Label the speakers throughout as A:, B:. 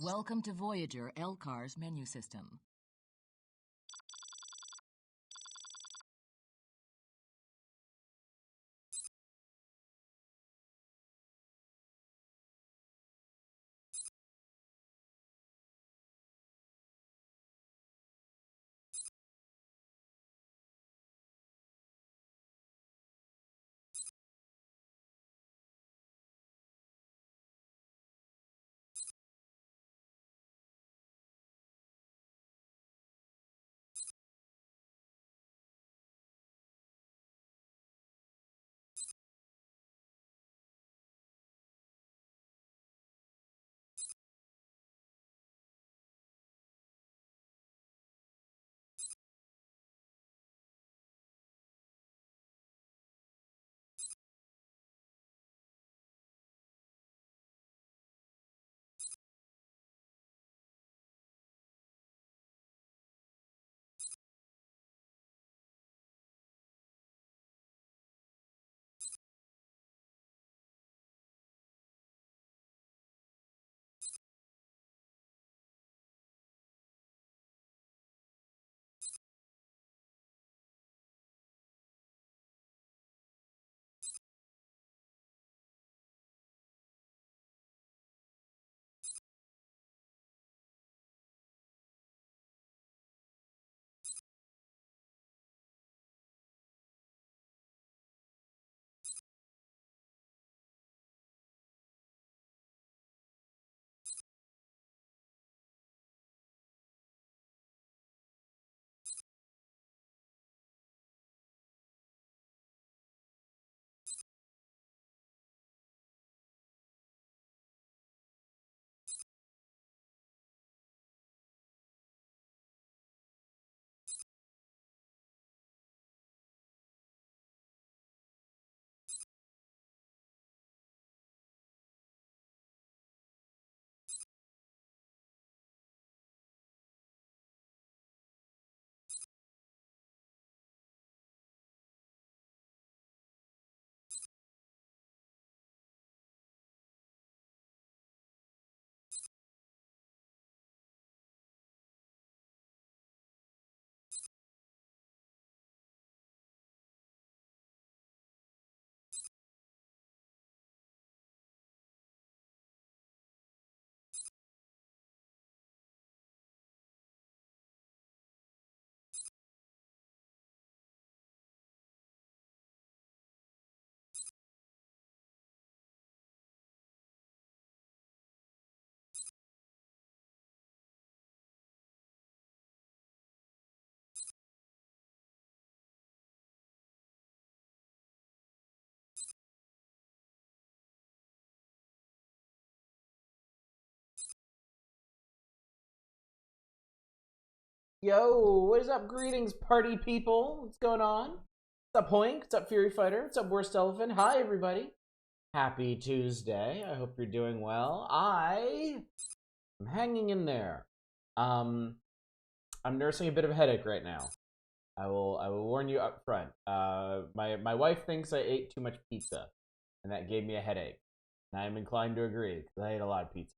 A: Welcome to Voyager LCAR's menu system.
B: Yo, what is up? Greetings, party people. What's going on? What's up, Hoink? What's up, Fury Fighter? What's up, Worst Elephant? Hi, everybody. Happy Tuesday. I hope you're doing well. I am hanging in there. I'm nursing a bit of a headache right now. I will warn you up front. My wife thinks I ate too much pizza, and that gave me a headache. And I am inclined to agree because I ate a lot of pizza.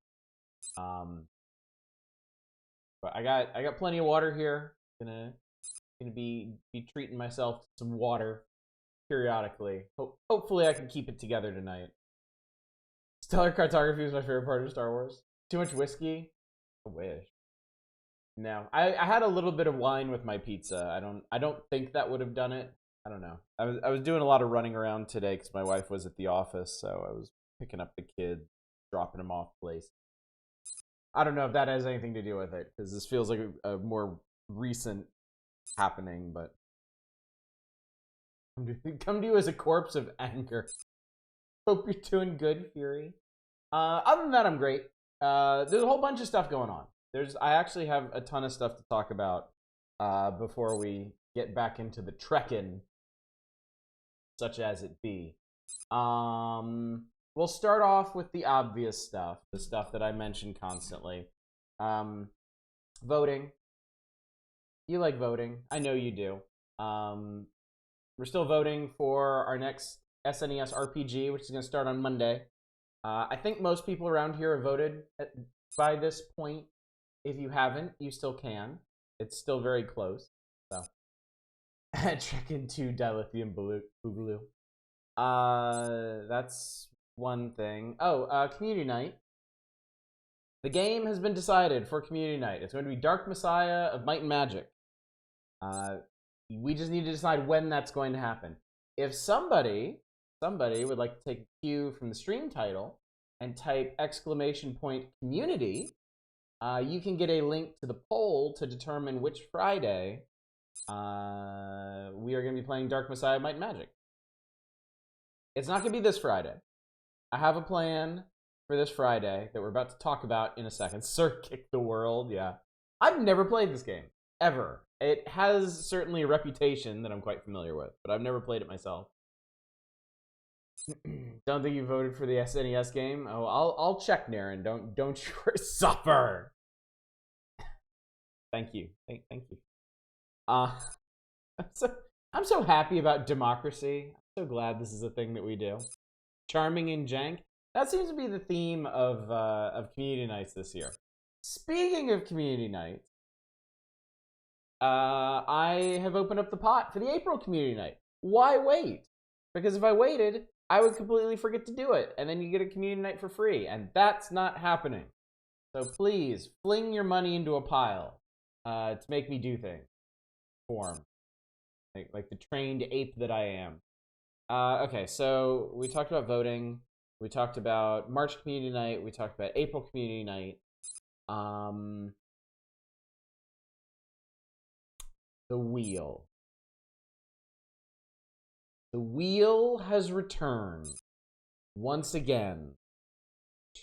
B: But I got plenty of water here. Gonna be treating myself to some water periodically. Hopefully I can keep it together tonight. Stellar cartography is my favorite part of Star Wars. Too much whiskey? I wish. No, I had a little bit of wine with my pizza. I don't think that would have done it. I don't know. I was doing a lot of running around today because my wife was at the office, so I was picking up the kids, dropping them off place. I don't know if that has anything to do with it, because this feels like a more recent happening, but come to you as a corpse of anger. Hope you're doing good, Fury. Other than that, I'm great. There's a whole bunch of stuff going on. I actually have a ton of stuff to talk about before we get back into the trekking, such as it be. We'll start off with the obvious stuff, the stuff that I mention constantly. Voting. You like voting. I know you do. We're still voting for our next SNES RPG, which is going to start on Monday. I think most people around here have voted by this point. If you haven't, you still can. It's still very close. So, Chicken 2 Dilithium Boogaloo. That's one thing. Oh, Community Night. The game has been decided for Community Night. It's going to be Dark Messiah of Might and Magic. We just need to decide when that's going to happen. If somebody would like to take a cue from the stream title and type !community, you can get a link to the poll to determine which Friday we are going to be playing Dark Messiah Might and Magic. It's not going to be this Friday. I have a plan for this Friday that we're about to talk about in a second. Sir Kick the World, yeah. I've never played this game, ever. It has certainly a reputation that I'm quite familiar with, but I've never played it myself. Don't think you voted for the SNES game? Oh, I'll check, Naren. Don't you suffer. Thank you. Thank you. I'm so happy about democracy. I'm so glad this is a thing that we do. Charming and jank. That seems to be the theme of community nights this year. Speaking of community nights, I have opened up the pot for the April community night. Why wait? Because if I waited, I would completely forget to do it, and then you get a community night for free, and that's not happening. So please, fling your money into a pile to make me do things. Form. Like the trained ape that I am. Okay, so we talked about voting. We talked about March community night. We talked about April community night. The wheel. The wheel has returned once again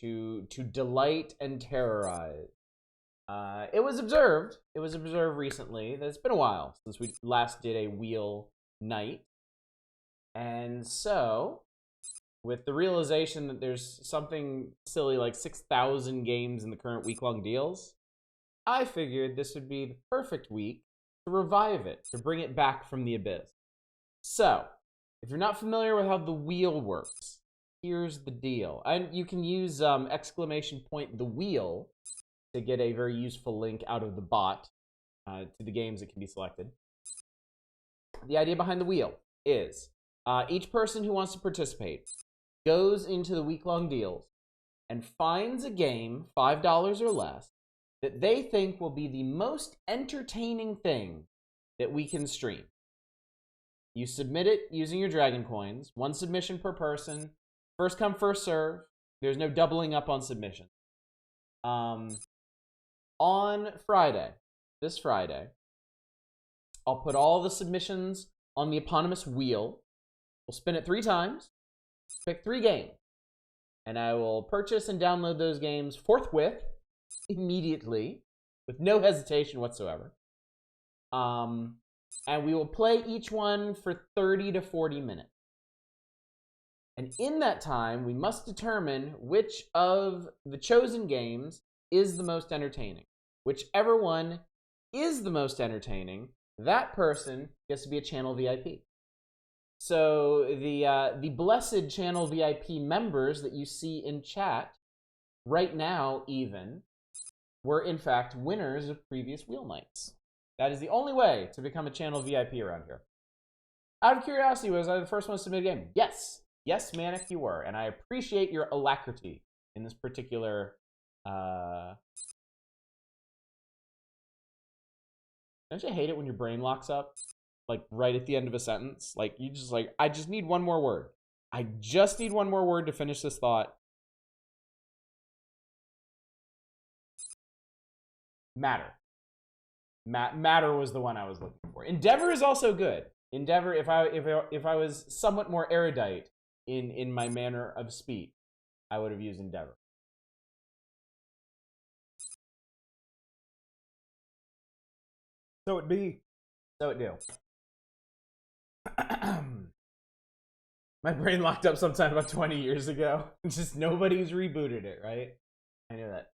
B: to delight and terrorize. It was observed recently that it's been a while since we last did a wheel night. And so, with the realization that there's something silly like 6,000 games in the current week-long deals, I figured this would be the perfect week to revive it, to bring it back from the abyss. So, if you're not familiar with how the wheel works, here's the deal. And you can use !the wheel to get a very useful link out of the bot to the games that can be selected. The idea behind the wheel is each person who wants to participate goes into the week-long deals and finds a game, $5 or less, that they think will be the most entertaining thing that we can stream. You submit it using your Dragon Coins, 1 submission per person, first come, first serve. There's no doubling up on submission. On Friday, this Friday, I'll put all the submissions on the eponymous wheel. We'll spin it 3 times, pick 3 games, and I will purchase and download those games forthwith, immediately, with no hesitation whatsoever. And we will play each one for 30 to 40 minutes. And in that time, we must determine which of the chosen games is the most entertaining. Whichever one is the most entertaining, that person gets to be a channel VIP. So the blessed channel VIP members that you see in chat right now even were in fact winners of previous wheel nights. That is the only way to become a channel VIP around here. Out of curiosity, was I the first one to submit a game? Yes. Yes, Manic, you were. And I appreciate your alacrity in this particular... Don't you hate it when your brain locks up? Like, right at the end of a sentence? Like, you just like, I just need one more word. I just need one more word to finish this thought. Matter. Matter was the one I was looking for. Endeavor is also good. Endeavor, if I was somewhat more erudite in my manner of speech, I would have used endeavor. So it be. So it do. My brain locked up sometime about 20 years ago. Just nobody's rebooted it, right? I know that.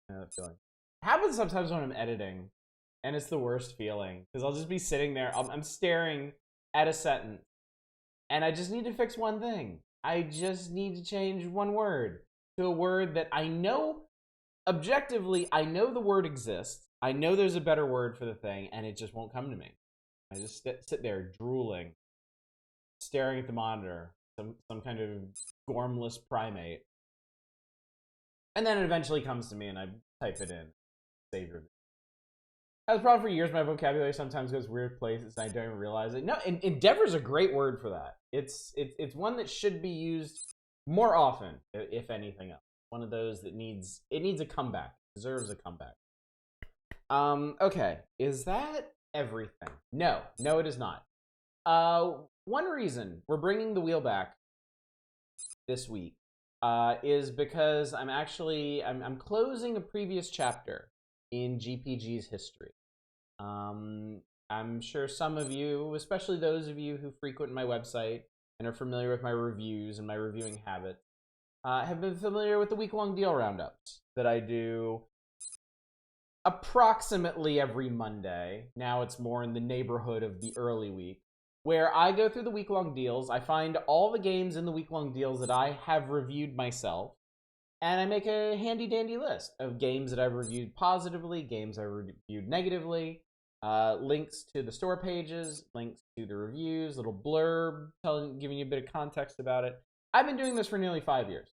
B: I know that feeling. It happens sometimes when I'm editing, and it's the worst feeling. Because I'll just be sitting there, I'm staring at a sentence, and I just need to fix one thing. I just need to change one word to a word that I know objectively, I know the word exists. I know there's a better word for the thing, and it just won't come to me. I just sit there drooling, staring at the monitor, some kind of gormless primate. And then it eventually comes to me, and I type it in, save review. I was probably for years, my vocabulary sometimes goes weird places, and I don't even realize it. No, endeavor's a great word for that. It's one that should be used more often, if anything else. One of those that needs a comeback. Deserves a comeback. Okay, is that everything? No, it is not. One reason we're bringing the wheel back this week is because I'm closing a previous chapter in GPG's history. I'm sure some of you, especially those of you who frequent my website and are familiar with my reviews and my reviewing habits, have been familiar with the week-long deal roundups that I do approximately every Monday. Now it's more in the neighborhood of the early week, where I go through the week-long deals. I find all the games in the week-long deals that I have reviewed myself, and I make a handy-dandy list of games that I've reviewed positively, games I've reviewed negatively, links to the store pages, links to the reviews, little blurb giving you a bit of context about it. I've been doing this for nearly 5 years.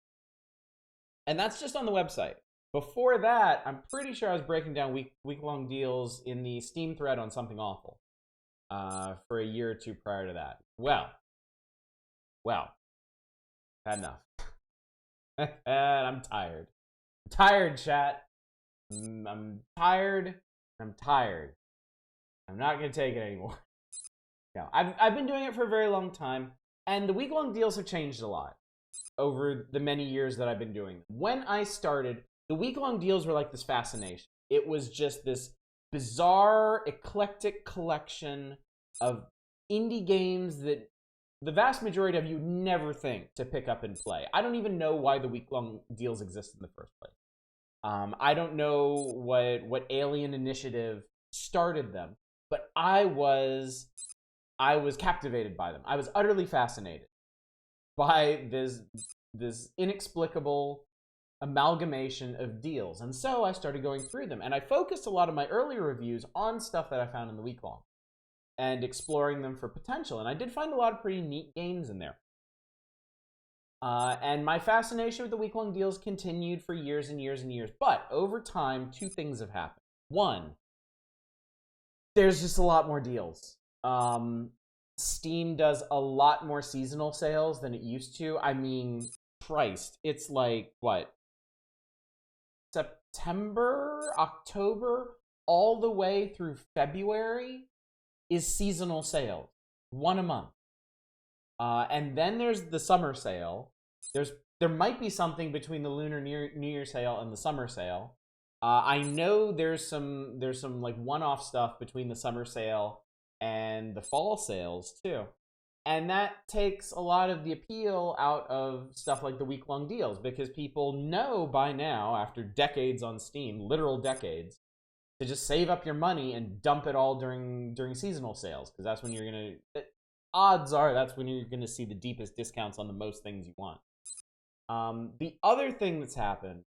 B: And that's just on the website. Before that, I'm pretty sure I was breaking down week-long deals in the Steam thread on Something Awful for a year or two prior to that. Well, had enough. And I'm tired. I'm tired, chat. I'm tired. I'm tired. I'm not going to take it anymore. No, I've been doing it for a very long time, and the week-long deals have changed a lot over the many years that I've been doing them. When I started, the week-long deals were like this fascination. It was just this bizarre, eclectic collection of indie games that the vast majority of you never think to pick up and play. I don't even know why the week-long deals exist in the first place. I don't know what alien initiative started them, but I was captivated by them. I was utterly fascinated by this inexplicable amalgamation of deals. And so I started going through them. And I focused a lot of my earlier reviews on stuff that I found in the week-long and exploring them for potential. And I did find a lot of pretty neat games in there. And my fascination with the week-long deals continued for years and years and years. But over time, two things have happened. One, there's just a lot more deals. Steam does a lot more seasonal sales than it used to. I mean, Christ, it's like, what? September, October, all the way through February is seasonal sales. One a month. And then there's the summer sale. There might be something between the Lunar New Year sale and the summer sale. I know there's some like one-off stuff between the summer sale and the fall sales too. And that takes a lot of the appeal out of stuff like the week-long deals, because people know by now, after decades on Steam, literal decades, to just save up your money and dump it all during seasonal sales, because that's when you're gonna. Odds are that's when you're gonna see the deepest discounts on the most things you want. The other thing that's happened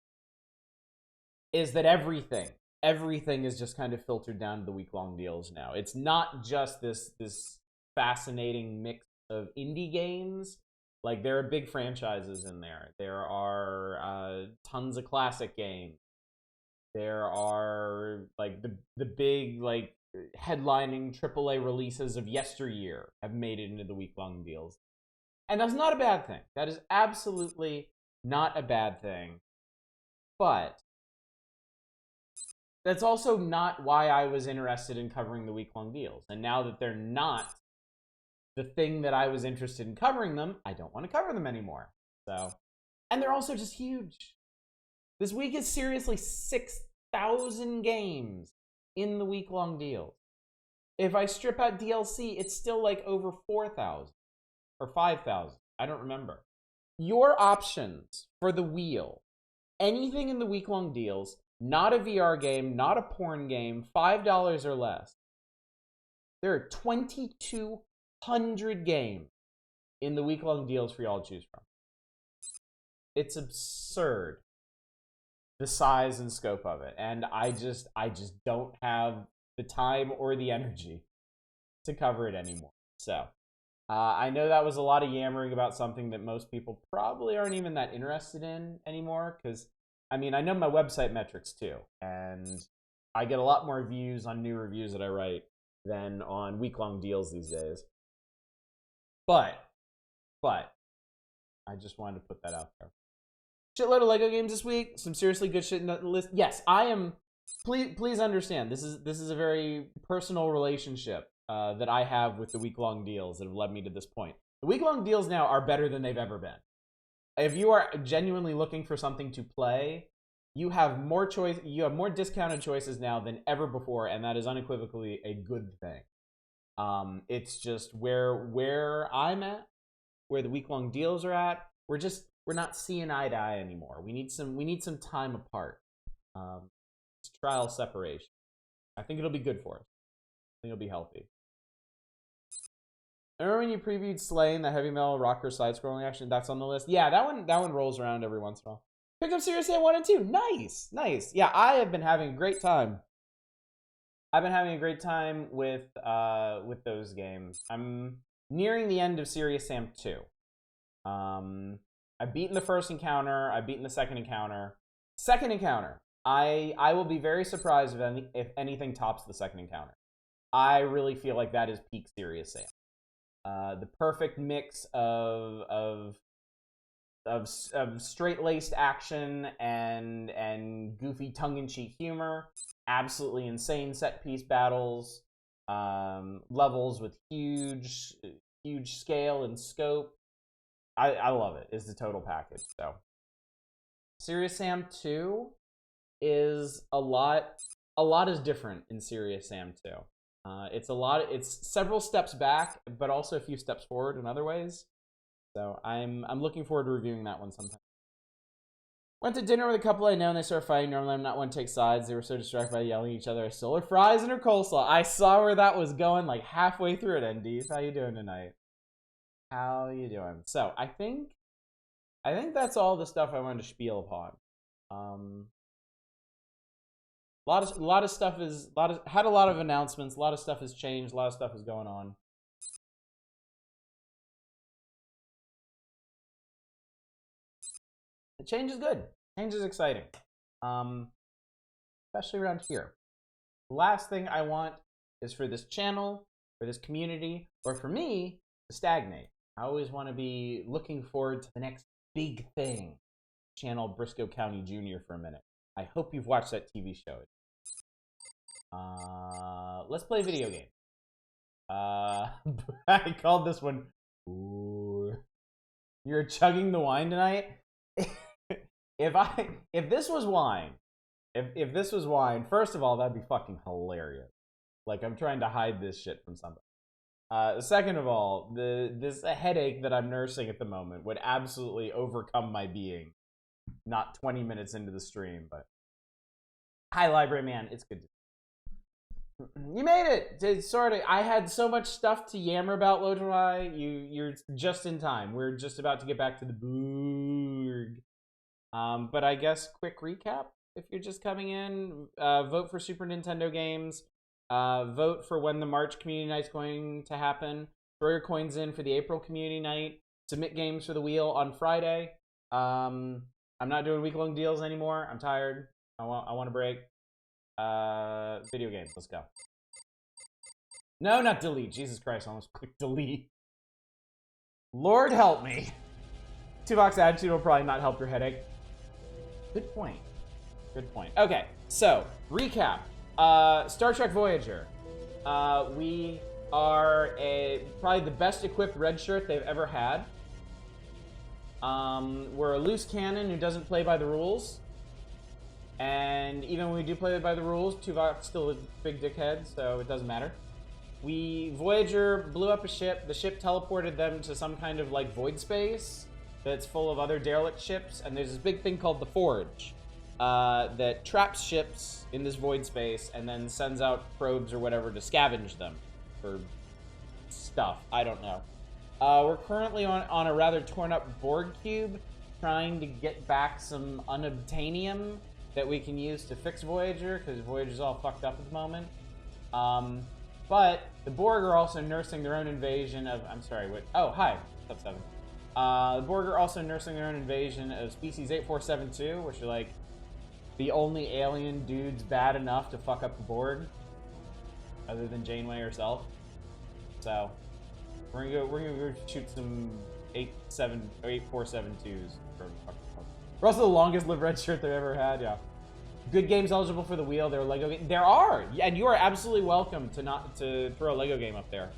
B: is that everything is just kind of filtered down to the week-long deals now. It's not just this fascinating mix of indie games. Like, there are big franchises in there. There are tons of classic games. There are like the big like headlining AAA releases of yesteryear have made it into the week-long deals. And that's not a bad thing. That is absolutely not a bad thing. But that's also not why I was interested in covering the week-long deals. And now that they're not the thing that I was interested in covering them, I don't want to cover them anymore. So, and they're also just huge. This week is seriously 6,000 games in the week-long deals. If I strip out DLC, it's still like over 4,000 or 5,000. I don't remember. Your options for the wheel, anything in the week-long deals, not a VR game, not a porn game, $5 or less. There are 2,200 games in the week-long deals for y'all to choose from. It's absurd. the size and scope of it, and I just don't have the time or the energy to cover it anymore. So I know that was a lot of yammering about something that most people probably aren't even that interested in anymore, because I mean, I know my website metrics too, and I get a lot more views on new reviews that I write than on week-long deals these days. But I just wanted to put that out there. Shitload of Lego games this week. Some seriously good shit in the list. Yes, I am. Please understand. This is a very personal relationship that I have with the week-long deals that have led me to this point. The week-long deals now are better than they've ever been. If you are genuinely looking for something to play, you have more choice. You have more discounted choices now than ever before, and that is unequivocally a good thing. It's just where I'm at, where the week-long deals are at. We're not seeing eye to eye anymore. We need some time apart. It's trial separation. I think it'll be good for us. I think it'll be healthy. Remember when you previewed Slaying, the heavy metal rocker side-scrolling action? That's on the list. Yeah, that one rolls around every once in a while. Picked up Serious Sam 1 and 2. Nice. Yeah, I have been having a great time. I've been having a great time with those games. I'm nearing the end of Serious Sam 2. I've beaten the first encounter. I've beaten the second encounter. Second encounter. I will be very surprised if anything tops the second encounter. I really feel like that is peak Serious Sam. The perfect mix of straight-laced action and goofy tongue-in-cheek humor. Absolutely insane set-piece battles. Levels with huge scale and scope. I love it. It's the total package. So, Serious Sam 2 is a lot is different in Serious Sam 2. It's several steps back, but also a few steps forward in other ways. So I'm looking forward to reviewing that one sometime. Went to dinner with a couple I know and they started fighting. Normally I'm not one to take sides. They were so distracted by yelling at each other. I stole her fries and her coleslaw. I saw where that was going like halfway through it, ND. How you doing tonight? How you doing? So I think that's all the stuff I wanted to spiel upon. A lot of stuff had a lot of announcements. A lot of stuff has changed. A lot of stuff is going on. The change is good. Change is exciting, especially around here. The last thing I want is for this channel, for this community, or for me to stagnate. I always want to be looking forward to the next big thing. Channel Briscoe County Jr. for a minute. I hope you've watched that TV show. Let's play a video game. I called this one. Ooh. You're chugging the wine tonight? If this was wine, if this was wine, first of all, that'd be fucking hilarious. Like, I'm trying to hide this shit from somebody. Second of all, this headache that I'm nursing at the moment would absolutely overcome my being. Not 20 minutes into the stream, but hi, Library Man. It's good to you made it. It's sort of. I had so much stuff to yammer about, Lojo and I. You're just in time. We're just about to get back to the Boorg. But I guess quick recap. If you're just coming in, vote for Super Nintendo games. Vote for when the March Community Night's going to happen. Throw your coins in for the April Community Night. Submit games for the wheel on Friday. I'm not doing week-long deals anymore. I'm tired. I want a break. Video games. Let's go. No, not delete. Jesus Christ, I almost clicked delete. Lord help me. 2-box attitude will probably not help your headache. Good point. Good point. Okay, so, recap. Star Trek Voyager. We are probably the best equipped red shirt they've ever had. We're a loose cannon who doesn't play by the rules. And even when we do play by the rules, Tuvok's still a big dickhead, so it doesn't matter. Voyager blew up a ship. The ship teleported them to some kind of, like, void space that's full of other derelict ships. And there's this big thing called the Forge that traps ships in this void space and then sends out probes or whatever to scavenge them for stuff. I don't know. We're currently on a rather torn-up Borg cube trying to get back some unobtainium that we can use to fix Voyager, because Voyager's all fucked up at the moment. But the Borg are also nursing their own invasion of... I'm sorry, what? Oh, hi. What's up, 7? The Borg are also nursing their own invasion of species 8472, which are like the only alien dudes bad enough to fuck up the Borg, other than Janeway herself. So we're gonna go shoot some 8472s. We're also the longest lived red shirt they've ever had. Yeah. Good games eligible for the wheel. There are Lego games. There are, and you are absolutely welcome to throw a Lego game up there.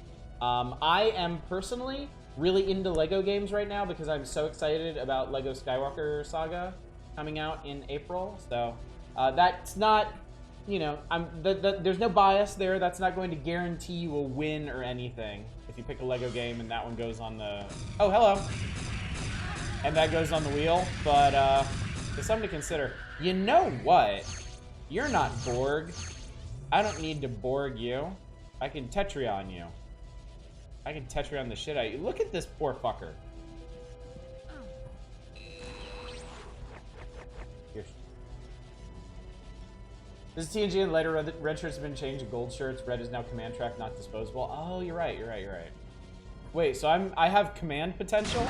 B: I am personally really into Lego games right now because I'm so excited about Lego Skywalker Saga coming out in April. So that's not, you know, there's no bias there. That's not going to guarantee you a win or anything if you pick a Lego game and that one goes on the... Oh, hello. And that goes on the wheel, but it's something to consider. You know what? You're not Borg. I don't need to Borg you. I can Tetrion you. I can Tetrion the shit out of you. Look at this poor fucker. Here. This is TNG, and later red shirts have been changed to gold shirts. Red is now command track, not disposable. Oh, you're right. Wait, so I have command potential?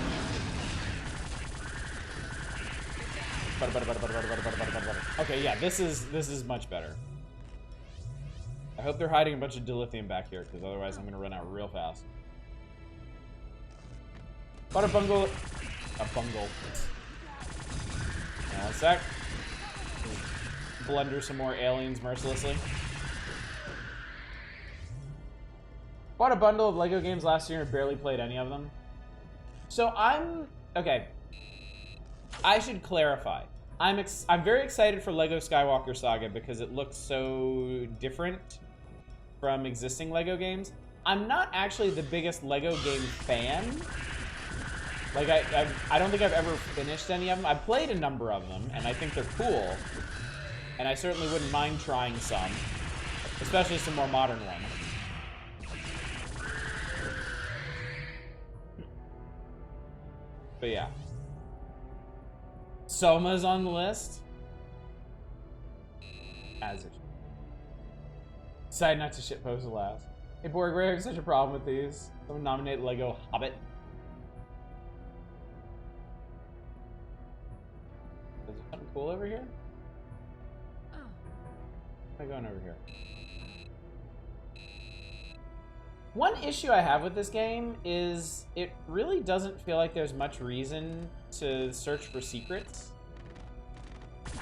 B: Okay, yeah, this is much better. I hope they're hiding a bunch of dilithium back here, because otherwise I'm gonna run out real fast. A bungle. Now, 1 sec. Blunder some more aliens mercilessly. Bought a bundle of Lego games last year and barely played any of them. So okay. I should clarify. I'm very excited for Lego Skywalker Saga because it looks so different from existing Lego games. I'm not actually the biggest Lego game fan. Like, I don't think I've ever finished any of them. I've played a number of them, and I think they're cool. And I certainly wouldn't mind trying some. Especially some more modern ones. But yeah. Soma's on the list. As it should. Decide not to shitpost the last. Hey Borg, we're having such a problem with these. Someone nominate Lego Hobbit. Is there something cool over here? Oh. Where am I going over here? One issue I have with this game is it really doesn't feel like there's much reason to search for secrets.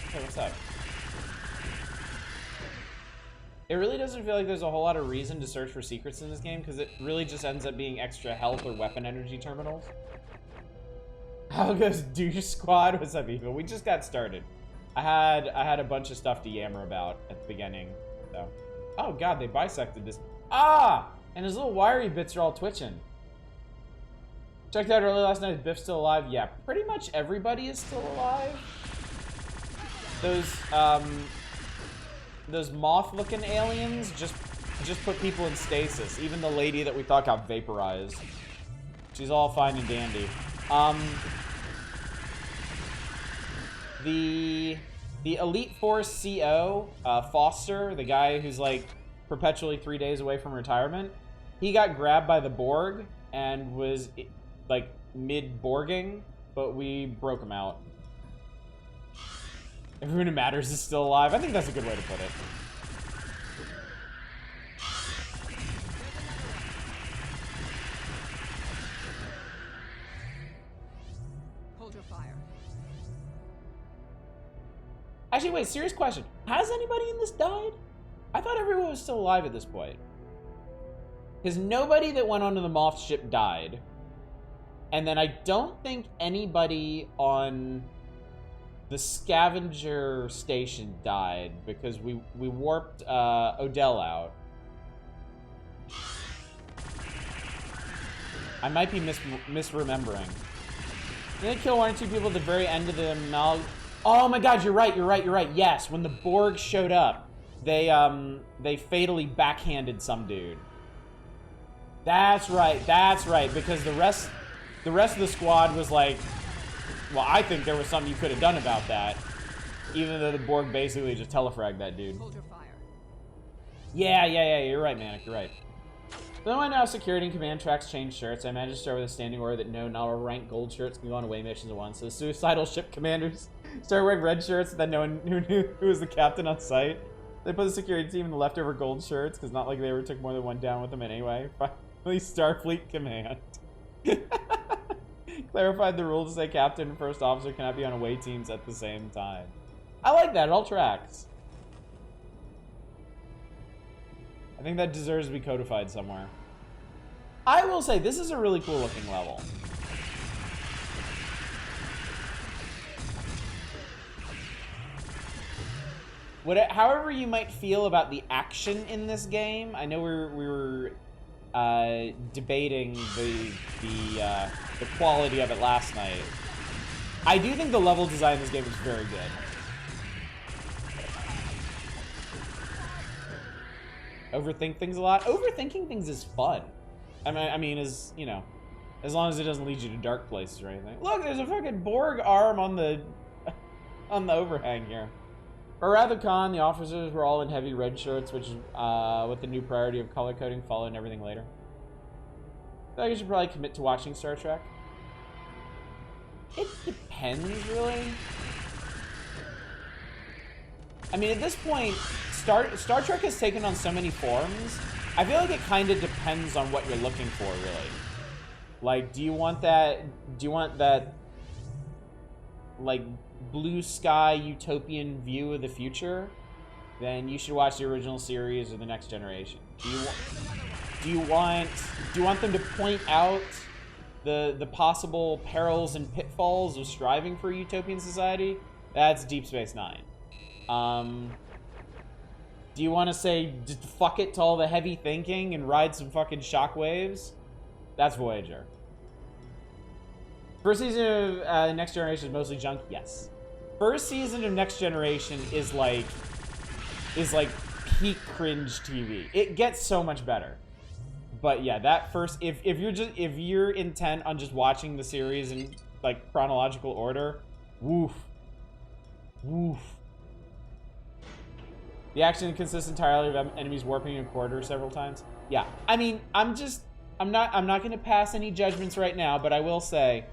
B: Hey, what's up? It really doesn't feel like there's a whole lot of reason to search for secrets in this game because it really just ends up being extra health or weapon energy terminals. How goes Douche Squad? What's up, Eva? We just got started. I had a bunch of stuff to yammer about at the beginning. So, oh god, they bisected this. Ah! And his little wiry bits are all twitching. Checked out early last night. Is Biff still alive? Yeah, pretty much everybody is still alive. Those moth-looking aliens just put people in stasis. Even the lady that we thought got vaporized. She's all fine and dandy. The Elite Force CO, Foster, the guy who's like perpetually 3 days away from retirement, he got grabbed by the Borg and was like mid-Borging, but we broke him out. Everyone who matters is still alive. I think that's a good way to put it.
C: Hold your fire.
B: Actually, wait, serious question. Has anybody in this died? I thought everyone was still alive at this point. Because nobody that went onto the Moth ship died. And then I don't think anybody on the scavenger station died because we warped Odell out. I might be misremembering. Didn't they kill 1 or 2 people at the very end of the Oh my god, you're right. Yes, when the Borg showed up, they fatally backhanded some dude. That's right, because the rest of the squad was like, well, I think there was something you could have done about that. Even though the Borg basically just telefragged that dude.
C: Hold your fire.
B: Yeah, you're right, Manic, you're right. Though I know security and command tracks change shirts, I managed to start with a standing order that no, not all ranked gold shirts can go on away missions at once. So suicidal ship commanders started wearing red shirts that no one who knew who was the captain on site. They put the security team in the leftover gold shirts, because not like they ever took more than one down with them anyway. Finally, Starfleet Command clarified the rule to say captain and first officer cannot be on away teams at the same time. I like that, it all tracks. I think that deserves to be codified somewhere. I will say, this is a really cool looking level. However you might feel about the action in this game, I know we were debating the quality of it last night. I do think the level design in this game is very good. Overthink things a lot. Overthinking things is fun. I mean, as you know, as long as it doesn't lead you to dark places or anything. Look, there's a fucking Borg arm on the overhang here. For Rathacon, the officers were all in heavy red shirts, which is with the new priority of color coding following everything later. I feel like I should probably commit to watching Star Trek. It depends, really. I mean, at this point, Star Trek has taken on so many forms. I feel like it kind of depends on what you're looking for, really. Like, do you want that, like, blue sky utopian view of the future? Then you should watch the original series or the Next Generation. Do you want them to point out the possible perils and pitfalls of striving for a utopian society? That's Deep Space Nine. Do you want to say, just fuck it to all the heavy thinking and ride some fucking shockwaves? That's Voyager. First season of Next Generation is mostly junk? Yes. First season of Next Generation is like peak cringe TV. It gets so much better. But yeah, that first, if you're intent on just watching the series in like chronological order, woof. The action consists entirely of enemies warping a corridor several times. Yeah, I mean, I'm not gonna pass any judgments right now, but I will say,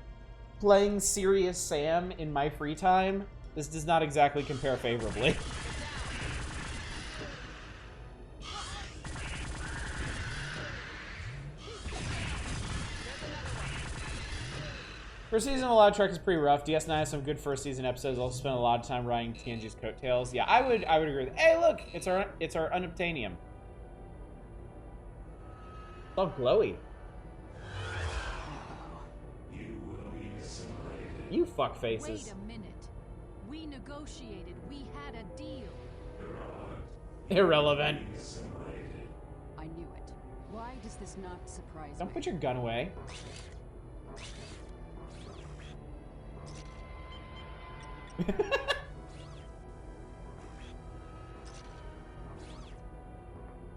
B: playing Serious Sam in my free time, this does not exactly compare favorably. First season of A Lot of Trek is pretty rough. DS9 has some good first season episodes. Also spent a lot of time riding TNG's coattails. Yeah, I would agree with. Hey, look, it's our unobtainium. It's all glowy. You fuck faces.
C: Wait a minute. We negotiated. We had a deal.
B: Irrelevant.
C: I knew it. Why does this not surprise me?
B: Don't put your gun away.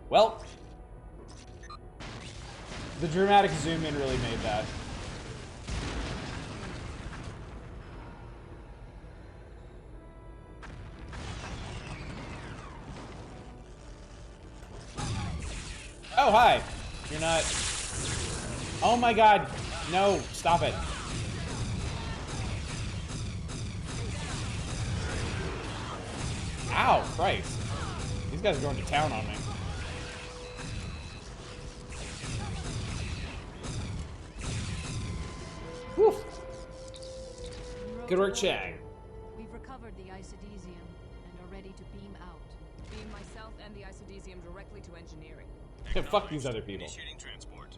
B: Well, the dramatic zoom in really made that. Oh, hi. You're not. Oh my god. No, stop it. Ow, Christ. These guys are going to town on me. Whew. Good work, Chang.
C: We've recovered the isodesium and are ready to beam out. Beam myself and the isodesium directly to engineering.
B: Yeah, fuck these other people.
D: Initiating transport.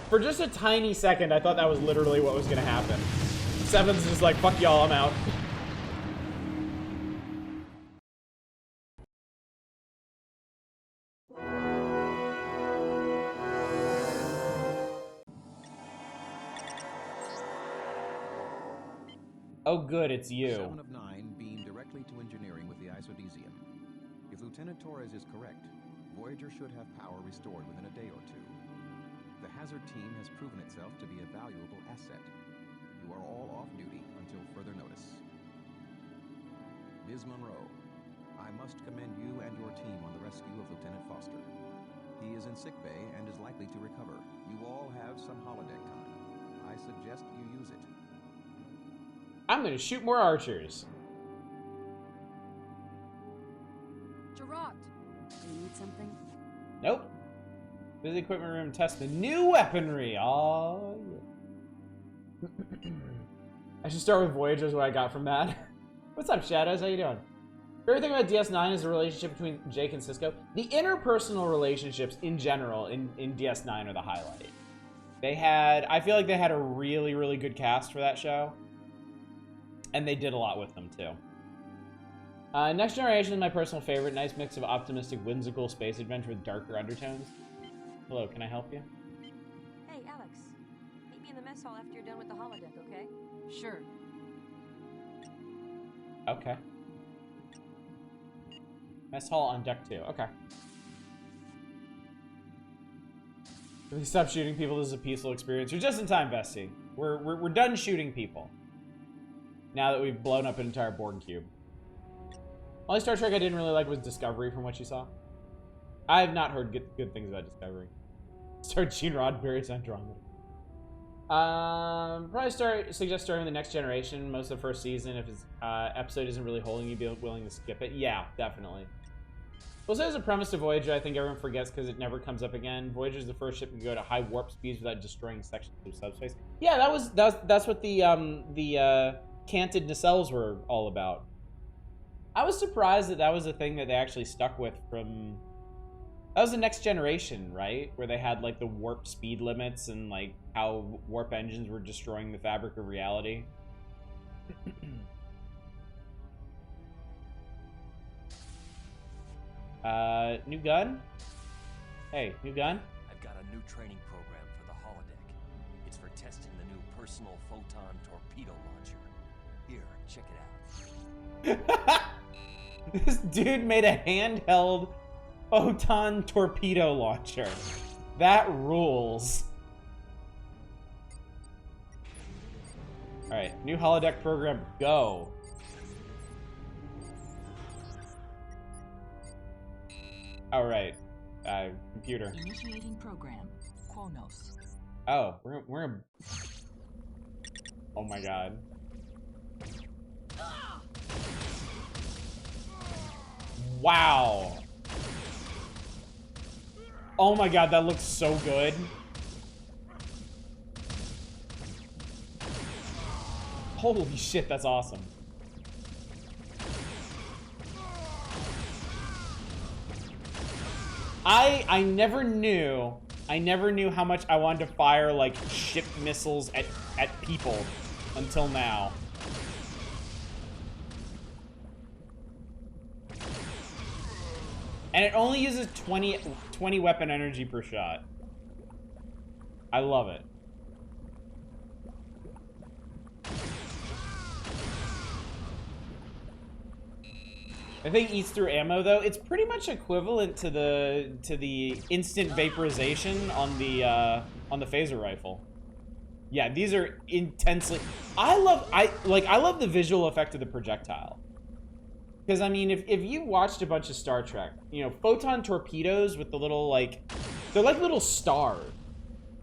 B: For just a tiny second, I thought that was literally what was gonna happen. Seven's just like, fuck y'all, I'm out. Oh good, it's you.
E: 7 of 9 beam directly to engineering with the isodesium. If Lieutenant Torres is correct, Voyager should have power restored within a day or two. The hazard team has proven itself to be a valuable asset. You are all off duty until further notice. Ms. Monroe, I must commend you and your team on the rescue of Lieutenant Foster. He is in sickbay and is likely to recover. You all have some holodeck time. I suggest you use it.
B: I'm gonna shoot more archers.
C: Gerard, do you need something?
B: Nope. Go to the equipment room, test the new weaponry. Oh, yeah. I should start with Voyager is what I got from that. What's up, Shadows? How you doing? Favorite thing about DS9 is the relationship between Jake and Cisco. The interpersonal relationships in general in DS9 are the highlight. I feel like they had a really, really good cast for that show. And they did a lot with them, too. Next Generation is my personal favorite. Nice mix of optimistic, whimsical space adventure with darker undertones. Hello, can I help you?
D: Hey, Alex. Meet me in the mess hall after you're done with the holodeck, okay?
C: Sure.
B: Okay. Mess hall on deck 2. Okay. If we stop shooting people, this is a peaceful experience. You're just in time, Bestie. We're done shooting people. Now that we've blown up an entire Borg cube. Only Star Trek I didn't really like was Discovery, from what you saw. I have not heard good things about Discovery. Start Gene Roddenberry's Andromeda. Probably suggest starting the Next Generation, most of the first season. If his episode isn't really holding you, be willing to skip it. Yeah, definitely. Also, as a premise to Voyager, I think everyone forgets because it never comes up again. Voyager is the first ship to go to high warp speeds without destroying sections of subspace. Yeah, that's what the canted nacelles were all about. I was surprised that was a thing that they actually stuck with from... That was the Next Generation, right? Where they had, like, the warp speed limits and, like, how warp engines were destroying the fabric of reality. New gun? Hey, new gun?
F: I've got a new training program for the holodeck. It's for testing the new personal Photon Torpedo launcher. Here, check it out.
B: This dude made a handheld Photon Torpedo launcher. That rules. Alright, new holodeck program, go. Alright, computer.
A: Initiating program. Kronos.
B: Oh, we're oh my god. Wow. Oh my god, that looks so good. Holy shit, that's awesome. I never knew how much I wanted to fire like ship missiles at people until now. And it only uses 20 weapon energy per shot. I love it. The thing eats through ammo though. It's pretty much equivalent to the instant vaporization on the phaser rifle. Yeah, these are intensely. I love the visual effect of the projectile. Because, I mean, if you watched a bunch of Star Trek, you know, photon torpedoes with the little, like... They're like little stars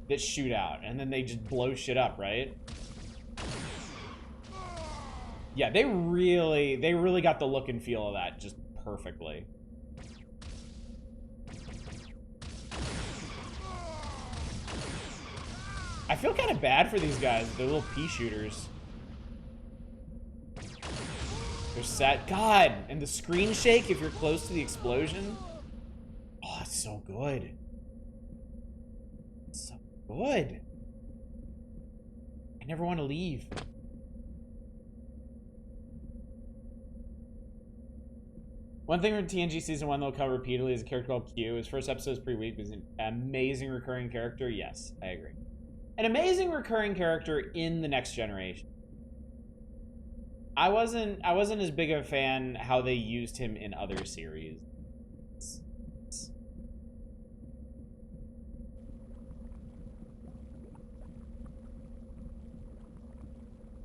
B: that shoot out, and then they just blow shit up, right? Yeah, they really got the look and feel of that just perfectly. I feel kind of bad for these guys, the little pea shooters. They're sad. God, and the screen shake if you're close to the explosion. Oh, it's so good. It's so good. I never want to leave. One thing from TNG Season 1 they'll cover repeatedly is a character called Q. His first episode is pretty weak, but he's an amazing recurring character. Yes, I agree. An amazing recurring character in the Next Generation. I wasn't as big of a fan how they used him in other series.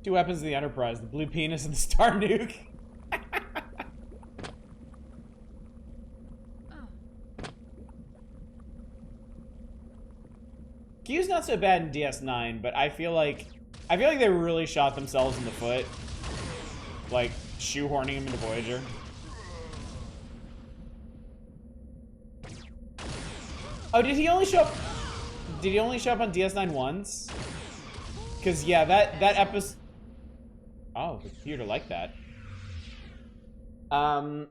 B: Two weapons of the Enterprise, the blue penis and the star nuke. Q's not so bad in DS9, but I feel like they really shot themselves in the foot, like shoehorning him into Voyager. Oh, did he only show up? Did he only show up on DS9 once? Because yeah, that episode. Oh, the computer liked that. I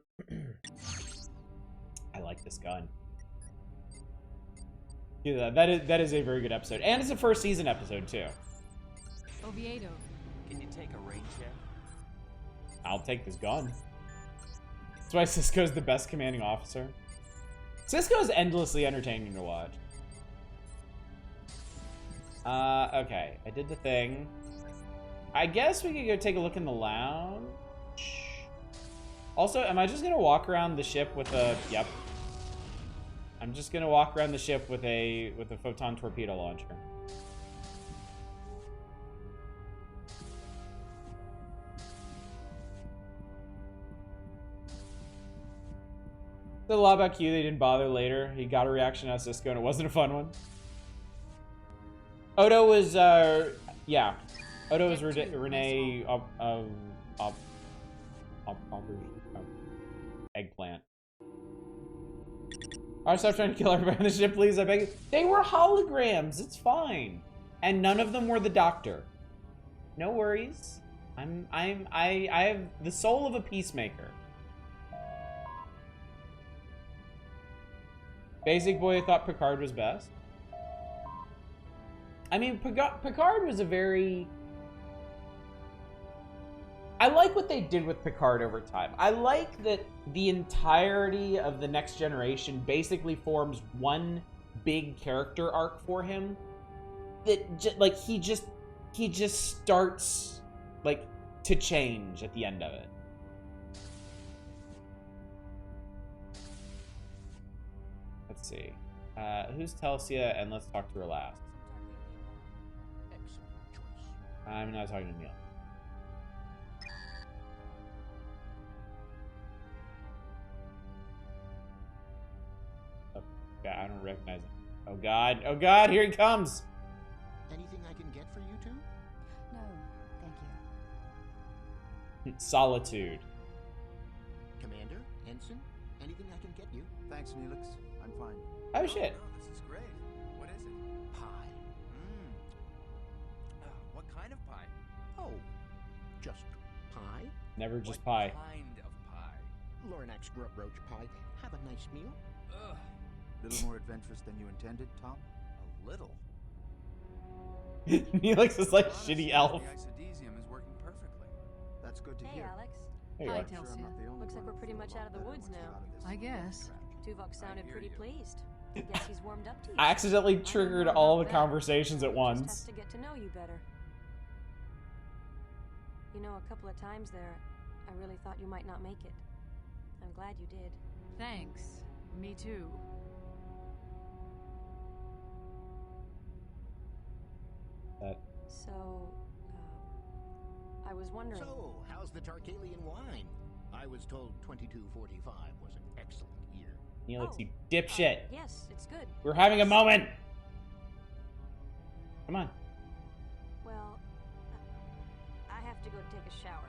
B: like this gun. Yeah, that is a very good episode, and it's a first season episode too.
C: Oviedo.
F: Can you take a rain check?
B: I'll take this gun. That's why Cisco's the best commanding officer. Cisco is endlessly entertaining to watch. Okay, I did the thing. I guess we could go take a look in the lounge. Also, am I just gonna walk around the ship with a? Yep. I'm just gonna walk around the ship with a Photon torpedo launcher. Said a lot about Q. They didn't bother later. He got a reaction out of Cisco, and it wasn't a fun one. Odo was yeah. Odo was Renee eggplant. Alright, stop trying to kill everybody on the ship, please. I beg you. They were holograms. It's fine, and none of them were the Doctor. No worries. I have the soul of a peacemaker. Basic Boy thought Picard was best. I mean, Picard was a very... I like what they did with Picard over time. I like that the entirety of the Next Generation basically forms one big character arc for him. That like he just starts like to change at the end of it. Let's see. Who's Telsia? And let's talk to her last. I'm not talking to Neil. Oh, God, I don't recognize him. Oh God! Oh God! Here he comes!
G: Anything I can get for you two?
H: No, thank you.
B: Solitude.
G: Commander? Ensign? Anything I can get you?
I: Thanks, Neelix. I'm fine.
B: Oh shit!
I: Oh, this is great. What is it?
G: Pie.
I: What kind of pie?
G: Oh, just pie?
B: Never just
I: What
B: pie.
I: kind of pie?
G: Lornax grub roach pie. Have a nice meal.
I: Ugh,
E: A little more adventurous than you intended, Tom?
I: a little.
B: Neelix is like
I: Honestly,
B: shitty elf.
I: The isodesium is working perfectly.
E: That's good to
D: Hey,
E: hear.
D: Alex.
B: There you
C: Hi,
B: are.
E: Sure, I'm
C: Telsia.
E: not the only
D: Looks like
E: one
D: we're
E: who
D: pretty
E: feels
D: much
E: a lot
D: out of the
E: better
D: woods
E: once we're
D: now.
E: out of this
C: I guess.
D: Tuvok sounded
I: hear
D: pretty
I: you.
D: pleased. Guess he's warmed up to you.
B: I accidentally triggered all the
D: that.
B: conversations at
D: Just
B: once.
D: has to get to know you better. You know, a couple of times there, I really thought you might not make it. I'm glad you did.
C: Thanks. Me too.
D: So, I was wondering.
G: So, how's the Tarkalian wine? I was told 2245 was an excellent year.
B: Neelix,
D: Oh,
B: you dipshit.
D: Yes, it's good.
B: We're having a moment. Come on.
D: Well, I have to go take a shower.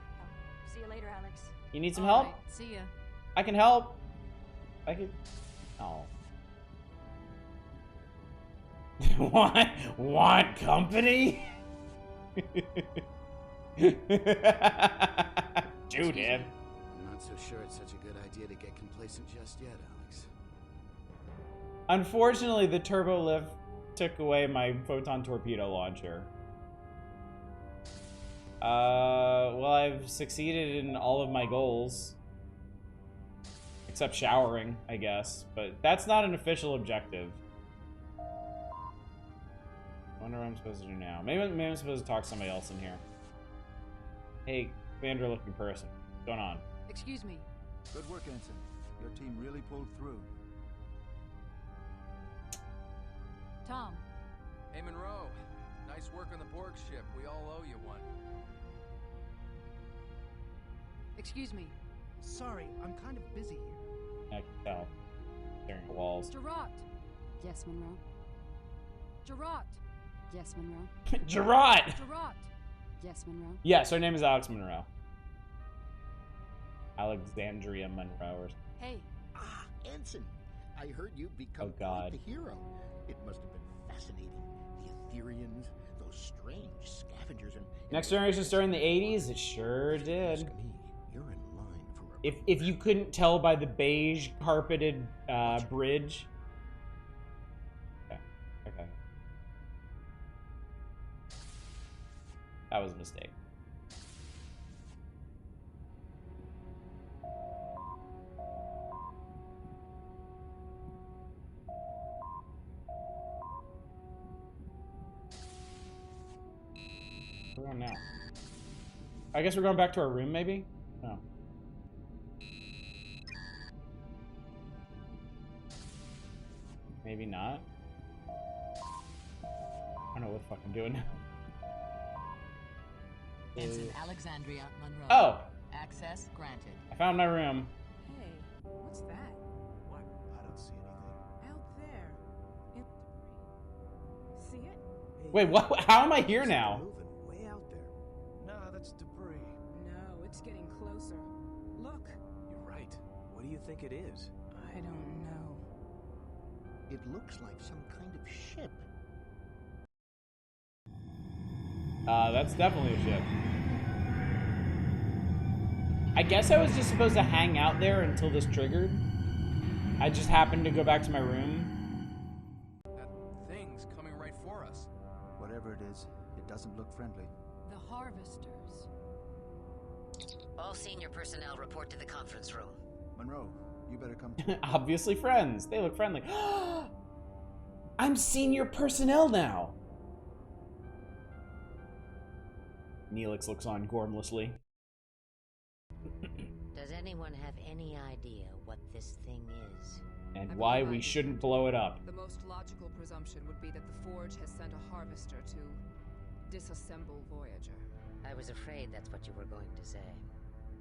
D: See you later, Alex.
B: You need some
C: All
B: help?
C: right, see ya.
B: I can help. I can. Oh. Want company? Shoot him.
J: I'm not so sure it's such a good idea to get complacent just yet, Alex.
B: Unfortunately, the turbo lift took away my photon torpedo launcher. Well, I've succeeded in all of my goals. Except showering, I guess. But that's not an official objective. I wonder what I'm supposed to do now. Maybe I'm supposed to talk to somebody else in here. Hey, Commander-looking person. What's going on?
C: Excuse me.
E: Good work, Ensign. Your team really pulled through.
C: Tom.
I: Hey, Monroe. Nice work on the Borg ship. We all owe you one.
C: Excuse me.
K: Sorry, I'm kind of busy here.
B: I can tell. Staring at walls.
C: Gerard!
H: Yes, Monroe.
C: Gerard!
H: Yes, Monroe.
B: Gerard!
C: Gerard!
H: Yes, Monroe.
B: Yes, her name is Alex Monroe. Alexandria Monroe or something.
C: Hey.
G: Ah, Ensign. I heard you've become
B: Oh, God.
G: quite the hero. It must have been fascinating. The Ethereans, those strange scavengers, and
B: Next Generation started in the 80s? It sure did.
G: Ask me, you're in line for a
B: If you couldn't tell by the beige carpeted bridge. Okay. Okay. That was a mistake. Where are we going now? I guess we're going back to our room, maybe? No. Maybe not. I don't know what the fuck I'm doing now.
A: Ensign Alexandria Monroe.
B: Oh!
A: Access granted.
B: I found my room.
L: Hey, what's that?
K: What? I don't see anything.
L: Out there. In see it?
K: Hey,
B: Wait, what? How am I here
K: it's
B: now?
K: moving way out there. Nah, that's debris.
L: No, it's getting closer. Look.
K: You're right. What do you think it is?
L: I don't know.
G: It looks like some kind of ship.
B: That's definitely a ship. I guess I was just supposed to hang out there until this triggered. I just happened to go back to my room.
I: That thing's coming right for us.
M: Whatever it is, it doesn't look friendly.
C: The Harvesters.
A: All senior personnel report to the conference room.
M: Monroe, you better come too.
B: Obviously friends. They look friendly. I'm senior personnel now. Neelix looks on gormlessly.
A: Does anyone have any idea what this thing is?
B: And why we shouldn't blow it up.
C: The most logical presumption would be that the Forge has sent a harvester to disassemble Voyager.
A: I was afraid that's what you were going to say.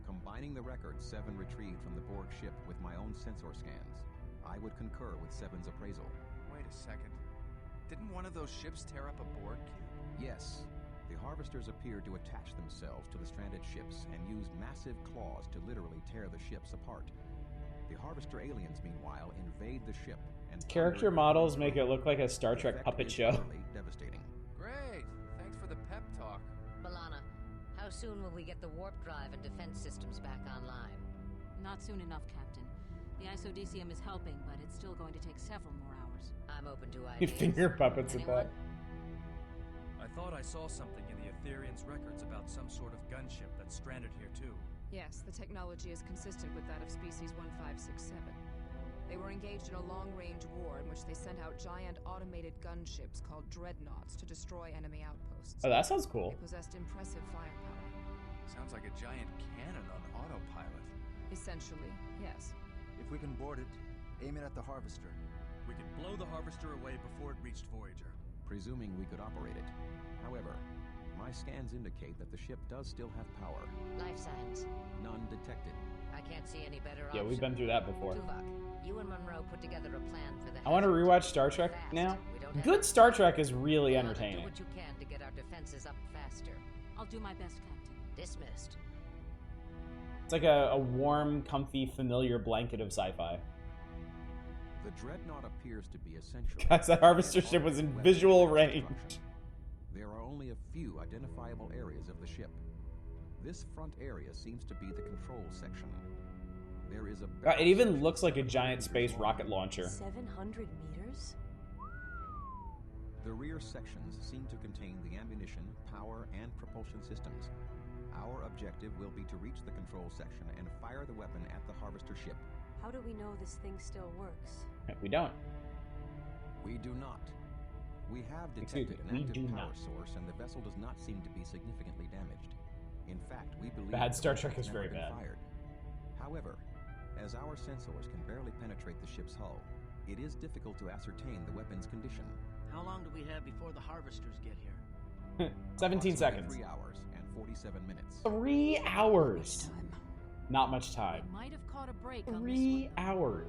E: Combining the records Seven retrieved from the Borg ship with my own sensor scans, I would concur with Seven's appraisal.
I: Wait a second. Didn't one of those ships tear up a Borg cube?
E: Yes. The harvesters appear to attach themselves to the stranded ships and use massive claws to literally tear the ships apart. The harvester aliens, meanwhile, invade the ship and
B: Character models make it look like a Star Trek puppet show.
E: Devastating.
I: Great. Thanks for the pep talk.
A: Balana, how soon will we get the warp drive and defense systems back online?
H: Not soon enough, Captain. The isodesium is helping, but it's still going to take several more hours.
A: I'm open to
B: You
A: ideas.
B: finger puppets at that.
N: I thought I saw something in the Etherians' records about some sort of gunship that's stranded here too.
C: Yes, the technology is consistent with that of species 1567. They were engaged in a long-range war in which they sent out giant automated gunships called dreadnoughts to destroy enemy outposts.
B: Oh, that sounds cool.
C: They possessed impressive firepower.
I: Sounds like a giant cannon on autopilot.
C: Essentially, yes.
M: If we can board it, aim it at the harvester.
N: We could blow the harvester away before it reached Voyager.
E: Presuming we could operate it. However, my scans indicate that the ship does still have power.
A: Life signs.
E: None detected.
A: I can't see any better
B: Yeah,
A: option.
B: we've been through that before.
A: Tuvok, you and Monroe put together a plan for the
B: I want to
A: hazard.
B: rewatch Star Trek
A: Fast.
B: now.
A: We don't have
B: Good Star Trek is really
A: Do
B: entertaining.
A: what you can to get our defenses up faster.
H: I'll do my best, Captain.
A: Dismissed.
B: It's like a warm, comfy, familiar blanket of sci-fi.
E: The dreadnought appears to be essential.
B: Guys, that harvester ship was in visual range.
E: There are only a few identifiable areas of the ship. This front area seems to be the control section. There is a
B: It even looks like a giant space rocket launcher.
D: 700 meters?
E: The rear sections seem to contain the ammunition, power, and propulsion systems. Our objective will be to reach the control section and fire the weapon at the harvester ship.
D: How do we know this thing still works?
B: We don't.
E: We do not. We have
B: Excuse
E: detected
B: me,
E: an
B: we
E: active
B: do
E: power
B: not.
E: source, and the vessel does not seem to be significantly damaged. In fact, we believe
B: Bad
E: the
B: Star
E: weapon
B: Trek
E: has
B: is
E: never
B: very
E: been
B: bad.
E: Fired. However, as our sensors can barely penetrate the ship's hull, it is difficult to ascertain the weapon's condition.
O: How long do we have before the harvesters get here?
B: 17 seconds.
E: 3 hours and 47 minutes.
B: 3 hours. Not much time.
H: We might have caught a break on this
B: 3
H: one.
B: hours.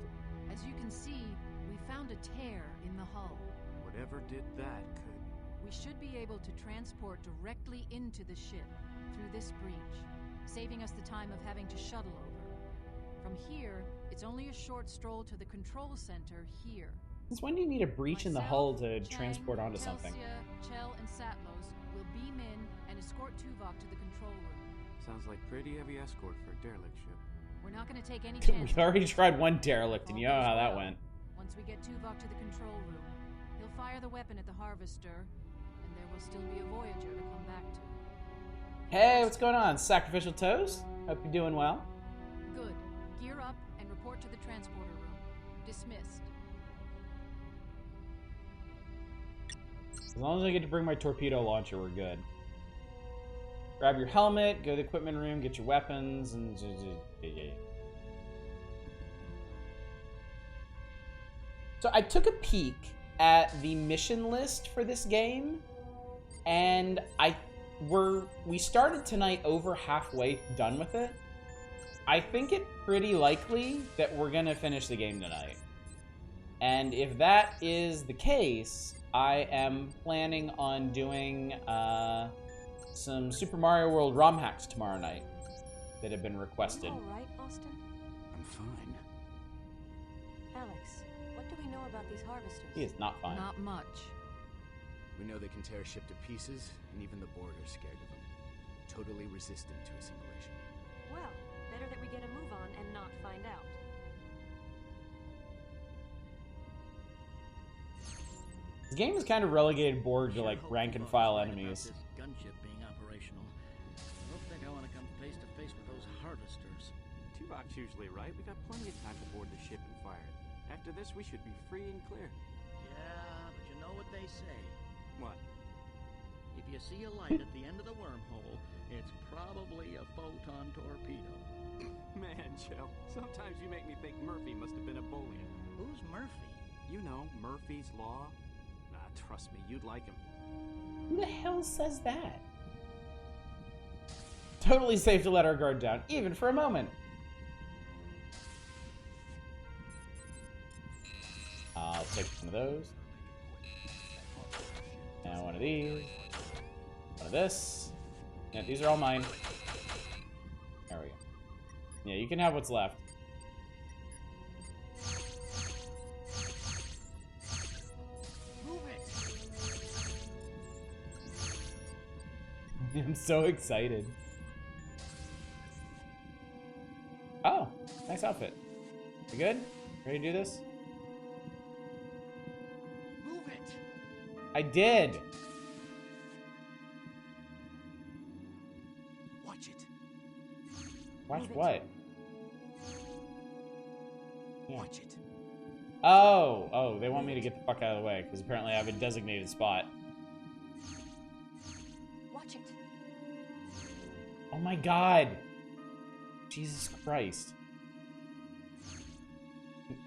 H: As you can see, we found a tear in the hull.
K: Whatever did that could...
H: We should be able to transport directly into the ship through this breach, saving us the time of having to shuttle over. From here, it's only a short stroll to the control center here.
B: Since when do you need a breach in the hull to transport onto something?
H: Telsia, Chell, and Satlos will beam in and escort Tuvok to the control room.
K: Sounds like pretty heavy escort for a derelict ship.
H: We're not going to take any chances.
B: We already tried one derelict, and you know how that went.
H: Once we get Tuvok to the control room, he'll fire the weapon at the Harvester, and there will still be a Voyager to come back to.
B: Hey, what's going on? Sacrificial Toast? Hope you're doing well.
H: Good. Gear up and report to the transporter room. Dismissed.
B: As long as I get to bring my torpedo launcher, we're good. Grab your helmet, go to the equipment room, get your weapons, and... So I took a peek at the mission list for this game, and we started tonight over halfway done with it. I think it pretty likely that we're gonna finish the game tonight. And if that is the case, I am planning on doing some Super Mario World ROM hacks tomorrow night that have been requested.
D: All right, Austin?
J: I'm fine.
D: Alex, what do we know about these harvesters?
B: He is not fine.
H: Not much.
J: We know they can tear a ship to pieces, and even the Borg are scared of them. Totally resistant to assimilation.
D: Well, better that we get a move on and not find out.
B: The game has kind of relegated Borg to like rank and file enemies.
O: This gunship being operational. I don't think I want to come face to face with those harvesters.
K: Tuvok's usually right. We got plenty of time to board the ship and fire it. After this, we should be free and clear.
O: Yeah, but you know what they say.
K: What?
O: If you see a light at the end of the wormhole, it's probably a photon torpedo.
K: Man, Joe, sometimes you make me think Murphy must have been a bullion.
O: Who's Murphy?
K: You know, Murphy's Law. Nah, trust me, you'd like him.
B: Who the hell says that? Totally safe to let our guard down, even for a moment. I'll take one of those. And one of these. One of this. Yeah, these are all mine. There we go. Yeah, you can have what's left.
O: Move it!
B: I'm so excited. Oh, nice outfit. You good? Ready to do this?
O: Move it!
B: I did.
O: Watch it.
B: Watch what? Yeah.
O: Watch it.
B: Oh, they want me to get the fuck out of the way because apparently I have a designated spot.
D: Watch it.
B: Oh my god. Jesus Christ.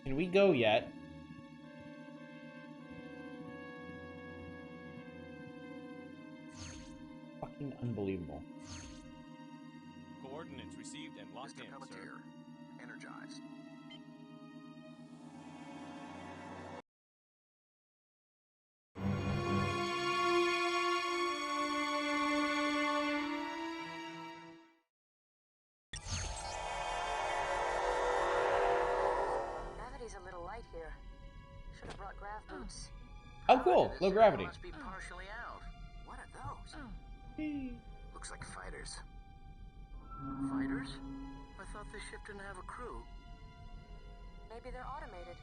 B: Can we go yet? Fucking unbelievable.
P: Coordinates received and locked in, sir.
G: Energized.
D: Gravity's a little light here. Should have brought grav boots.
B: Oh, cool. Low gravity.
G: Must be partially out. What are those? Looks like fighters.
O: Fighters? I thought this ship didn't have a crew.
D: Maybe they're automated.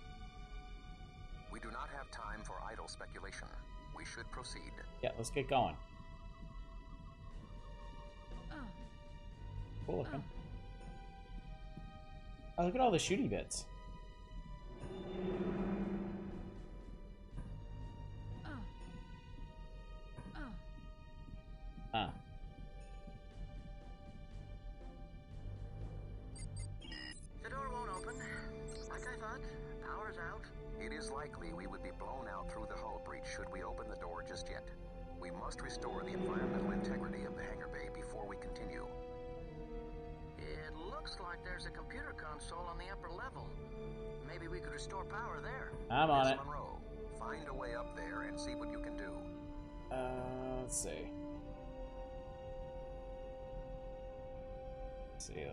G: We do not have time for idle speculation. We should proceed.
B: Yeah, let's get going. Cool looking. Oh, look at all the shooty bits. Huh.
O: The door won't open. Like I thought, power's out.
G: It is likely we would be blown out through the hull breach should we open the door just yet. We must restore the environmental integrity of the hangar bay before we continue.
O: It looks
Q: Looks like there's a computer console on the upper level. Maybe we could restore power there.
B: I'm on it.
E: Monroe, find a way up there and see what you can do.
B: Let's see. Let's see.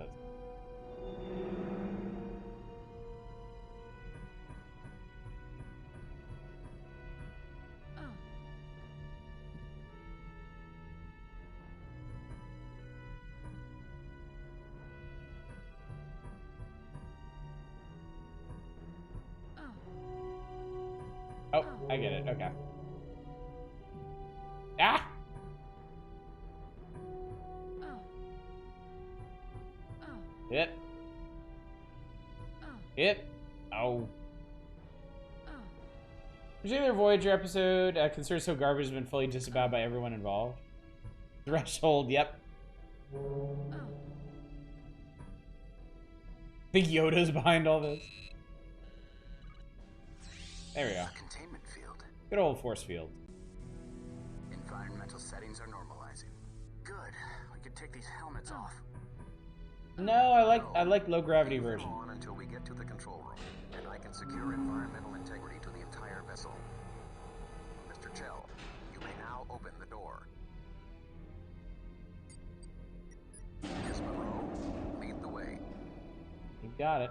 B: Oh, I get it. Okay. Ah! Hit. Hit. Oh. Particular Voyager episode considered so garbage has been fully disavowed by everyone involved. Threshold, yep. Think Yoda's behind all this. There we go.
J: Containment field.
B: Good old force field.
J: Environmental settings are normalizing. Good. We could take these helmets off.
B: No, I like low gravity version.
E: On until we get to the control room, and I can secure environmental integrity to the entire vessel. Mr. Chell, you may now open the door. Miss Monroe, lead the way.
B: You got it.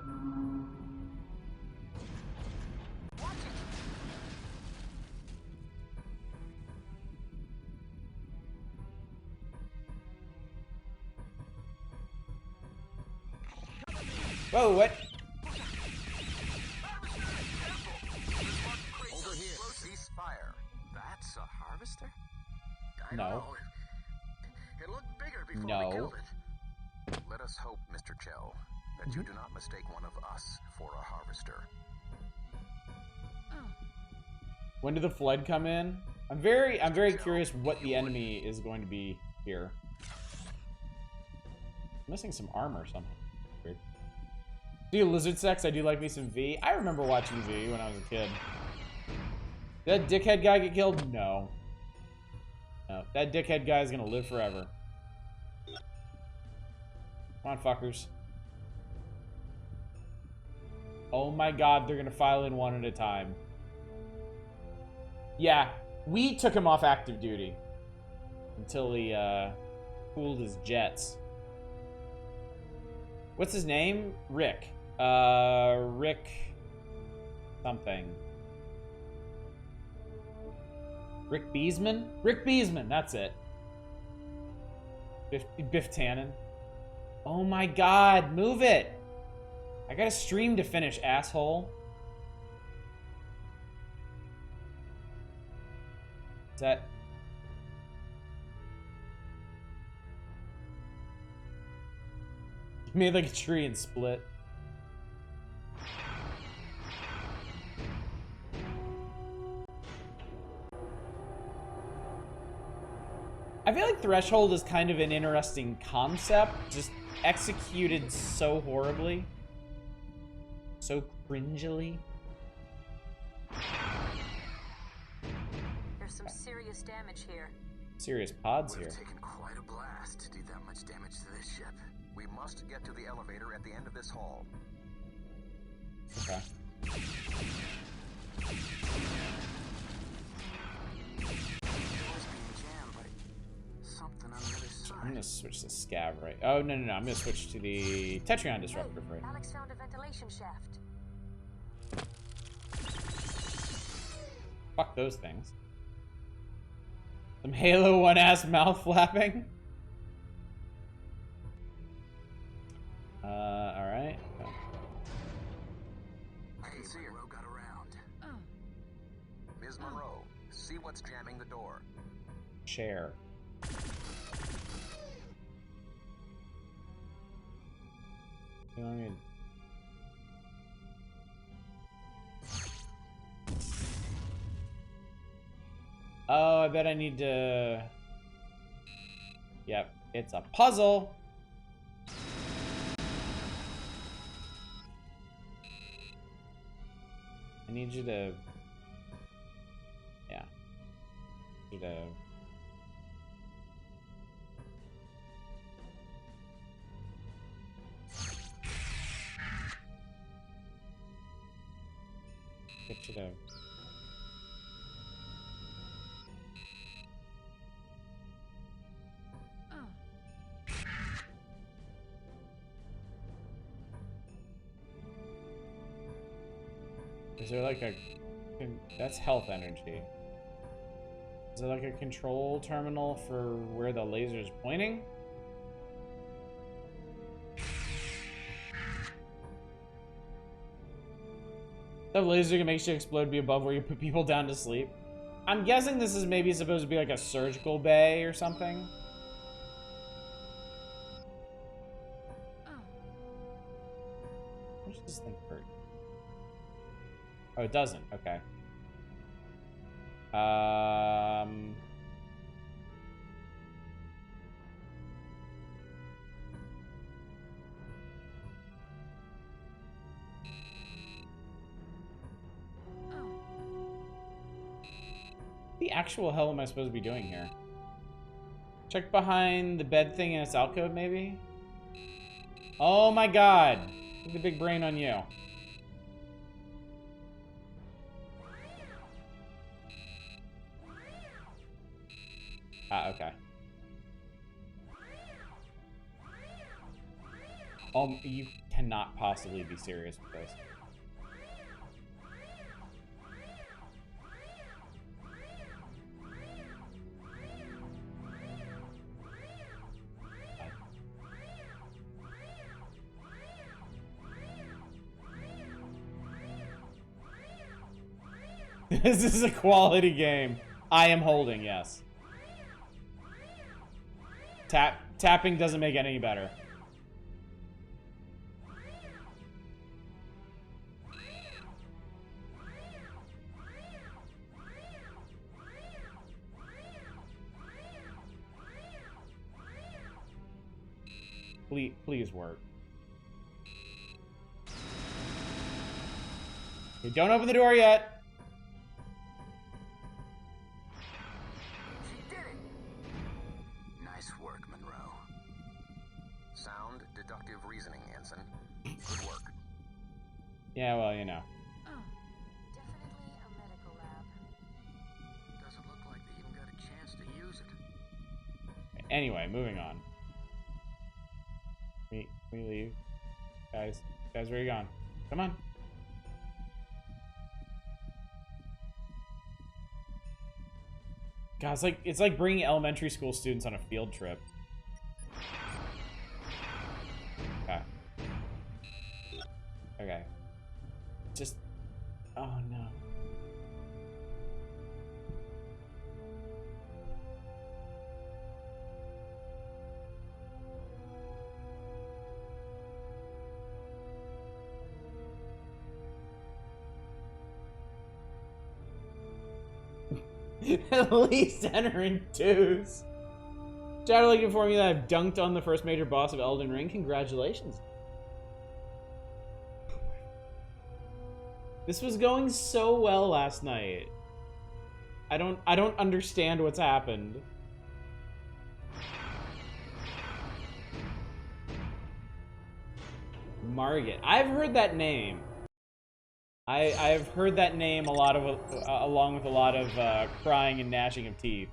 B: Whoa, what?
E: Over here. Cease fire.
J: That's a harvester?
Q: I
B: No.
Q: don't know. It looked bigger before
B: No.
Q: we killed it.
E: Let us hope, Mr. Chell, that you do not mistake one of us for a harvester.
B: When did the flood come in? I'm very curious what the enemy is going to be here. Missing some armor somehow. Weird. Do you lizard sex? I do like me some V. I remember watching V when I was a kid. Did that dickhead guy get killed? No. No. That dickhead guy is gonna live forever. Come on, fuckers. Oh my god, they're gonna file in one at a time. Yeah, we took him off active duty. Until he, cooled his jets. What's his name? Rick. Rick... something. Rick Beesman? Rick Beesman, that's it. Biff Tannen. Oh my god, move it! I got a stream to finish, asshole. Is that... made like a tree and split. I feel like Threshold is kind of an interesting concept, just executed so horribly. So cringily.
D: There's some serious damage here.
B: Serious pods here.
J: We've taken quite a blast to do that much damage to this ship.
E: We must get to the elevator at the end of this hall.
B: Okay. I'm gonna switch to Scav, right? Oh, no. I'm gonna switch to the Tetrion Disruptor, right?
D: Alex found a ventilation shaft.
B: Fuck those things. Some Halo 1 ass mouth flapping. Alright.
E: I can see her. Got around. Ms. Monroe, see what's jamming the door.
B: Chair. You want me to... Oh, I bet I need to... Yep, it's a puzzle. I need you to... Yeah. You to... should have. Is there like a... That's health energy. Is there like a control terminal for where the laser's pointing? The laser can make shit explode, be above where you put people down to sleep. I'm guessing this is maybe supposed to be like a surgical bay or something. What does this thing hurt? Oh, it doesn't. Okay. The actual hell am I supposed to be doing here? Check behind the bed thing in its alcove, maybe? Oh my god! Look at the big brain on you. Ah, okay. You cannot possibly be serious with this. This is a quality game. I am holding, yes. Tapping doesn't make it any better. Please work. Okay, don't open the door yet. Yeah, well, you know.
Q: Oh, definitely a medical lab. Doesn't look like they even got a chance to use it.
B: Anyway, moving on. We leave. Guys, where are you going? Come on. God, it's like bringing elementary school students on a field trip. Okay. Okay. Just... Oh, no. At least enter in twos. Chad would like to inform you that I've dunked on the first major boss of Elden Ring. Congratulations. This was going so well last night. I don't understand what's happened. Margit. I've heard that name. I've heard that name a lot of along with a lot of crying and gnashing of teeth.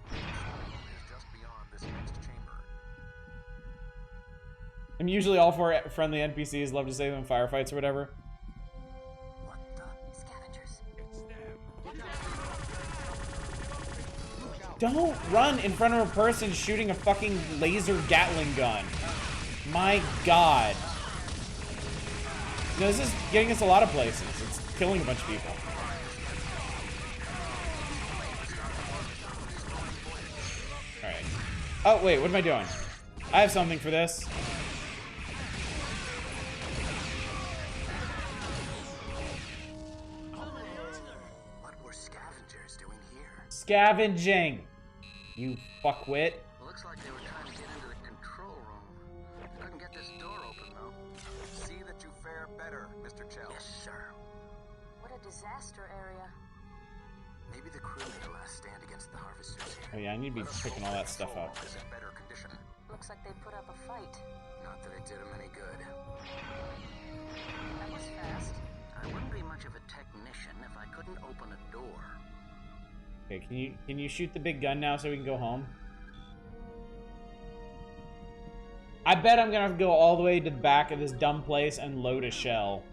B: I'm usually all for friendly NPCs. Love to save them in firefights or whatever. Don't run in front of a person shooting a fucking laser Gatling gun. My god. You know, this is getting us a lot of places. It's killing a bunch of people. Alright. Oh, wait, what am I doing? I have something for this.
Q: What were scavengers doing here?
B: Scavenging! You fuckwit.
Q: Looks like they were trying to get into the control room. Couldn't get this door open, though. See that you fare better, Mr. Chell. Yes, sir. What a disaster area. Maybe the crew made a last stand against the harvesters here.
B: Oh yeah, I need to be picking all that stuff up.
Q: Is in better condition. Looks like they put up a fight. Not that it did them any good. That was fast. I wouldn't be much much of a technician if I couldn't open a door.
B: Okay, can you shoot the big gun now so we can go home? I bet I'm gonna have to go all the way to the back of this dumb place and load a shell.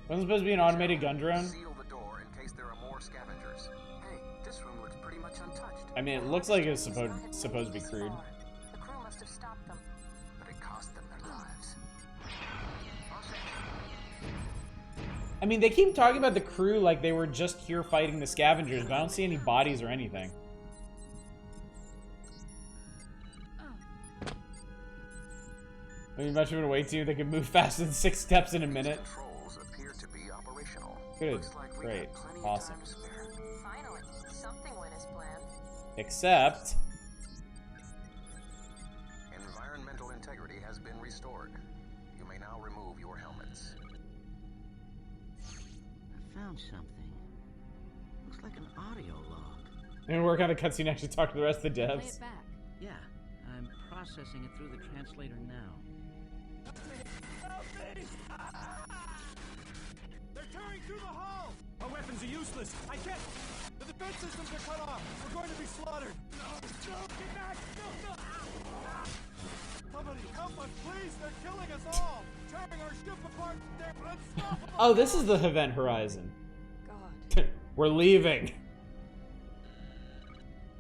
B: Wasn't supposed to be an automated gun drone?
Q: Seal the door in case there are more scavengers. Hey, this room looks pretty much untouched.
B: I mean, it looks like it's supposed to be crude.
D: The crew must have stopped them.
Q: But it cost them their lives.
B: I mean, they keep talking about the crew like they were just here fighting the scavengers, but I don't see any bodies or anything. I mean, much of a way too. They can move faster than 6 steps in a minute.
Q: Controls appear to be operational.
B: Good. Great. Awesome.
D: Finally, something went as planned.
B: Except...
Q: Environmental integrity has been restored. You may now remove your helmets.
O: I found something. Looks like an audio log.
B: And work on the cutscene actually talk to the rest of the
O: Play
B: devs.
O: it back. Yeah, I'm processing it through the translator now.
R: They're tearing through the hull! Our weapons are useless. I can't. The defense systems are cut off. We're going to be slaughtered. No, get back! No! Somebody help us, please! They're killing us all! Tearing our ship apart! They're unstoppable!
B: Oh, this is the Event Horizon.
D: God.
B: We're leaving.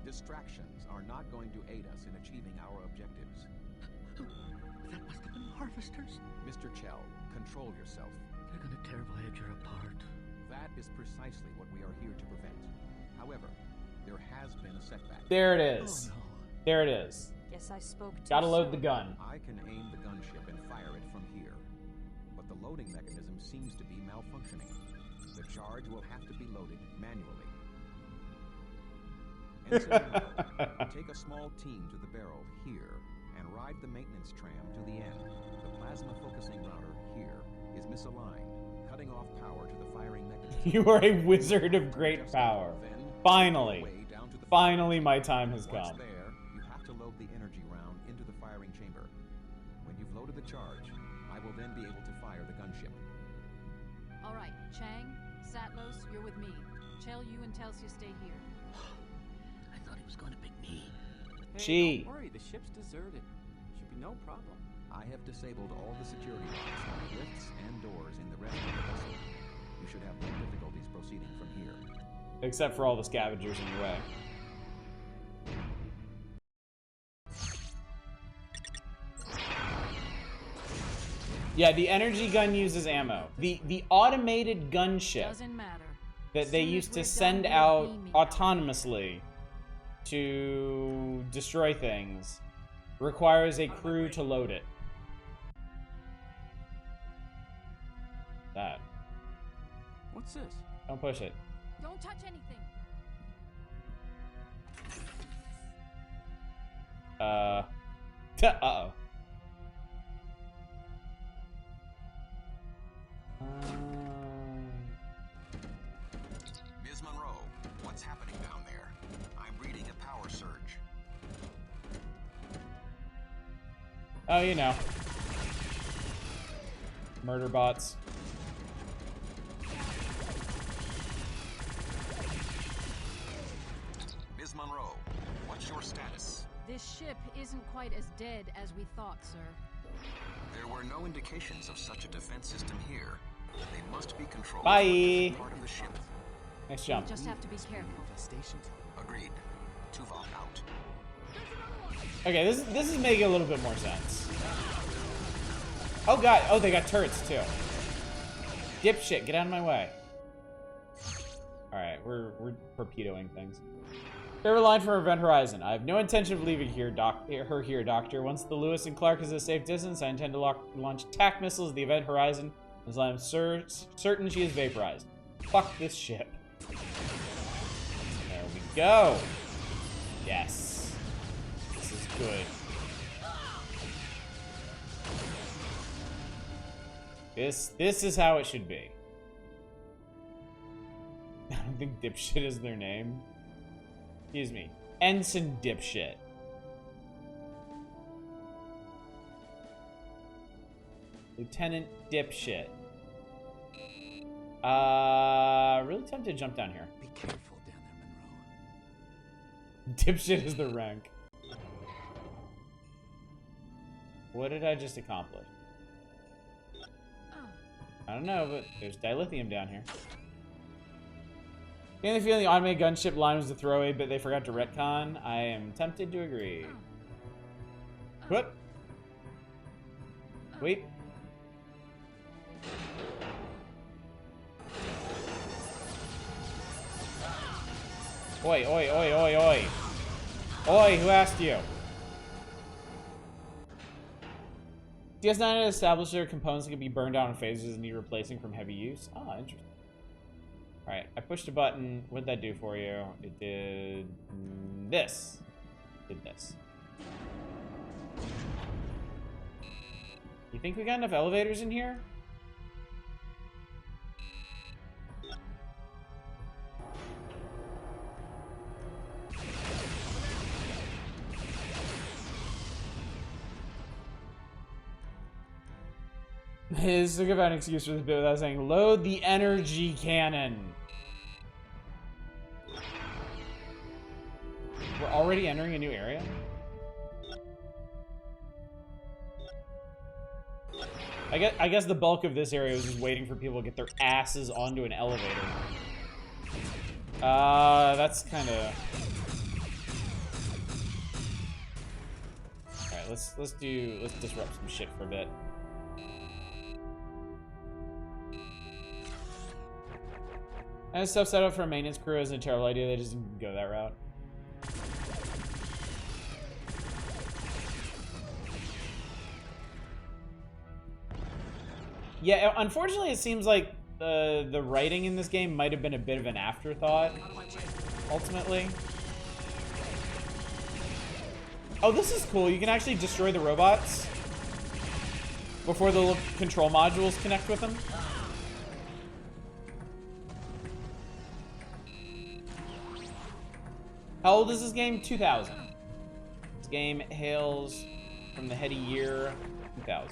E: Distractions are not going to aid us in achieving our objectives.
O: That must have been harvesters.
E: Mr. Chell, control yourself.
O: They're gonna tear Voyager apart.
E: That is precisely what we are here to prevent. However, there has been a setback.
B: There it is.
O: Oh, no.
B: There it is.
D: Guess I spoke too
B: Gotta load
D: soon.
B: the gun.
E: I can aim the gunship and fire it from here. But the loading mechanism seems to be malfunctioning. The charge will have to be loaded manually. Ensign, take a small team to the barrel here and ride the maintenance tram to the end. The plasma focusing router here is misaligned, cutting off power to the firing mechanism.
B: You are a wizard of great power. Finally. Finally, my time has
E: Once
B: come.
E: there, you have to load the energy round into the firing chamber. When you've loaded the charge, I will then be able to fire the gunship.
H: All right, Chang, Satlos, you're with me. Chell, you and Telsia stay here.
O: I thought he was going to pick me.
K: Hey, don't worry, the ship's deserted. Should be no problem.
E: I have disabled all the security locks on the lifts and doors in the rest of the vessel. You should have no difficulties proceeding from here.
B: Except for all the scavengers in your way. Yeah, the energy gun uses ammo. The automated gunship
H: Doesn't matter.
B: that they used to send out autonomously to destroy things requires a crew to load it. That.
K: What's this?
B: Don't push it.
H: Don't touch anything.
B: Uh-oh.
Q: Ms. Monroe, what's happening down there? I'm reading a power surge.
B: Oh, you know. Murder bots.
Q: Ms. Monroe, what's your status?
H: This ship isn't quite as dead as we thought, sir.
Q: There were no indications of such a defense system here. They must be controlled
B: Bye.
Q: from a different part of the ship.
B: Nice jump.
H: We just have to be careful.
Q: Agreed. Tuvok out.
B: Okay, this is making a little bit more sense. Oh god, oh they got turrets too. Dipshit, get out of my way. Alright, we're torpedoing things. Favorite line from Event Horizon. I have no intention of leaving her here, Doctor. Once the Lewis and Clark is a safe distance, I intend to launch attack missiles at the Event Horizon as I am certain she is vaporized. Fuck this ship. There we go. Yes. This is good. This is how it should be. I don't think Dipshit is their name. Excuse me. Ensign Dipshit. Lieutenant Dipshit. Really tempted to jump down here.
J: Be careful down there, Monroe.
B: Dipshit is the rank. What did I just accomplish? I don't know, but there's dilithium down here. Getting the feeling the automated gunship line was a throwaway, but they forgot to retcon. I am tempted to agree. Whoop. Wait. Oi, oi, oi, oi, oi. Oi, who asked you? DS9 established their components that could be burned down in phases and need replacing from heavy use. Ah, interesting. Alright, I pushed a button. What did that do for you? It did this. It did this. You think we got enough elevators in here? His took about an excuse for this bit without saying, load the energy cannon. We're already entering a new area? I guess the bulk of this area was just waiting for people to get their asses onto an elevator. That's kind of... Alright, let's disrupt some shit for a bit. And stuff set up for a maintenance crew is a terrible idea. They just didn't go that route. Yeah, unfortunately, it seems like the writing in this game might have been a bit of an afterthought, ultimately. Oh, this is cool. You can actually destroy the robots before the little control modules connect with them. How old is this game? 2000. This game hails from the heady year 2000.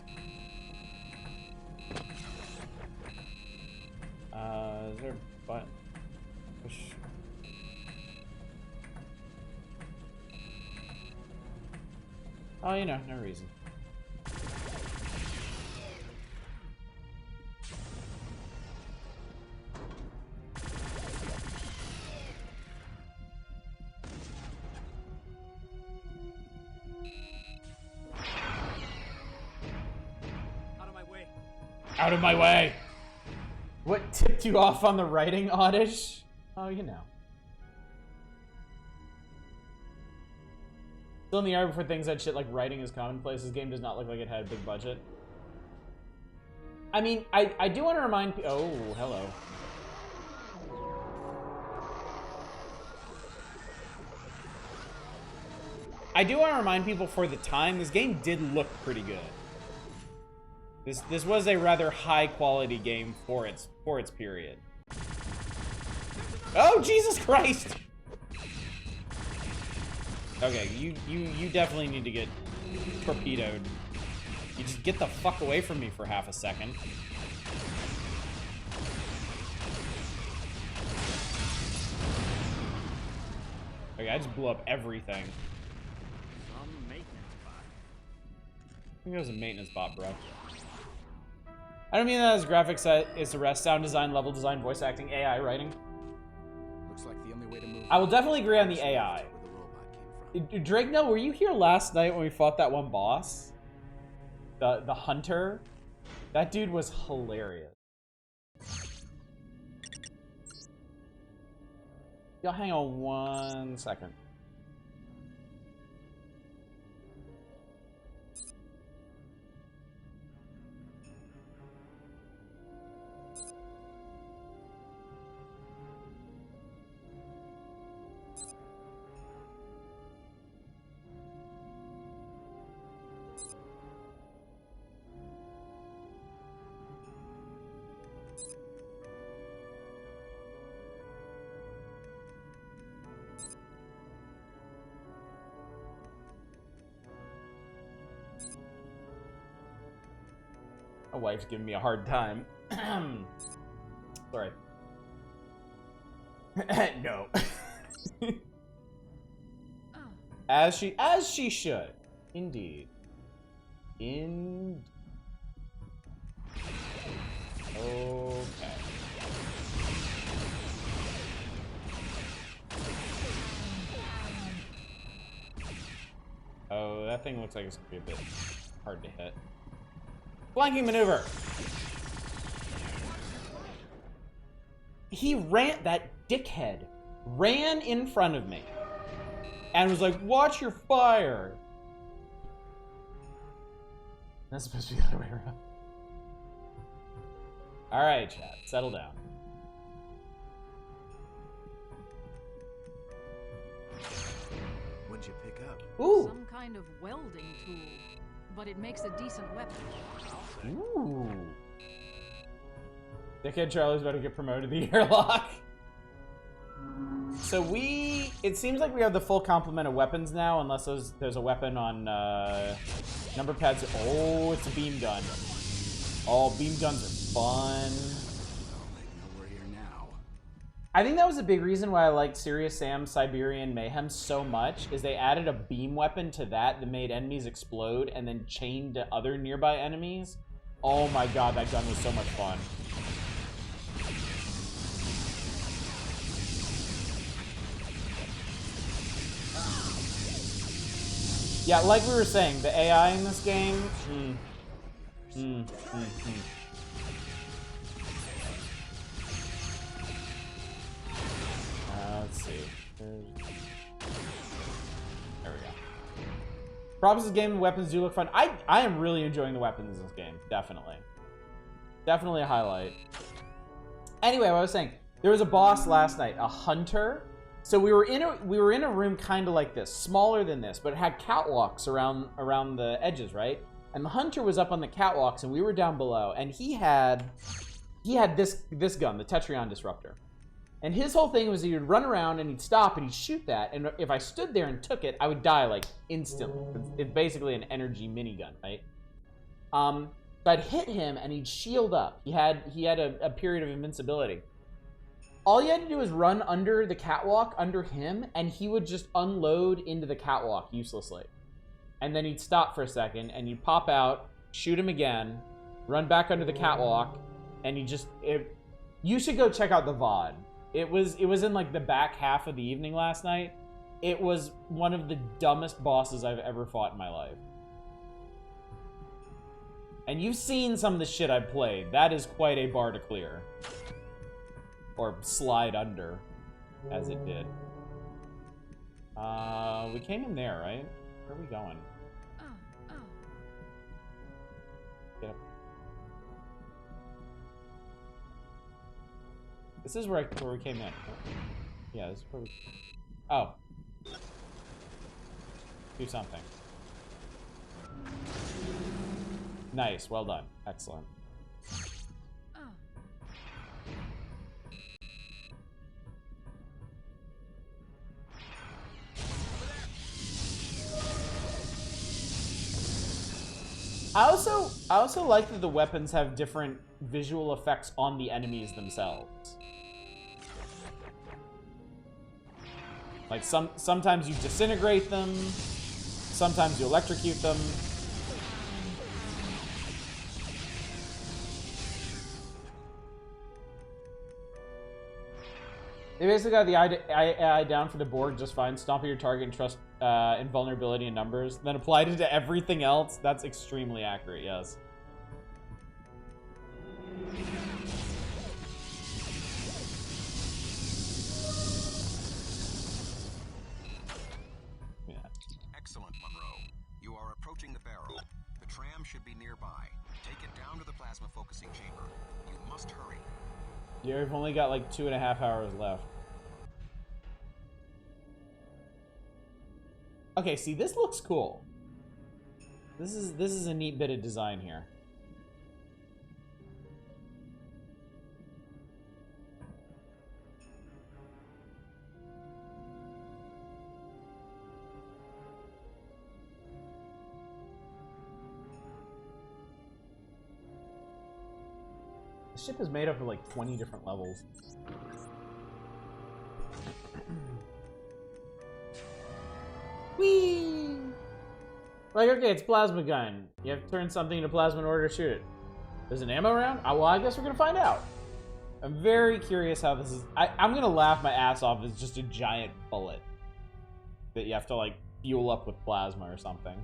B: Is there a button? Push. Oh, you know, no reason. Out of my way! What tipped you off on the writing, Oddish? Oh, you know. Still in the era before things had shit like writing is commonplace. This game does not look like it had a big budget. I mean, I do want to remind people... Oh, hello. I do want to remind people for the time, this game did look pretty good. This was a rather high quality game for its period. Oh, Jesus Christ! Okay, you definitely need to get torpedoed. You just get the fuck away from me for half a second. Okay, I just blew up everything.
O: Some maintenance bot.
B: I think it was a maintenance bot, bro. I don't mean that as graphics set. It's the rest, sound design, level design, voice acting, AI writing.
J: Looks like the only way to move.
B: I will definitely agree on the AI. Drake, no, were you here last night when we fought that one boss? The hunter? That dude was hilarious. Y'all hang on 1 second. My wife's giving me a hard time. Sorry. No. As she should. Indeed. Okay. Oh, that thing looks like it's gonna be a bit hard to hit. Flanking maneuver! He ran, that dickhead ran in front of me and was like, watch your fire! That's supposed to be the other way around. Alright, chat, settle down.
J: What'd you pick up?
B: Ooh!
H: Some kind of welding tool, but it makes a decent weapon.
B: Ooh. Dickhead Charlie's about to get promoted to the airlock. So it seems like we have the full complement of weapons now, unless there's a weapon on number pads. Oh, it's a beam gun. Oh, beam guns are fun.
J: We're here now.
B: I think that was a big reason why I liked Serious Sam's Siberian Mayhem so much, is they added a beam weapon to that made enemies explode and then chained to other nearby enemies. Oh my god, that gun was so much fun. Yeah, like we were saying, the AI in this game, let's see. There we go. Props this game, the weapons do look fun. I am really enjoying the weapons in this game, definitely. Definitely a highlight. Anyway, what I was saying, there was a boss last night, a hunter. So we were in a room kind of like this, smaller than this, but it had catwalks around the edges, right? And the hunter was up on the catwalks, and we were down below, and he had this gun, the Tetrion Disruptor. And his whole thing was he'd run around and he'd stop and he'd shoot that, and if I stood there and took it, I would die like instantly. It's basically an energy minigun, right? So I'd hit him and he'd shield up. He had a period of invincibility. All you had to do was run under the catwalk, under him, and he would just unload into the catwalk uselessly. And then he'd stop for a second, and you'd pop out, shoot him again, run back under the catwalk, and you should go check out the VOD. It was in like the back half of the evening last night. It was one of the dumbest bosses I've ever fought in my life. And you've seen some of the shit I've played. That is quite a bar to clear. Or slide under, as it did. We came in there, right? Where are we going? Get up. This is where we came in. Yeah, this is where we... Oh. Do something. Nice, well done. Excellent. I also like that the weapons have different visual effects on the enemies themselves. Like sometimes you disintegrate them, sometimes you electrocute them. They basically got the AI down for the Borg just fine. Stomping your target and trust invulnerability in numbers. Then applied it to everything else. That's extremely accurate, yes. Yeah.
E: Excellent, Monroe. You are approaching the barrel. The tram should be nearby. Take it down to the plasma focusing chamber. You must hurry.
B: Yeah, we've only got like 2.5 hours left. Okay, see, this looks cool. This is a neat bit of design here. The ship is made up of like 20 different levels. Whee! Like, okay, it's plasma gun. You have to turn something into plasma in order to shoot it. There's an ammo round? Well, I guess we're gonna find out. I'm very curious how this is. I'm gonna laugh my ass off. It's just a giant bullet that you have to like fuel up with plasma or something.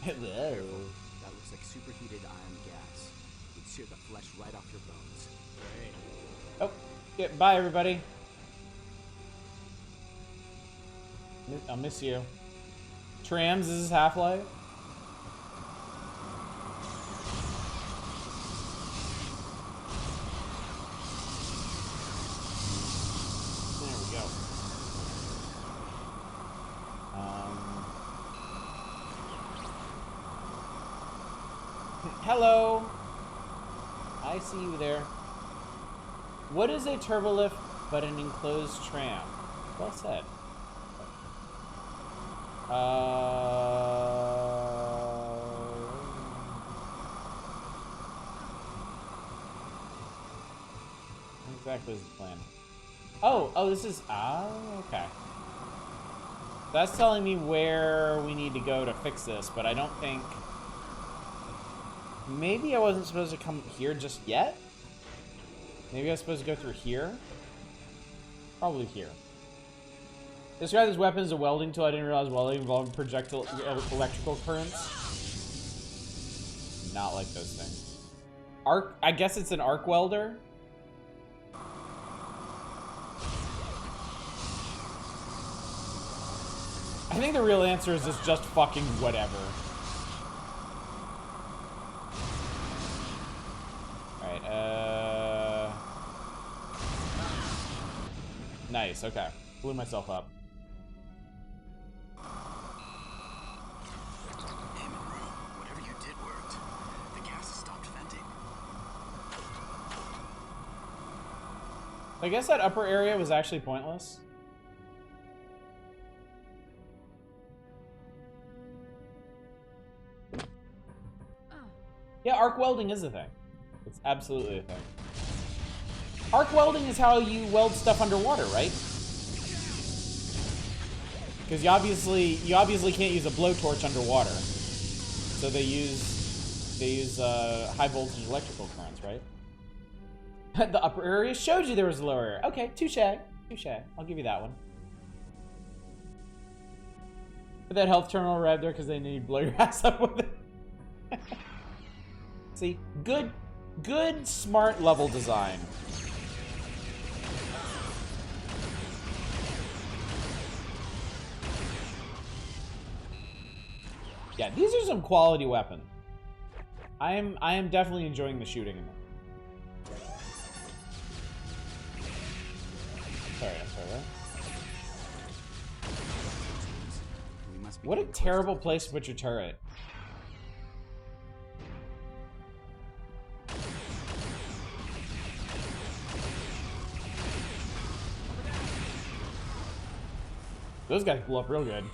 J: Whoa. That looks like superheated iron gas. Would sear the flesh right off your bones. Great.
B: Oh, yeah, bye everybody. I'll miss you. Trams, this is Half-Life. There we go. Hello. I see you there. What is a turbolift but an enclosed tram? Well said. What exactly is the plan? Oh, this is, okay. That's telling me where we need to go to fix this, but I don't think, maybe I wasn't supposed to come here just yet? Maybe I was supposed to go through here? Probably here. Describe these weapons as a welding tool. I didn't realize welding involved projectile electrical currents. Not like those things. Arc, I guess it's an arc welder. I think the real answer is just fucking whatever. Alright, nice, okay. Blew myself up.
J: Whatever you did worked. The gas has stopped venting.
B: I guess that upper area was actually pointless. Yeah, arc welding is a thing. It's absolutely a thing. Arc welding is how you weld stuff underwater, right? Because you obviously can't use a blowtorch underwater. So they use high voltage electrical currents, right? The upper area showed you there was a lower area. Okay, touche. I'll give you that one. Put that health terminal right there because they need to blow your ass up with it. See, good, smart level design. Yeah, these are some quality weapons. I am definitely enjoying the shooting in them. Sorry, what a terrible place to put your turret. Those guys blew up real good.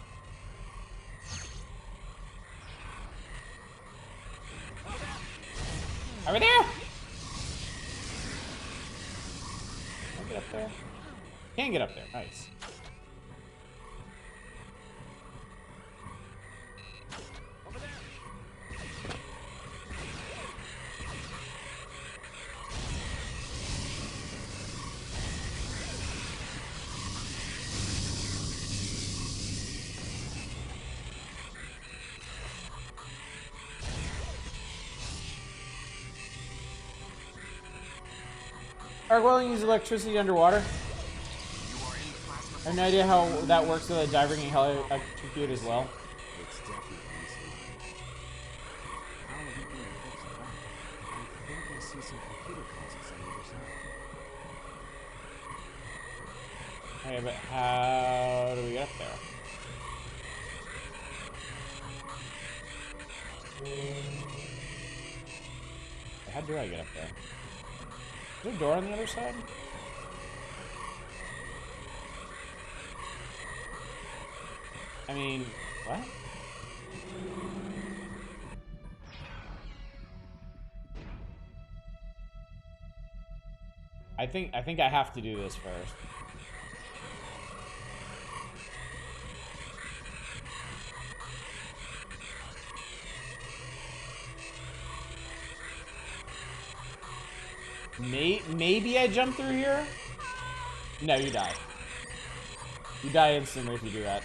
B: Over there! Can I get up there? Can't get up there. Nice. Arc welding uses electricity underwater. I have no idea how that works with a diver getting electrocuted as well.
J: It's definitely how are we going to fix that? I think I see some computer consoles on the other side.
B: Okay, but how do we get up there? How do I get up there? Is there a door on the other side? I mean, what? I think I have to do this first. Maybe I jump through here? No, you die. You die instantly if you do that.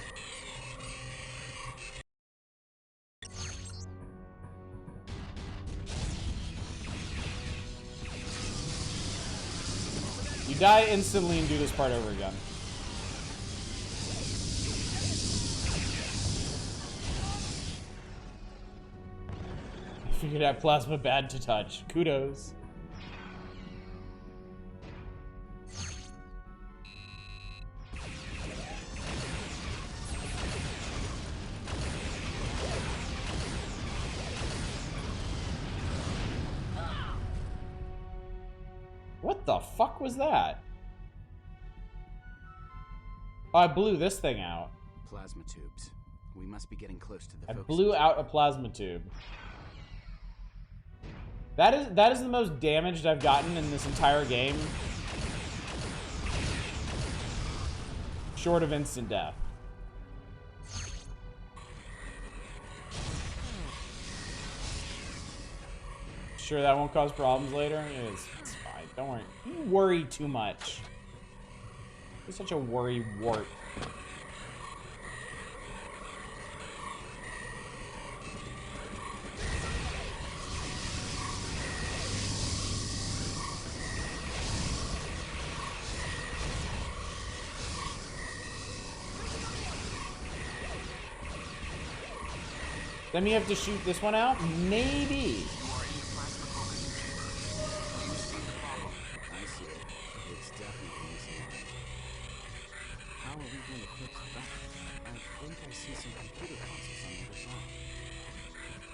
B: You die instantly and do this part over again. I figured out plasma bad to touch. Kudos. What the fuck was that? Oh, I blew this thing out.
J: Plasma tubes. We must be getting close to the
B: I
J: focus.
B: blew out a plasma tube. That is the most damaged I've gotten in this entire game. Short of instant death. Sure that won't cause problems later? It's fine. Don't worry. You worry too much. You're such a worry wart. Then you have to shoot this one out? Maybe.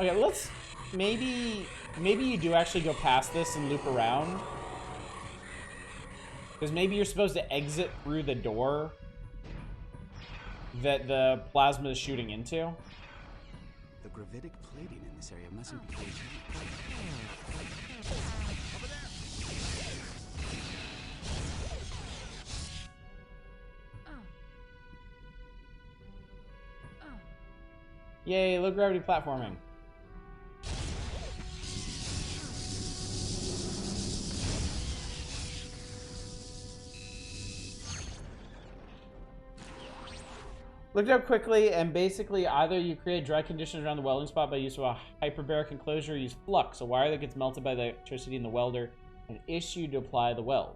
B: Okay, let's maybe you do actually go past this and loop around. Because maybe you're supposed to exit through the door that the plasma is shooting into.
J: The gravitic plating in this area mustn't be very
B: Yay, low gravity platforming. Looked up quickly, and basically either you create dry conditions around the welding spot by use of a hyperbaric enclosure, or use flux, a wire that gets melted by the electricity in the welder, and issued to apply the weld.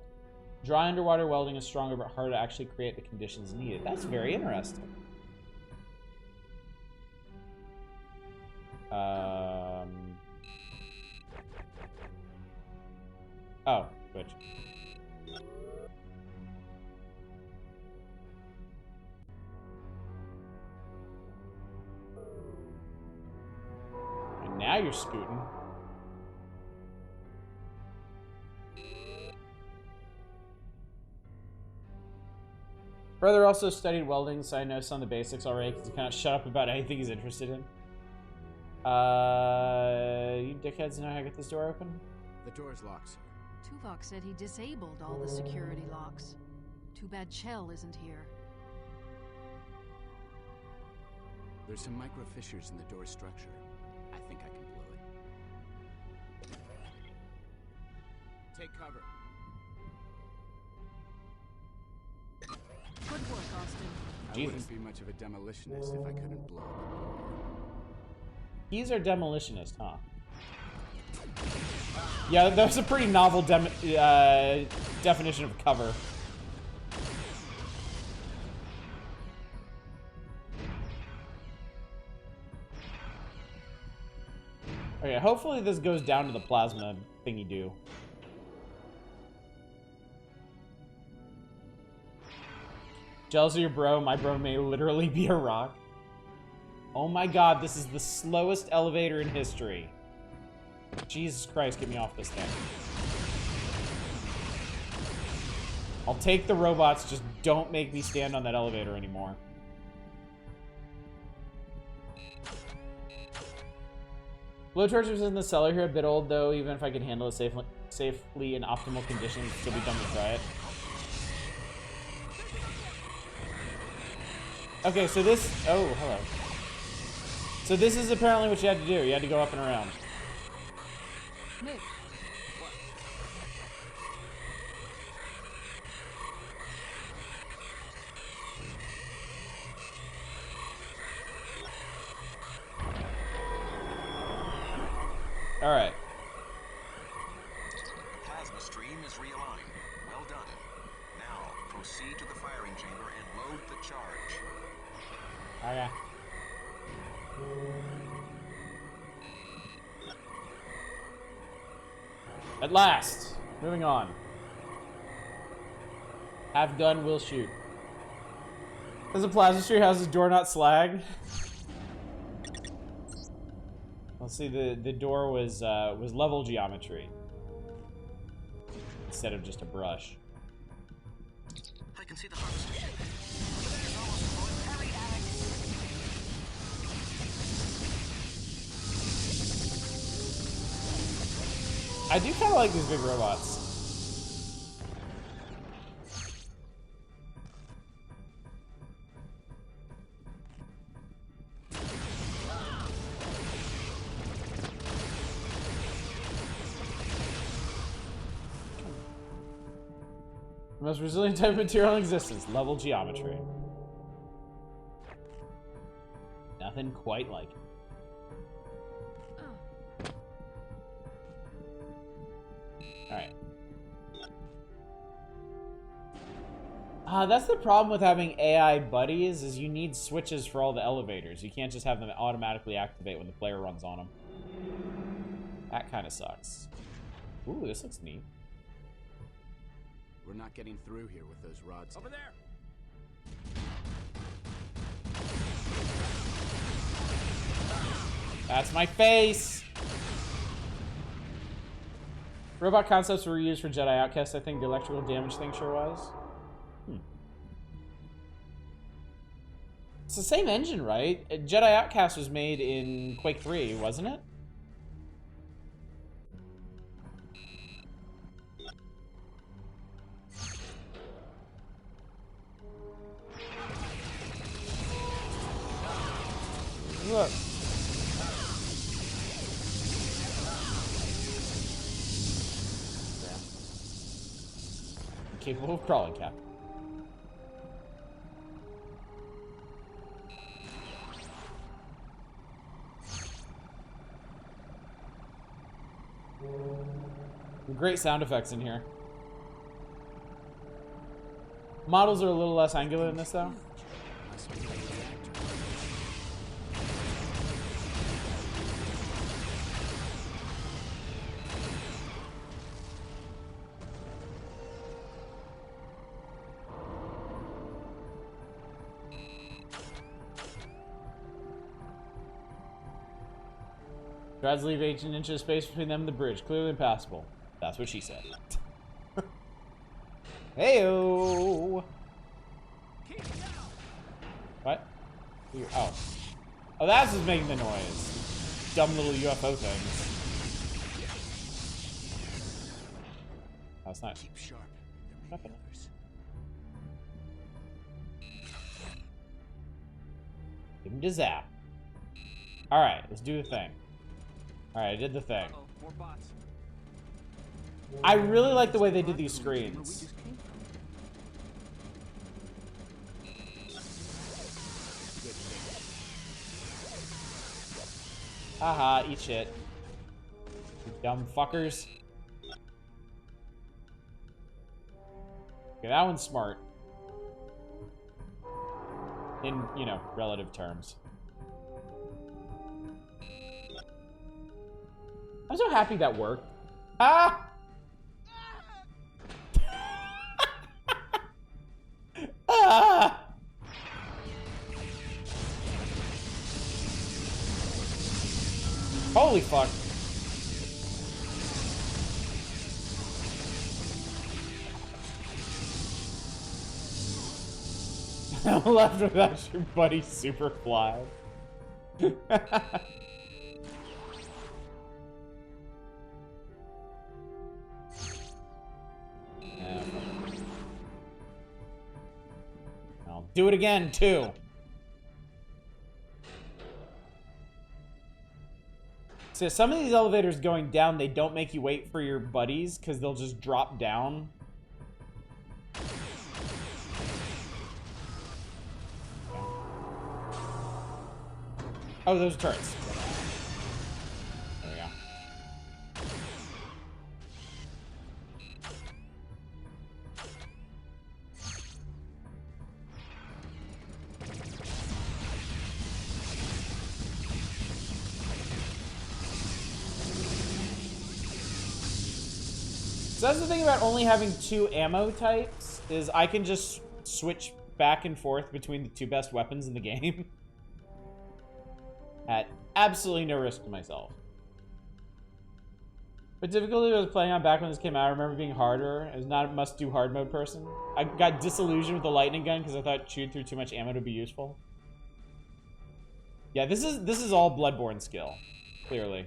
B: Dry underwater welding is stronger but harder to actually create the conditions needed. That's very interesting. Oh, switch. And now you're scooting. Brother also studied welding, so I know some of the basics already, because he kind of shut up about anything he's interested in. You dickheads know how to get this door open?
J: The door's locked, sir.
H: Tuvok said he disabled all the security locks. Too bad Chell isn't here.
J: There's some micro fissures in the door's structure. I think I can blow it. Take cover.
H: Good work, Austin.
J: I wouldn't be much of a demolitionist if I couldn't blow it.
B: He's our demolitionist, huh? Yeah, that was a pretty novel definition of cover. Okay, hopefully this goes down to the plasma thingy do. Jealous of your bro, my bro may literally be a rock. Oh my god, this is the slowest elevator in history. Jesus Christ, get me off this thing. I'll take the robots, just don't make me stand on that elevator anymore. Blowtorches in the cellar here a bit old though. Even if I could handle it safely in optimal conditions, it'd still be dumb to try it. Okay, so this. Oh, hello. So this is apparently what you had to do. You had to go up and around.
C: Nick.
B: All right.
E: The plasma stream is realigned. Well done. Now, proceed to the firing chamber and load the charge.
B: Okay. At last. Moving on. Have gun, will shoot. Does a plasma stream house's door not slag? Let's see, the door was level geometry instead of just a brush.
Q: I can see the harvester ship. It's almost full. Hurry, Alex.
B: I do kind of like these big robots. The most resilient type of material in existence. Level geometry. Nothing quite like it. Alright. That's the problem with having AI buddies, is you need switches for all the elevators. You can't just have them automatically activate when the player runs on them. That kind of sucks. Ooh, this looks neat.
J: We're not getting through here with those rods.
R: Over there!
B: That's my face! Robot concepts were used for Jedi Outcast. I think the electrical damage thing sure was. It's the same engine, right? Jedi Outcast was made in Quake 3, wasn't it? Look. Capable of crawling, Cap. Great sound effects in here. Models are a little less angular in this, though. Dreads leave 18 inches of space between them and the bridge. Clearly impassable. That's what she said. Heyo. What? Oh. Oh, that's what's making the noise. Dumb little UFO things. That's not.
J: Keep sharp. There may be others.
B: Give him to zap. Alright, let's do the thing. Alright, I did the thing.
R: More bots.
B: I really like the way they did these screens. Haha, eat shit. You dumb fuckers. Okay, that one's smart. In, you know, relative terms. I'm so happy that worked. Ah! Ah! Holy fuck. I'm left without your buddy Superfly. Do it again, too. So some of these elevators going down, they don't make you wait for your buddies because they'll just drop down. Oh, those are turrets. There we go. So that's the thing about only having 2 ammo types, is I can just switch back and forth between the 2 best weapons in the game. At absolutely no risk to myself. But difficulty I was playing on back when this came out, I remember being harder. I was not a must-do hard mode person. I got disillusioned with the lightning gun because I thought chewing through too much ammo to be useful. Yeah, this is all Bloodborne skill, clearly.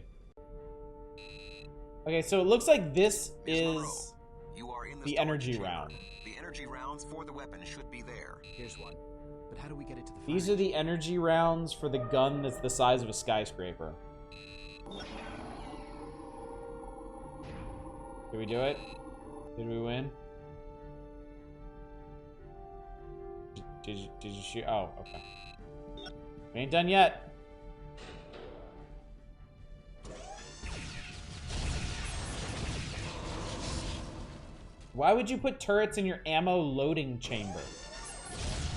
B: Okay, so it looks like this is the energy round.
E: The energy rounds for the weapon should be there.
J: Here's one. But how do we get it to the
B: These are the energy rounds for the gun that's the size of a skyscraper. Did we do it? Did we win? Did you shoot? Oh, okay. We ain't done yet. Why would you put turrets in your ammo loading chamber?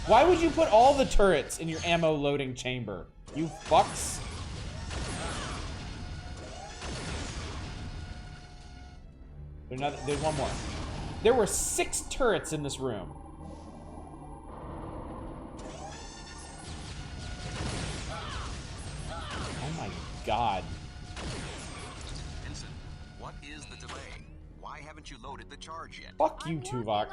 B: Why would you put all the turrets in your ammo loading chamber? You fucks. There's one more. There were 6 turrets in this room. Oh my god.
E: Vincent, what is the delay? Why haven't you loaded the charge yet?
B: Fuck you, Tuvok.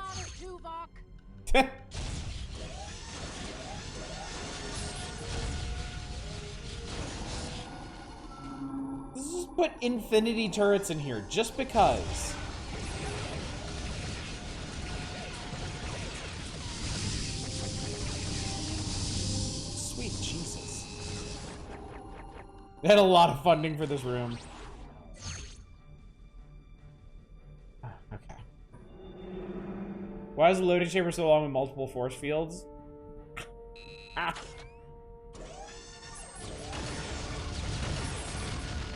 B: Let's just put infinity turrets in here, just because. Sweet Jesus. They had a lot of funding for this room. Okay. Why is the loading chamber so long with multiple force fields? Ah.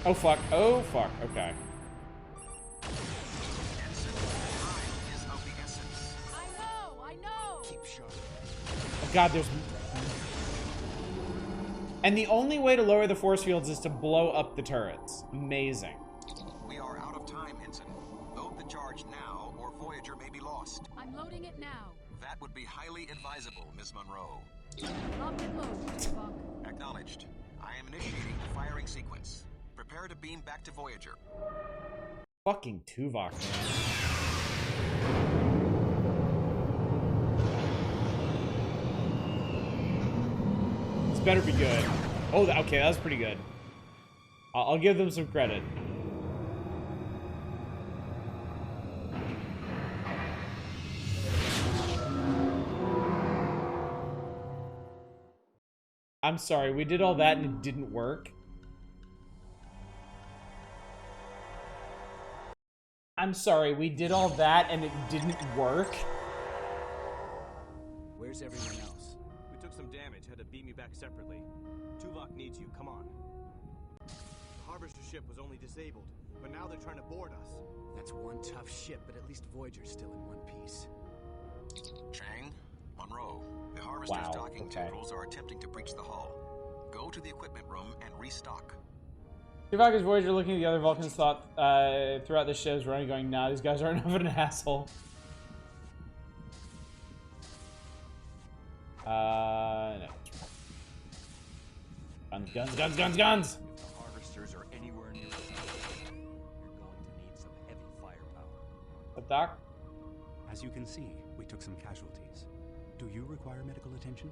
B: Oh fuck, oh fuck, okay.
H: I know!
J: Keep sharp.
B: Oh god, there's... And the only way to lower the force fields is to blow up the turrets. Amazing.
E: We are out of time, Ensign. Load the charge now, or Voyager may be lost.
H: I'm loading it now.
E: That would be highly advisable, Miss Monroe.
H: Locked and loaded, Fuck.
E: Acknowledged. I am initiating the firing sequence. Prepare to beam back to Voyager.
B: Fucking Tuvok, man. This better be good. Oh, okay, that was pretty good. I'll give them some credit. I'm sorry, we did all that and it didn't work. I'm sorry, we did all that and it didn't work.
J: Where's everyone else?
P: We took some damage, had to beam you back separately. Tuvok needs you, come on. The Harvester ship was only disabled, but now they're trying to board us.
J: That's one tough ship, but at least Voyager's still in one piece.
E: Chang, Monroe, the Harvester's docking tendrils are attempting to breach the hull. Go to the equipment room and restock.
B: Tuvok is Voyager looking at the other Vulcans thought throughout the show's running going, nah, these guys aren't enough of an asshole. No. Guns, guns, guns, guns, guns!
F: If the Harvesters are anywhere near the sun, you're going to need some heavy firepower.
B: What, Doc?
S: As you can see, we took some casualties. Do you require medical attention?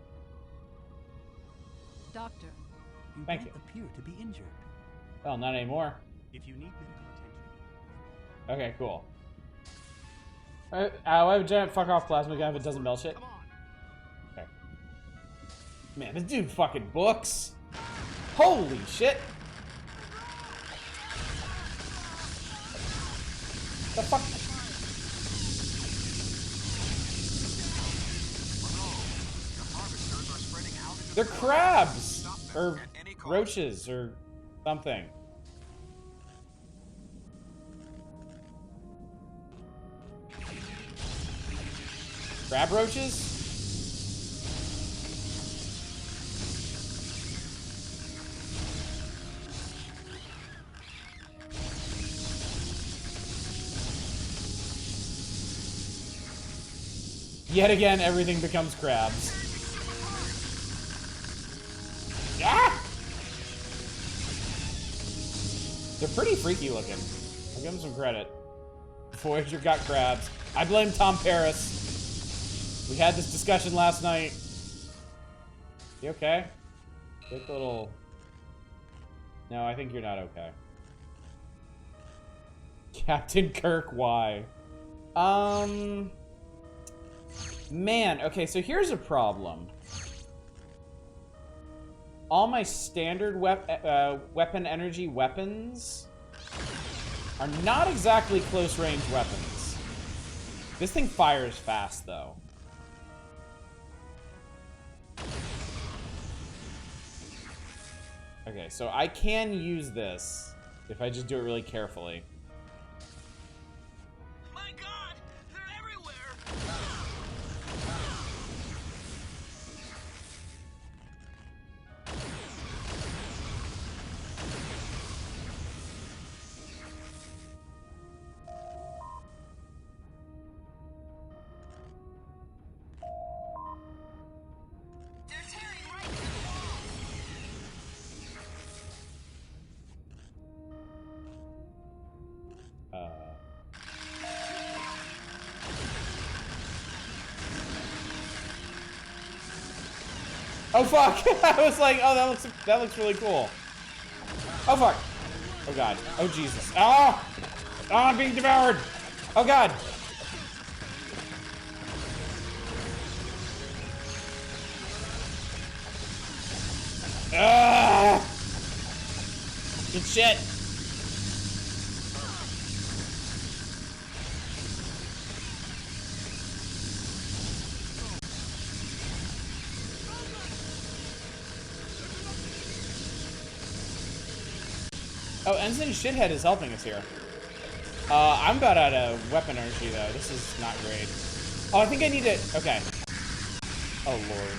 H: Doctor.
S: You
B: Thank
S: don't appear to be injured.
B: Well, not anymore.
S: If you need medical attention.
B: Okay, cool. I have a giant fuck off plasma gun if it doesn't melt shit. Okay. Man, this dude fucking books. Holy shit. The fuck? They're crabs! Or roaches, or something. Crab roaches? Yet again, everything becomes crabs. Ah! They're pretty freaky looking. I'll give them some credit. Voyager got crabs. I blame Tom Paris. We had this discussion last night. You okay? Take a little... No, I think you're not okay. Captain Kirk, why? Man, okay, so here's a problem. All my standard weapon energy weapons are not exactly close-range weapons. This thing fires fast, though. Okay, so I can use this if I just do it really carefully.
Q: My God, they're everywhere.
B: Oh fuck! I was like, oh, that looks really cool. Oh fuck! Oh god! Oh Jesus! Ah! Oh, I'm being devoured! Oh god! Ah! Good shit! Oh, Ensign Shithead is helping us here. I'm about out of weapon energy, though. This is not great. Oh, I think I need to... Okay. Oh, Lord.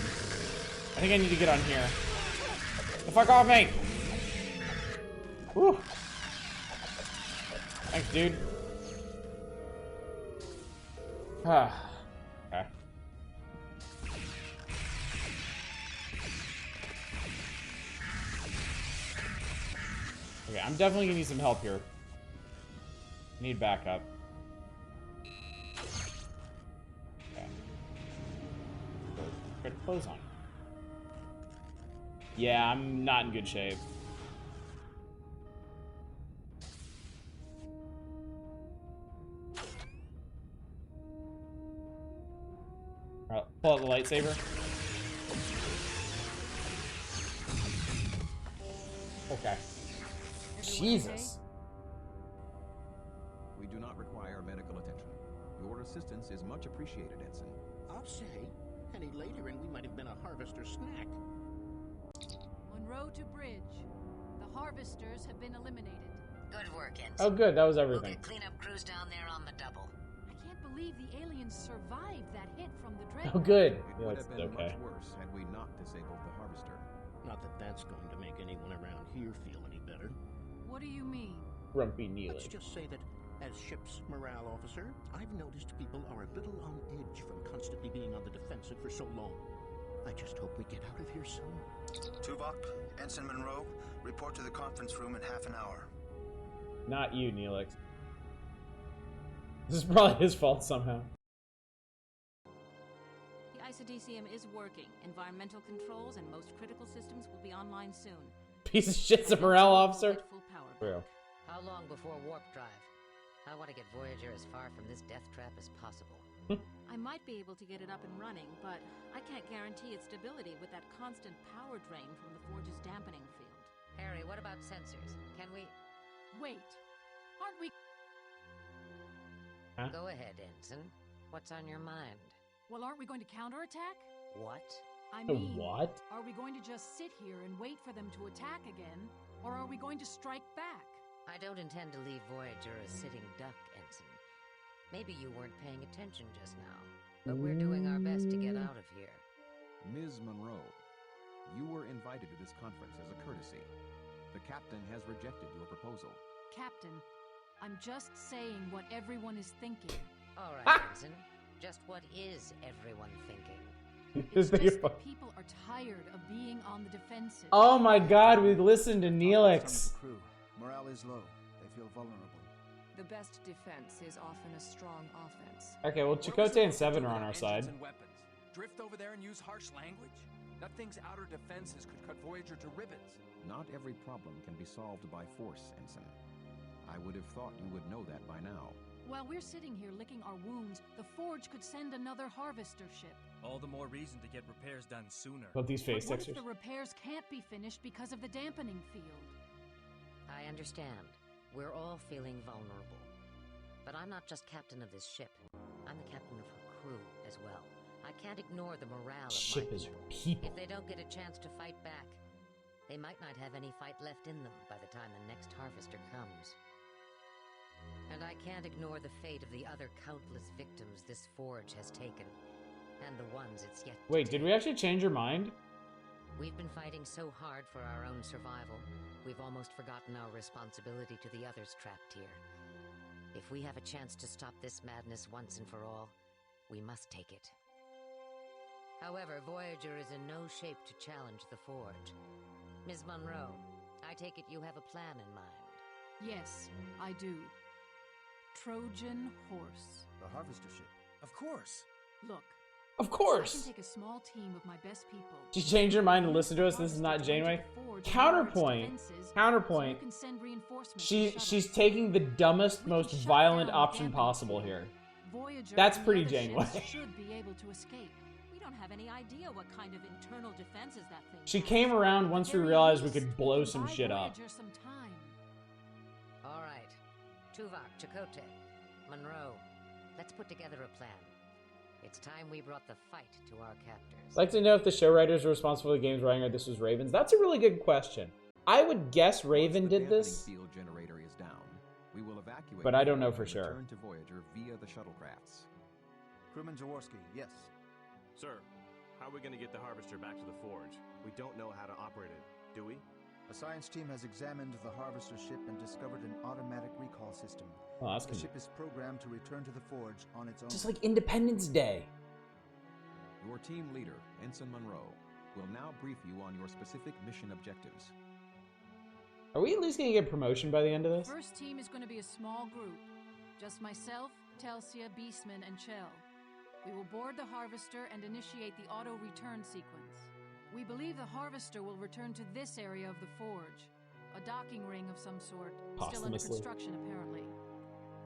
B: I think I need to get on here. The fuck off me! Whew. Thanks, dude. Ah. Okay. Okay, I'm definitely gonna need some help here. Need backup. Okay. Put clothes on. Yeah, I'm not in good shape. Pull out the lightsaber. Okay. Jesus.
E: We do not require medical attention. Your assistance is much appreciated, Ensign.
G: I'll say. Any later and we might have been a harvester snack.
H: Monroe to bridge. The harvesters have been eliminated.
A: Good work, Ensign.
B: Oh, good. That was
A: We'll
B: everything.
A: get cleanup crews down there on the double.
H: I can't believe the aliens survived that hit from the dreadnought.
B: Oh, good.
E: It
B: Yeah,
E: would
B: that's
E: have been
B: okay.
E: much worse had we not disabled the harvester.
G: Not that that's going to make anyone around here feel any better.
H: What do you mean?
B: Grumpy
G: Let's
B: Neely.
G: just say that, as ship's morale officer, I've noticed people are a little on edge from constantly being on the defensive for so long. I just hope we get out of here soon.
M: Tuvok, Ensign Monroe, report to the conference room in half an hour.
B: Not you, Neelix. This is probably his fault somehow.
T: The isodecium is working. Environmental controls and most critical systems will be online soon.
B: Piece of shit's a morale officer.
T: Full power.
B: True.
A: How long before warp drive? I want to get Voyager as far from this death trap as possible.
T: I might be able to get it up and running, but I can't guarantee its stability with that constant power drain from the Forge's dampening field.
A: Harry, what about sensors? Can we...
H: Wait. Aren't we...
B: Huh?
A: Go ahead, Ensign. What's on your mind?
H: Well, aren't we going to counterattack?
A: What?
H: I mean,
B: what?
H: Are we going to just sit here and wait for them to attack again? Or are we going to strike back?
A: I don't intend to leave Voyager a sitting duck, Ensign. Maybe you weren't paying attention just now, but we're doing our best to get out of here.
E: Ms. Monroe, you were invited to this conference as a courtesy. The captain has rejected your proposal.
H: Captain, I'm just saying what everyone is thinking.
A: All right, Ensign. Just what is everyone thinking?
H: It's just that people are tired of being on the defensive.
B: Oh my god, we listened to Neelix.
M: Crew. Morale is low. They feel vulnerable.
C: The best defense is often a strong offense.
B: Okay, well, Chakotay and Seven are on our side.
I: And weapons. Drift over there and use harsh language? Nothing's outer defenses could cut Voyager to ribbons.
E: Not every problem can be solved by force, Ensign. I would have thought you would know that by now.
H: While we're sitting here licking our wounds, the Forge could send another harvester ship.
N: All the more reason to get repairs done sooner.
B: But these face
H: But what
B: textures.
H: if the repairs can't be finished because of the dampening field?
A: I understand. We're all feeling vulnerable. But I'm not just captain of this ship. I'm the captain of her crew as well. I can't ignore the morale of
B: Ship
A: my
B: is people.
A: If they don't get a chance to fight back, they might not have any fight left in them by the time the next harvester comes. And I can't ignore the fate of the other countless victims this Forge has taken, and the ones it's yet to
B: Wait, did we actually change your mind?
A: We've been fighting so hard for our own survival, we've almost forgotten our responsibility to the others trapped here. If we have a chance to stop this madness once and for all, we must take it. However, Voyager is in no shape to challenge the Forge. Ms. Monroe, I take it you have a plan in mind.
H: Yes, I do. Trojan horse.
M: The harvester ship.
N: Of course.
H: Look.
B: Of course.
H: I can take a small team of my best people.
B: She changed her mind to listen to us. This is not Janeway. Counterpoint. Counterpoint. She's taking the dumbest, most violent option possible here. That's pretty Janeway.
H: Should be able to escape.
T: We don't have any idea what kind of internal defenses that thing
B: She
T: has.
B: came around once we realized we could blow some shit up.
A: All right. Tuvok, Chakotay, Monroe, let's put together a plan. It's time we brought the fight to our captors.
B: I'd like to know if the show writers are responsible for the games writing or this was Raven's. That's a really good question. I would guess Raven did this,
E: Field generator is down. We will evacuate,
B: but I don't know for
E: and
B: sure.
E: return to Voyager via the shuttlecrafts.
M: Crewman Jaworski, yes.
P: Sir, how are we going to get the harvester back to the Forge? We don't know how to operate it, do we?
M: A science team has examined the harvester ship and discovered an automatic recall system.
B: Oh, that's
M: the
B: good.
M: ship is programmed to return to the Forge on its own.
B: Just like Independence Day.
E: Your team leader, Ensign Monroe, will now brief you on your specific mission objectives.
B: Are we at least going to get promotion by the end of this?
H: First team is going to be a small group. Just myself, Telsia, Beastman, and Chell. We will board the harvester and initiate the auto-return sequence. We believe the harvester will return to this area of the Forge. A docking ring of some sort. Still under
B: Posthumously.
H: construction, apparently.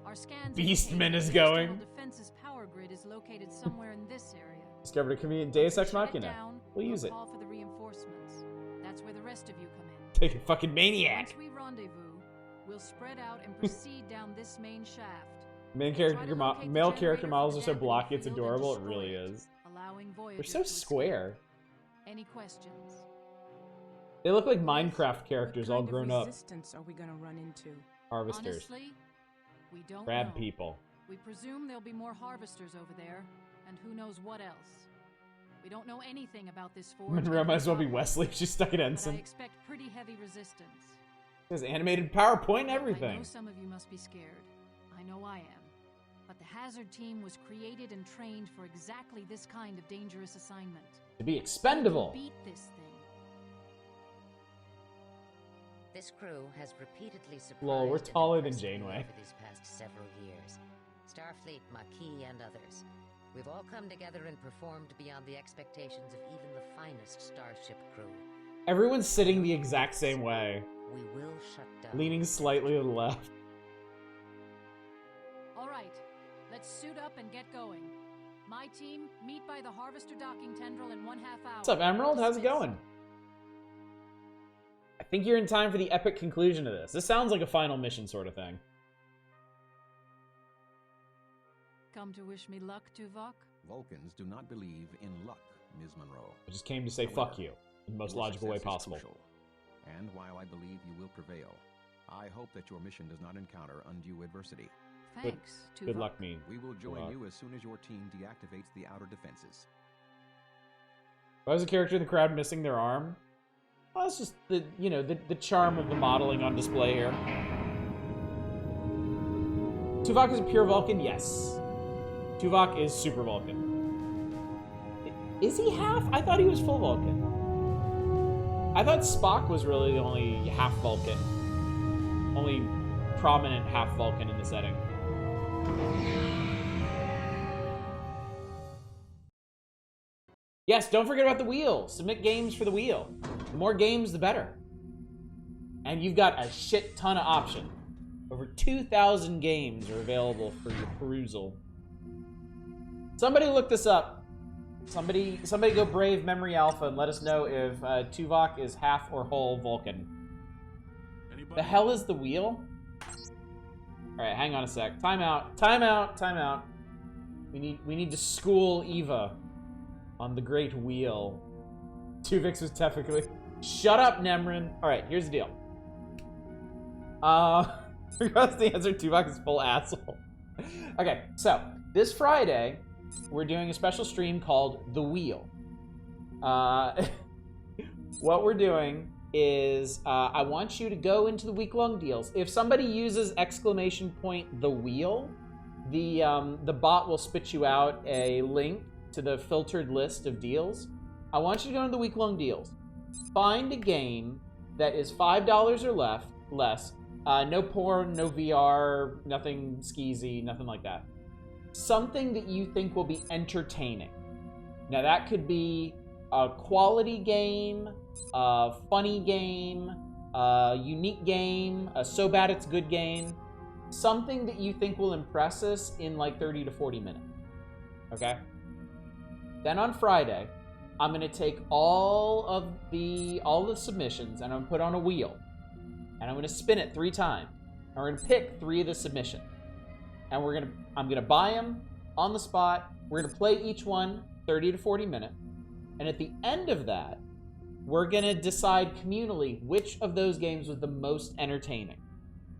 H: Our scans
B: Beastman
H: indicate
B: is
H: that the
B: going.
H: external defense's power grid is located somewhere in this area.
B: Discovered a convenient Deus Ex
H: Shut it
B: Machina.
H: down,
B: We'll use it.
H: Call for the reinforcements. That's where the rest of you come in.
B: Take a fucking maniac.
H: Once we rendezvous, we'll spread out and proceed down this main shaft.
B: Male character models are so blocky, it's adorable. It really is.
H: Allowing Voyager
B: They're so
H: to escape.
B: square.
H: Any questions?
B: They look like Minecraft characters all
L: What kind
B: grown
L: of
B: up.
L: resistance are we gonna run into?
B: Harvesters.
H: Honestly, we don't
B: Crab
H: know.
B: people.
H: We presume there'll be more harvesters over there, and who knows what else. We don't know anything about this forge.
B: Monroe might as well be Wesley if she's stuck at
H: But I
B: Ensign.
H: expect pretty heavy resistance.
B: There's animated PowerPoint and
H: I know
B: everything.
H: some of you must be scared. I know I am. But the Hazard team was created and trained for exactly this kind of dangerous assignment.
B: To be expendable.
H: Beat this thing.
A: This crew has repeatedly surprised
B: Lol, we're
A: and
B: taller than
A: impressed me
B: Janeway.
A: over these past several years. Starfleet, Maquis, and others. We've all come together and performed beyond the expectations of even the finest starship crew.
B: Everyone's sitting the exact same way.
A: We will shut down.
B: Leaning slightly to the left.
H: All right, let's suit up and get going. My team, meet by the Harvester docking tendril in 1/2 hour.
B: What's up, Emerald? How's it going? I think you're in time for the epic conclusion of this. This sounds like a final mission sort of thing.
H: Come to wish me luck, Tuvok?
E: Vulcans do not believe in luck, Ms. Monroe.
B: I just came to say fuck you in the most logical way possible.
E: And while I believe you will prevail, I hope that your mission does not encounter undue adversity.
H: Thanks, Tuvok.
B: Good luck, me.
E: We will join you as soon as your team deactivates the outer defenses.
B: Why was a character in the crowd missing their arm? Well, it's just the, you know, the charm of the modeling on display here. Tuvok is a pure Vulcan? Yes. Tuvok is super Vulcan. Is he half? I thought he was full Vulcan. I thought Spock was really the only half Vulcan. Only prominent half Vulcan in the setting. Yes, don't forget about the wheel. Submit games for the wheel. The more games, the better. And you've got a shit ton of options. Over 2,000 games are available for your perusal. Somebody look this up. Somebody go brave Memory Alpha and let us know if Tuvok is half or whole Vulcan. Anybody? The hell is the wheel? All right, hang on a sec. Time out. Time out. Time out. We need to school Eva on the great wheel. Tuvix was technically. Shut up, Nemrin. All right, here's the deal. Regardless of the answer, Tuvok is full asshole. Okay, so this Friday we're doing a special stream called The Wheel. What we're doing is I want you to go into the week-long deals. If somebody uses !The Wheel, the bot will spit you out a link to the filtered list of deals. I want you to go into the week-long deals. Find a game that is $5 or less. No porn, no VR, nothing skeezy, nothing like that. Something that you think will be entertaining. Now that could be a quality game, a funny game, a unique game, a so bad it's good game. Something that you think will impress us in like 30 to 40 minutes. Okay? Then on Friday, I'm gonna take all the submissions and I'm gonna put on a wheel. And I'm gonna spin it 3 times. And we're gonna pick 3 of the submissions. And I'm gonna buy them on the spot. We're gonna play each one 30 to 40 minutes. And at the end of that, we're gonna decide communally which of those games was the most entertaining.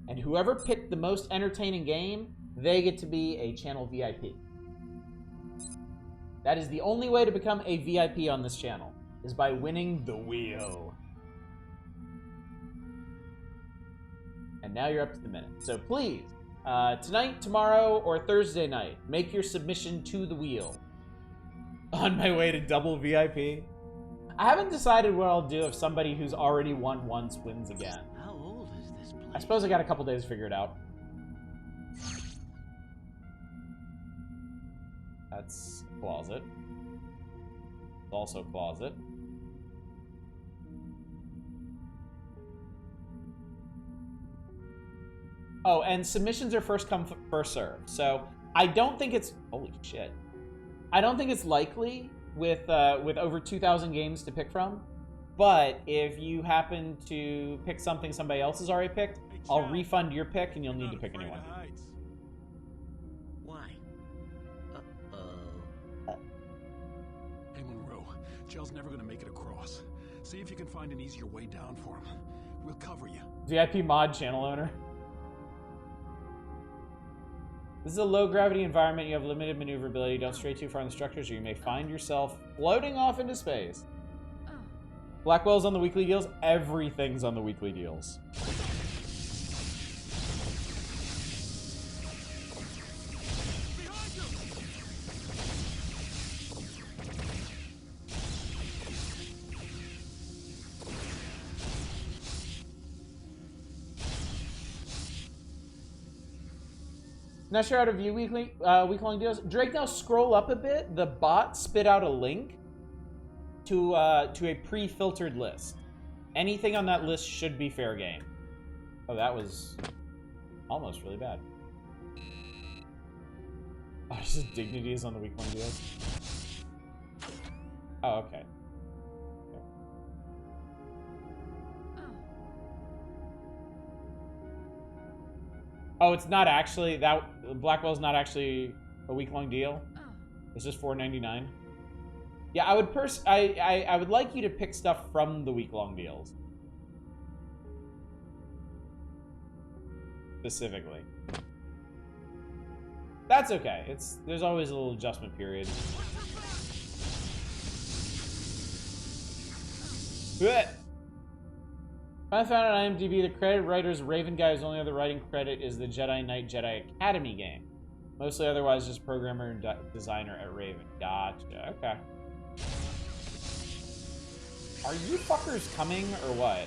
B: And whoever picked the most entertaining game, they get to be a channel VIP. That is the only way to become a VIP on this channel, is by winning the wheel. And now you're up to the minute. So please, tonight, tomorrow, or Thursday night, make your submission to the wheel. On my way to double VIP. I haven't decided what I'll do if somebody who's already won once wins again.
O: How old is this place?
B: I suppose I got a couple days to figure it out. That's closet. It's also closet. Oh, and submissions are first come, first serve. So I don't think it's... Holy shit. I don't think it's likely with over 2,000 games to pick from. But if you happen to pick something somebody else has already picked, I'll refund your pick and you'll need to pick a new one.
O: Why?
R: Hey, Monroe. Jell's never gonna make it across. See if you can find an easier way down for him. We'll cover you.
B: VIP mod channel owner. This is a low-gravity environment. You have limited maneuverability. Don't stray too far in the structures or you may find yourself floating off into space. Blackwell's on the weekly deals. Everything's on the weekly deals. Not sure how to view week-long deals. Drake, now scroll up a bit. The bot spit out a link to a pre-filtered list. Anything on that list should be fair game. Oh, that was almost really bad. Oh, it's just dignities on the week 1 deals. Oh, okay. Oh, it's not actually that Blackwell's not actually a week-long deal. It's just $4.99. Yeah, I would I would like you to pick stuff from the week-long deals. Specifically. That's okay. There's always a little adjustment period. I found on IMDb the credit writer's Raven Guy's only other writing credit is the Jedi Knight Jedi Academy game. Mostly otherwise just programmer and designer at Raven. Gotcha. Okay. Are you fuckers coming or what?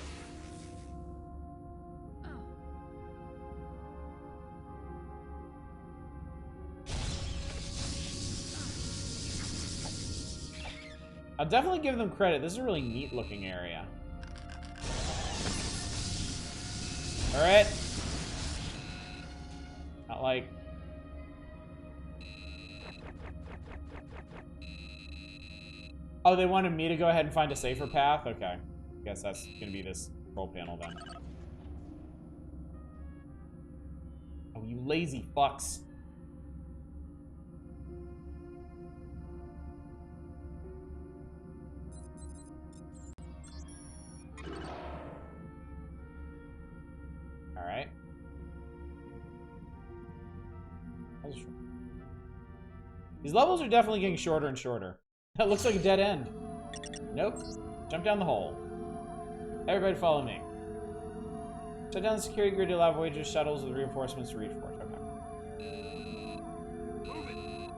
B: I'll definitely give them credit. This is a really neat looking area. Alright. Not like... Oh, they wanted me to go ahead and find a safer path? Okay. Guess that's gonna be this control panel then. Oh, you lazy fucks. Alright. These levels are definitely getting shorter and shorter. That looks like a dead end. Nope. Jump down the hole. Everybody follow me. Shut down the security grid to allow Voyager shuttles with reinforcements to reach for it. Okay.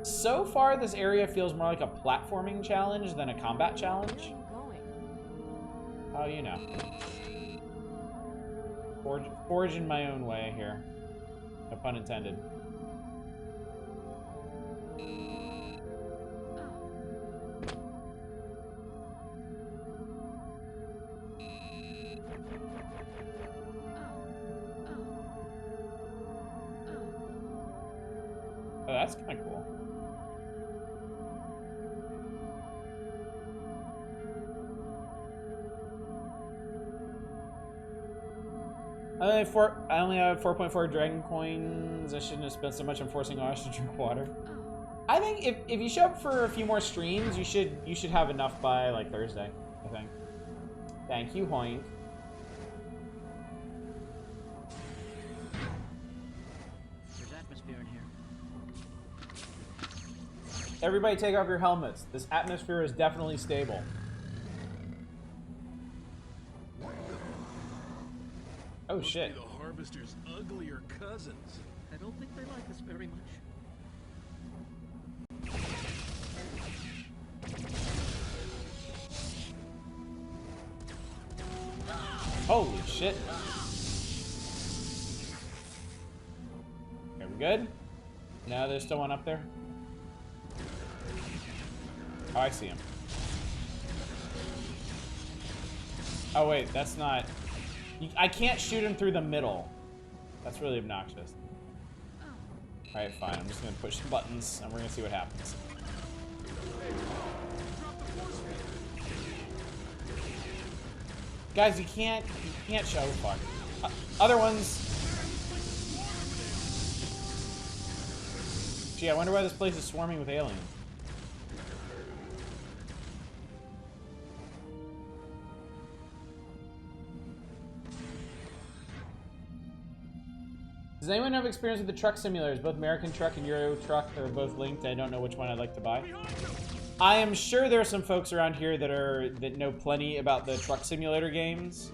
B: So far, this area feels more like a platforming challenge than a combat challenge. Oh, you know. Forge in my own way here. No pun intended. Oh, that's kind of cool. I only have 4.4 dragon coins. I shouldn't have spent so much on forcing Ash to drink water. I think if you show up for a few more streams, you should have enough by like Thursday, I think. Thank you, Hoink.
O: There's atmosphere in here.
B: Everybody take off your helmets. This atmosphere is definitely stable. Oh shit.
R: The Harvester's uglier cousins.
O: I don't think they like us very much.
B: Holy shit. Okay, we good? No, there's still one up there. Oh, I see him. Oh wait, that's not... I can't shoot him through the middle. That's really obnoxious. Alright, fine. I'm just gonna push the buttons and we're gonna see what happens. Guys, you can't show fuck. Other ones. Gee, I wonder why this place is swarming with aliens. Does anyone have experience with the truck simulators? Both American Truck and Euro Truck are both linked. I don't know which one I'd like to buy. I am sure there are some folks around here that know plenty about the truck simulator games.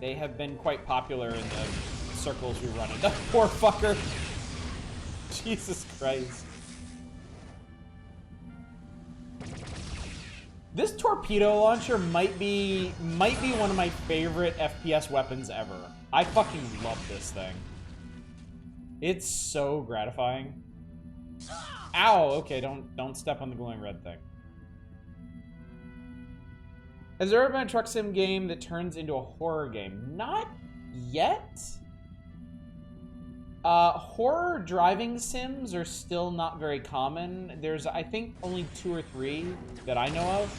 B: They have been quite popular in the circles we run in. That poor fucker. Jesus Christ. This torpedo launcher might be one of my favorite FPS weapons ever. I fucking love this thing. It's so gratifying. Ow! Okay, don't step on the glowing red thing. Has there ever been a truck sim game that turns into a horror game? Not yet. Horror driving sims are still not very common. There's, I think, only 2 or 3 that I know of.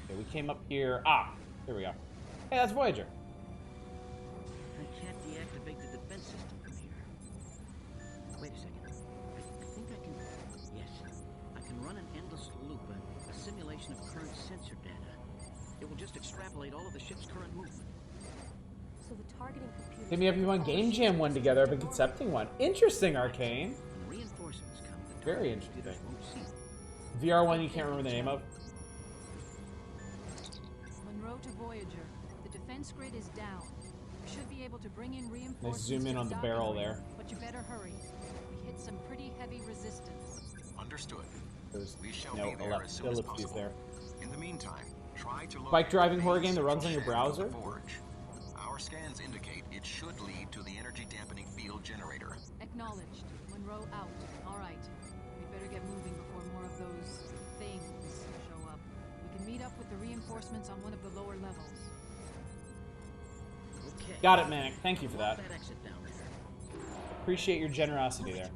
B: Okay, we came up here. Ah, here we go. Hey, that's Voyager.
O: I can't deactivate the defense system from here. Wait a second. I think I can... Yes. I can run an endless loop, a simulation of current sensor data. It will just extrapolate all of the ship's current movement.
D: So the targeting computer...
B: Hit me up if you want Game Jam one together. I've been concepting one. Interesting, Arcane.
O: Reinforcements come.
B: Very interesting. VR one you can't remember the name of?
H: Monroe to Voyager. The defense grid is down. We should be able to bring in reinforcements.
B: Let's zoom in on the barrel there.
H: But you better hurry. We hit some pretty heavy resistance.
E: Understood.
B: There's
E: we shall
B: no
E: be there as soon as possible.
B: There.
E: In the meantime, try to
B: bike driving horror game that runs on your browser.
E: Our scans indicate it should lead to the energy dampening field generator.
H: Acknowledged. Monroe out. All right. We better get moving before more of those things show up. We can meet up with the reinforcements on one of the lower levels.
O: Okay.
B: Got it, Manic. Thank you for that.
O: That exit down there.
B: Appreciate your generosity there.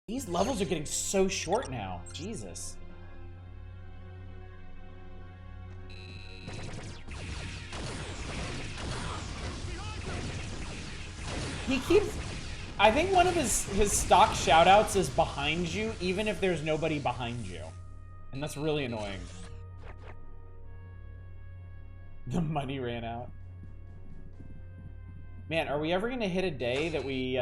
B: These levels are getting so short now. Jesus. He keeps... I think one of his stock shoutouts is behind you, even if there's nobody behind you. And that's really annoying. The money ran out. Man, are we ever gonna hit a day that we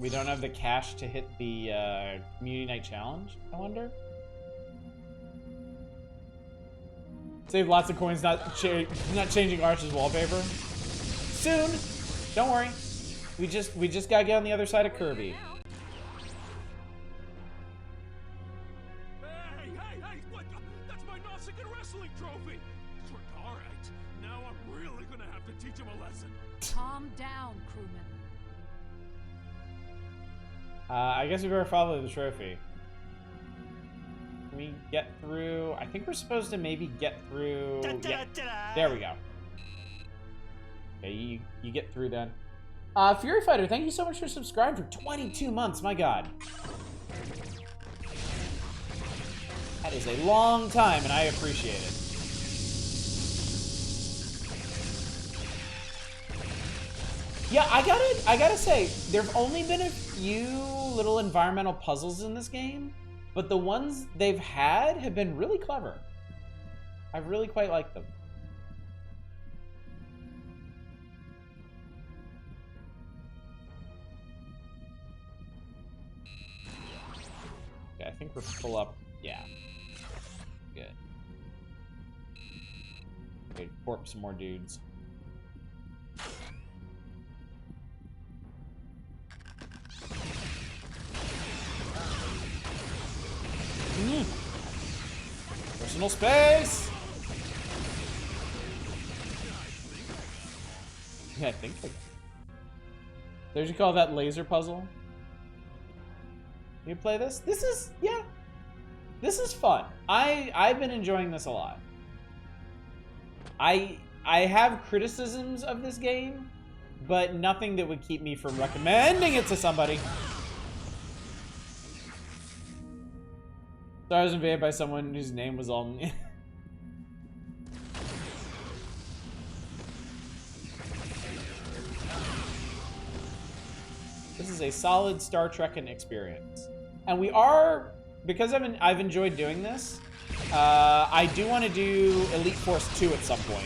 B: don't have the cash to hit the community night challenge? I wonder. Save lots of coins, not changing Arch's wallpaper. Soon. Don't worry. We just gotta get on the other side of Kirby.
R: Hey! What? That's my Nausicaa wrestling trophy. All right, now I'm really gonna have to teach him a lesson.
H: Calm down, crewman.
B: I guess we better follow the trophy. Can we get through? I think we're supposed to maybe get through. Yeah. There we go. Okay, you get through then. Fury Fighter, thank you so much for subscribing for 22 months. My God. That is a long time, and I appreciate it. Yeah, I gotta say, there've only been a few little environmental puzzles in this game, but the ones they've had have been really clever. I really quite like them. Okay, I think we're full up. Yeah. Good. Okay, warp some more dudes. Personal space! Yeah, I think so. Did you call that laser puzzle? You play this? This is, yeah. This is fun. I've been enjoying this a lot. I have criticisms of this game, but nothing that would keep me from recommending it to somebody. So I was invaded by someone whose name was all... This is a solid Star Trekking experience. And we are, because I've enjoyed doing this, I do want to do Elite Force 2 at some point.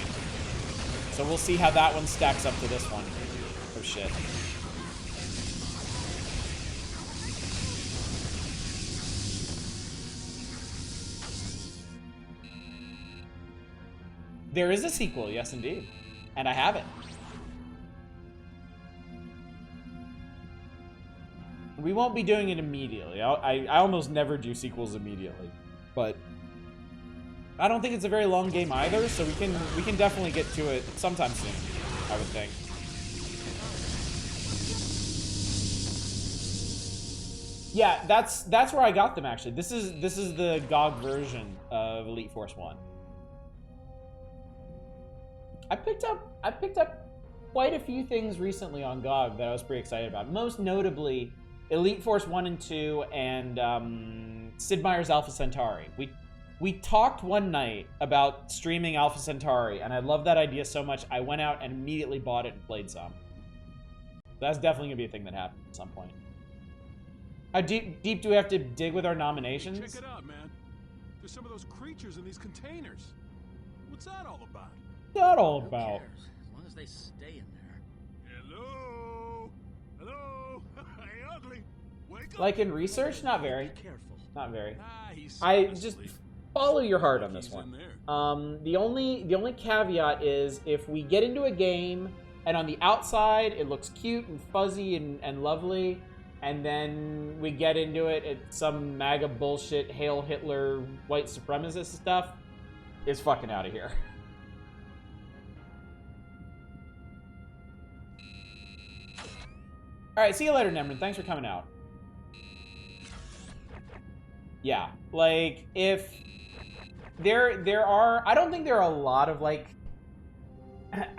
B: So we'll see how that one stacks up to this one. Oh shit. There is a sequel, yes indeed. And I have it. We won't be doing it immediately. I almost never do sequels immediately. But I don't think it's a very long game either, so we can definitely get to it sometime soon, I would think. Yeah, that's where I got them actually. This is the GOG version of Elite Force 1. I picked up quite a few things recently on GOG that I was pretty excited about. Most notably, Elite Force 1 and 2 and Sid Meier's Alpha Centauri. We talked one night about streaming Alpha Centauri, and I love that idea so much, I went out and immediately bought it and played some. That's definitely going to be a thing that happens at some point. How deep do we have to dig with our nominations?
R: Check it out, man. There's some of those creatures in these containers. What's that all about?
B: That all about?
O: As long as they stay in there.
R: Hello? Hello? Hey, ugly. Wake up.
B: Like in research? Not very.
O: Be careful.
B: Not very.
R: He's
B: I just follow your heart on this one. The only caveat is if we get into a game and on the outside it looks cute and fuzzy and lovely, and then we get into it, it's some MAGA bullshit, Hail Hitler, white supremacist stuff, it's fucking out of here. Alright, see you later, Nemrin. Thanks for coming out. Yeah, like, if there are, I don't think there are a lot of, like,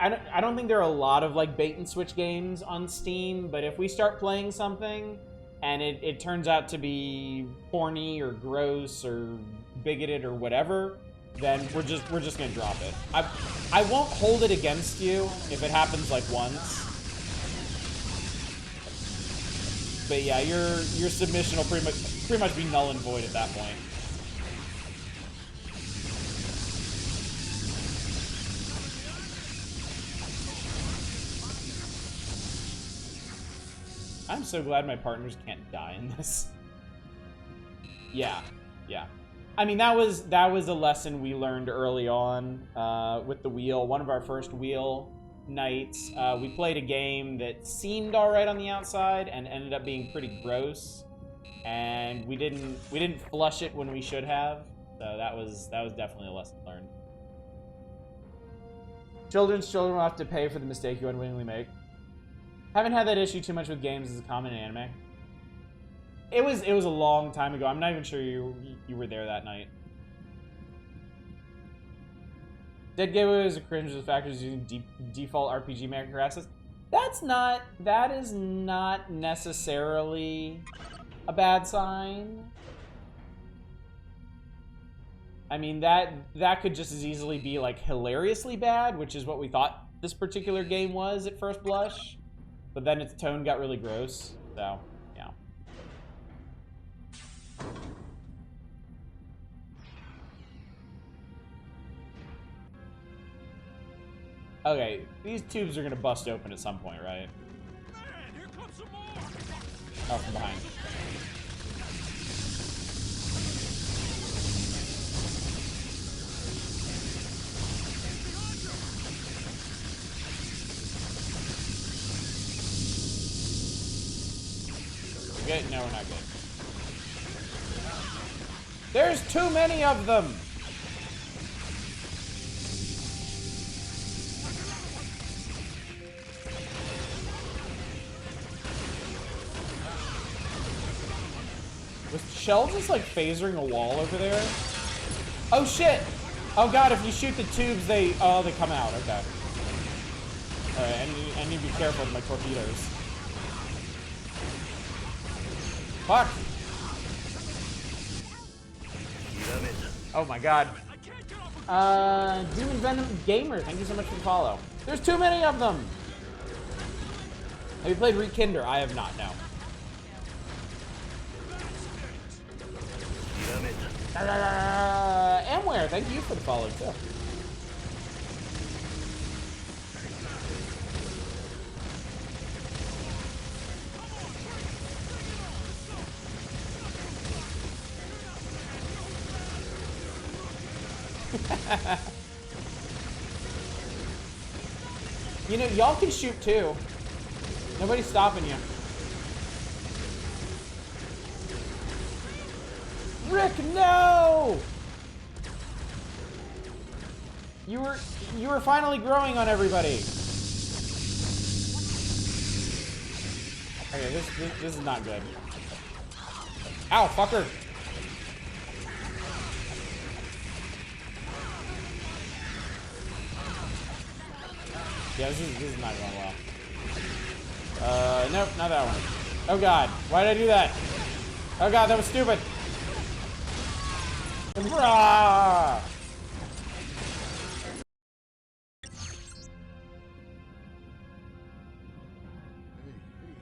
B: I don't think there are a lot of, like, bait and switch games on Steam, but if we start playing something and it turns out to be corny or gross or bigoted or whatever, then we're just gonna drop it. I won't hold it against you if it happens, like, once. But yeah, your submission will pretty much be null and void at that point. I'm so glad my partners can't die in this. Yeah, yeah. I mean, that was a lesson we learned early on with the wheel. One of our first wheel nights, we played a game that seemed all right on the outside and ended up being pretty gross, and we didn't flush it when we should have. So that was definitely a lesson learned. Children's children will have to pay for the mistake you unwittingly make. Haven't had that issue too much with games as a common in anime. It was a long time ago. I'm not even sure you were there that night. Dead Gateway is a cringe with factors using default RPG Maker assets. That is not necessarily a bad sign. I mean, that could just as easily be like hilariously bad, which is what we thought this particular game was at first blush. But then its tone got really gross, so, yeah. Okay, these tubes are gonna bust open at some point, right?
R: Man, here comes some more.
B: Oh, from behind. Good? No, we're not good. There's too many of them! Was Shell just like phasering a wall over there? Oh shit! Oh god, if you shoot the tubes, they come out. Okay. Alright, I need to be careful with my torpedoes. Fuck! Oh my god. Demon Venom Gamer, thank you so much for the follow. There's too many of them! Have you played Rekinder? I have not, no. Amware, thank you for the follow too. You know, y'all can shoot too. Nobody's stopping you. Rick, no! You were finally growing on everybody. Okay, this is not good. Ow, fucker! Yeah, this is not going well. Nope, not that one. Oh god, why did I do that? Oh god, that was stupid. Rah!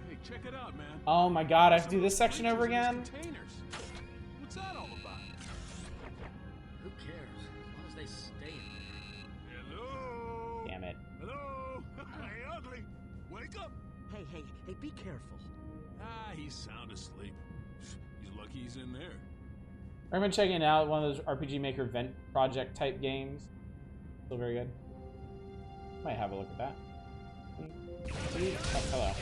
R: Hey, check it out, man.
B: Oh my god, I have to do this section over again?
R: Containers. What's that all about?
O: Who cares? As long as they stay in there.
R: Hello?
B: Damn it.
R: Hello? Hey, ugly. Wake up.
O: Hey, be careful.
R: Ah, he's sound asleep. He's lucky he's in there.
B: I've been checking out one of those RPG Maker Vent Project type games. Still very good. Might have a look at that. Oh, hello.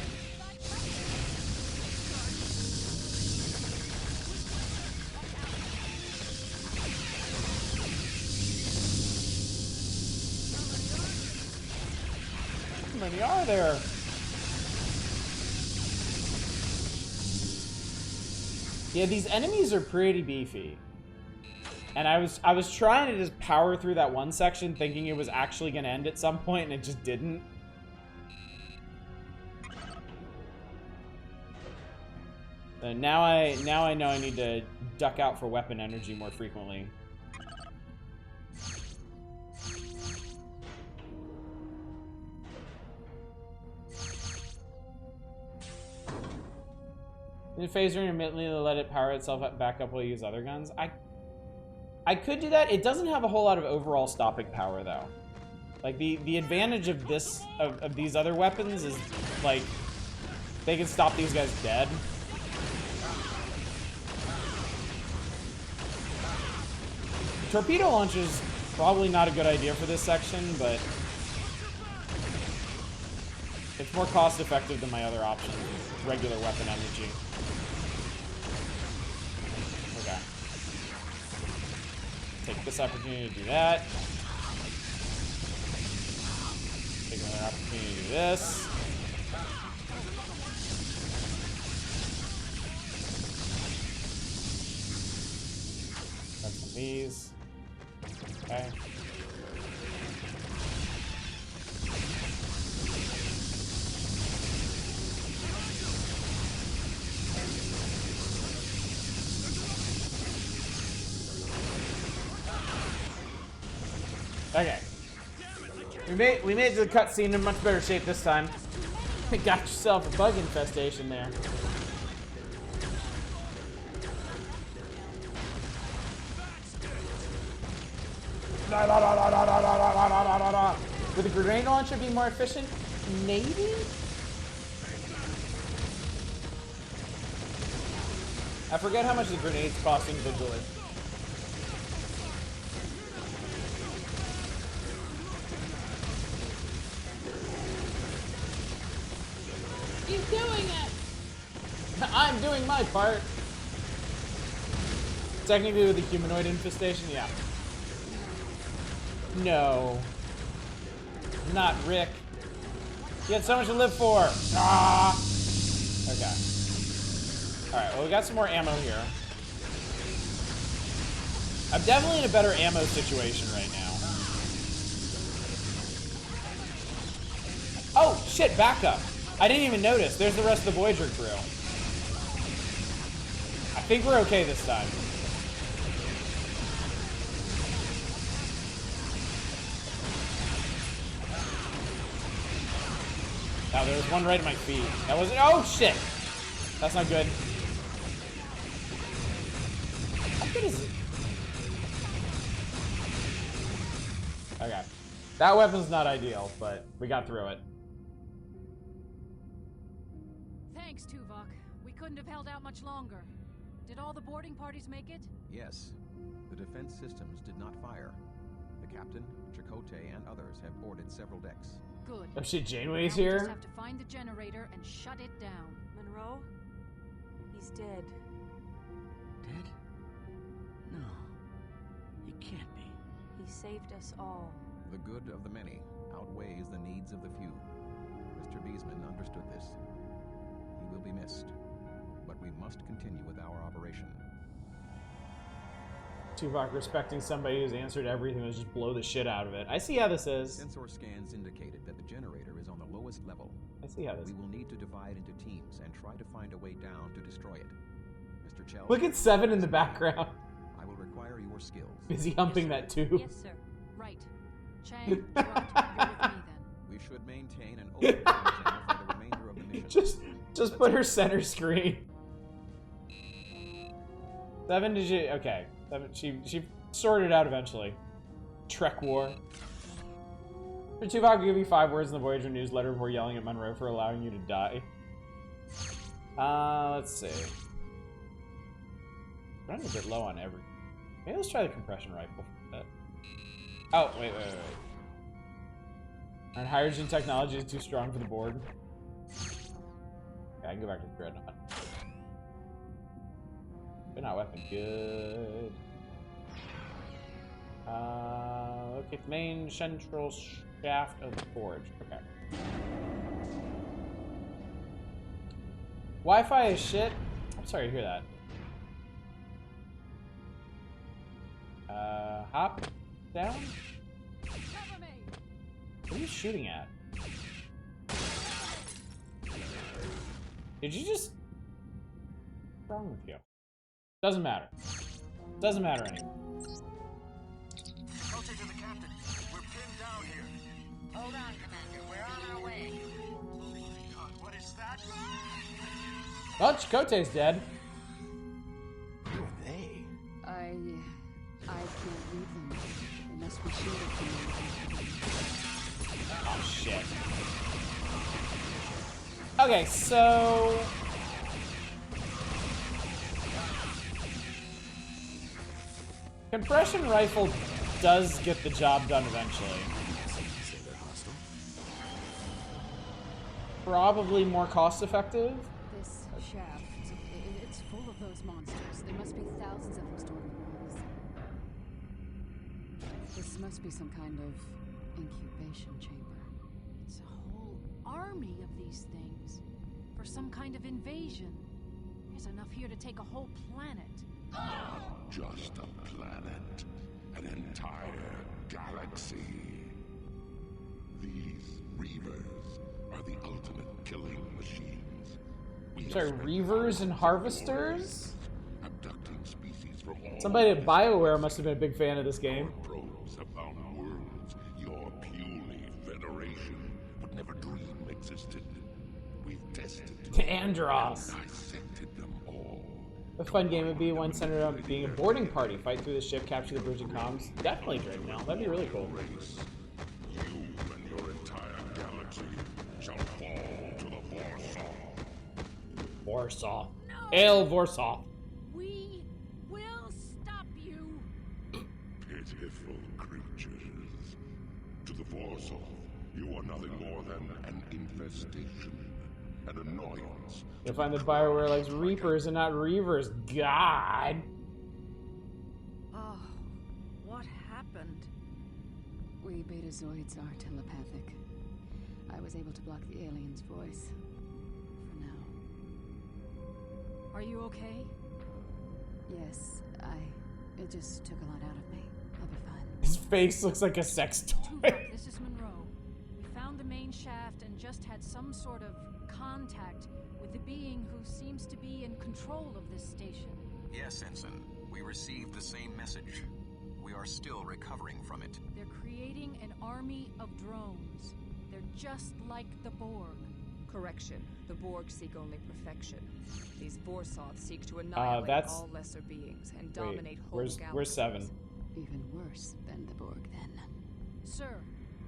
B: How many are there? Yeah, these enemies are pretty beefy. And I was trying to just power through that one section thinking it was actually going to end at some point, and it just didn't. So now I know I need to duck out for weapon energy more frequently. In phaser intermittently to let it power itself back up while you use other guns. I could do that. It doesn't have a whole lot of overall stopping power though. Like the advantage of this of these other weapons is like they can stop these guys dead. Torpedo launch is probably not a good idea for this section, but it's more cost effective than my other options, regular weapon energy. Okay. Take this opportunity to do that. Take another opportunity to do this. Grab some of these. Okay. Okay. We made the cutscene in much better shape this time. You got yourself a bug infestation there. Would the grenade launcher be more efficient? Maybe? I forget how much the grenades cost individually. He's doing it! I'm doing my part. Technically with the humanoid infestation, yeah. No. Not Rick. You had so much to live for. Ah! Okay. Alright, well we got some more ammo here. I'm definitely in a better ammo situation right now. Oh, shit, backup. I didn't even notice. There's the rest of the Voyager crew. I think we're okay this time. Now there was one right at my feet. That wasn't. Oh shit! That's not good. How good is it? Okay. That weapon's not ideal, but we got through it.
H: Thanks, Tuvok. We couldn't have held out much longer. Did all the boarding parties make it?
E: Yes. The defense systems did not fire. The captain, Chakotay, and others have boarded several decks.
H: Good.
B: Oh shit, Janeway's
H: Now we
B: here?
H: just have to find the generator and shut it down.
D: Monroe? He's dead.
O: Dead? No. He can't be.
D: He saved us all.
E: The good of the many outweighs the needs of the few. Mr. Beesman understood this. He will be missed, but we must continue with our operation.
B: Tuvok respecting somebody who's answered everything was just blow the shit out of it. I see how this is.
E: Sensor scans indicated that the generator is on the lowest level.
B: I see how this is.
E: We will need to divide into teams and try to find a way down to destroy it. Mr. Chell.
B: Look at Seven in the background.
E: I will require your skills.
B: Busy humping that tube.
H: Yes, sir. Right. Chang, you're with me then.
E: We should maintain an open channel for the remainder of the mission.
B: Just put her center screen. Seven, did you? Okay. Seven, she sorted it out eventually. Trek War. For Tuvok, I'll give you 5 words in the Voyager newsletter before yelling at Monroe for allowing you to die. Let's see. Running a bit low on everything. Maybe let's try the compression rifle for a bit. Oh, wait. Our hydrogen technology is too strong for the board. Okay, I can go back to the Dreadnought. Dreadnought weapon, good. Okay, main central shaft of the forge. Okay. Wi-Fi is shit. I'm sorry to hear that. Hop down. What are you shooting at? Did you just? What's wrong with you? Doesn't matter. Doesn't matter anymore.
Q: I'll take to the captain. We're pinned down here. Hold on, Commander. We're on our way. God, what is that?
B: Well, Chakotay's dead.
Q: Who are they?
L: I can't read them. They must be shielded from me.
B: Oh, shit. Okay, so... Compression rifle does get the job done eventually. Probably more cost-effective.
L: This shaft, it's full of those monsters. There must be thousands of them stored in the walls. This must be some kind of incubation chamber.
H: It's a whole army of these things. For some kind of invasion. There's enough here to take a whole planet.
U: Not just a planet. An entire galaxy. These Reavers are the ultimate killing machines.
B: Sorry, Reavers and Harvesters?
U: Abducting species from all
B: Somebody at BioWare must have been a big fan of this game.
U: probes have found worlds your puny Federation would never dream existed. We've tested
B: Andros.
U: and dissected them all.
B: A fun game would be one centered on being a boarding party. Fight through the ship, capture the bridge and comms. Definitely Drake now. That'd be really cool.
U: You and your entire galaxy shall fall to the Vorsaw.
B: Warsaw. Ale Warsaw.
H: We will stop you.
U: Pitiful creatures. To the Vorsaw, you are nothing more than an infestation, an annoyance.
B: You'll find that BioWare likes Reapers and not Reavers. God.
H: Oh, what happened?
L: We Betazoids are telepathic. I was able to block the alien's voice. For now.
H: Are you okay?
L: Yes, it just took a lot out of me. I'll be fine.
B: His face looks like a sex toy.
H: Tuvok, this is Monroe. We found the main shaft and just had some sort of contact with the being who seems to be in control of this station.
E: Yes, Ensign. We received the same message. We are still recovering from it.
H: They're creating an army of drones. They're just like the Borg.
C: Correction. The Borg seek only perfection. These Vorsoth seek to annihilate
B: that's...
C: all lesser beings and dominate whole
B: where's
C: galaxies.
B: Seven?
L: Even worse than the Borg, then.
H: Sir,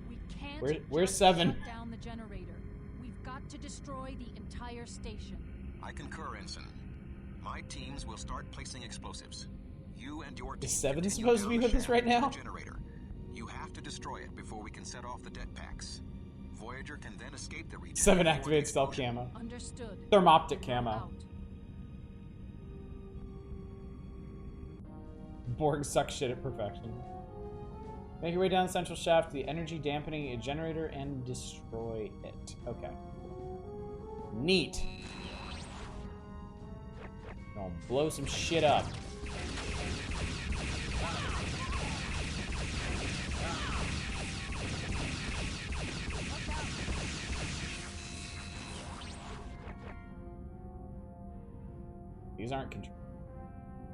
H: we can't
B: Where's
H: just
B: Seven?
H: shut down the generator. We've got to destroy the entire station.
E: I concur, Ensign. My teams will start placing explosives. You and your team
B: Is Seven
E: continue
B: supposed to
E: down
B: be
E: the
B: with us
E: shaft
B: right
E: to the
B: now?
E: Generator. You have to destroy it before we can set off the det packs. Voyager can then escape the region.
B: 7
E: before
B: activates
E: the
B: stealth
E: explosion.
B: camo.
H: Understood.
B: Thermoptic camo.
H: Out.
B: Borg sucks shit at perfection. Make your way down the central shaft to the energy dampening generator and destroy it. Okay. Neat. Gonna blow some shit up. These aren't controlled.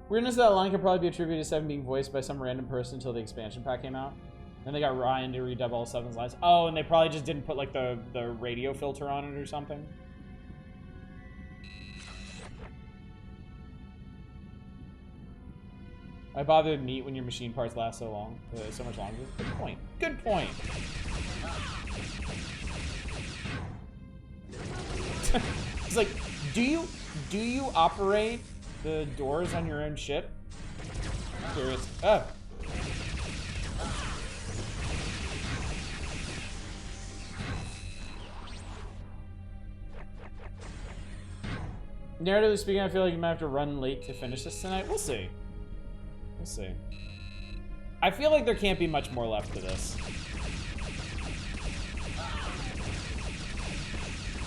B: Weirdness that line could probably be attributed to 7 being voiced by some random person until the expansion pack came out. Then they got Ryan to redub all 7's lines. Oh, and they probably just didn't put like the radio filter on it or something. Why bother to meet when your machine parts last so long, so much longer? Good point. Good point. It's like, do you operate the doors on your own ship? I'm curious. Oh. Narratively speaking, I feel like you might have to run late to finish this tonight. We'll see. We'll see. I feel like there can't be much more left to this.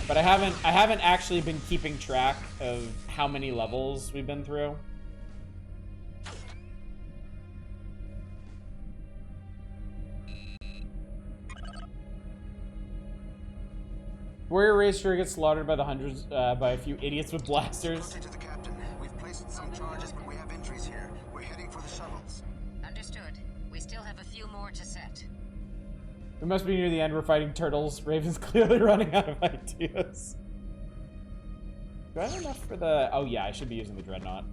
B: But I haven't actually been keeping track of how many levels we've been through. Warrior race sure gets slaughtered by the hundreds by a few idiots with blasters.
Q: To the captain. We've placed some charges, but we have entries here. We're heading for the shuttles.
A: Understood. We still have a few more to set.
B: We must be near the end. We're fighting turtles. Raven's clearly running out of ideas. Do I have enough for the... Oh yeah, I should be using the Dreadnought.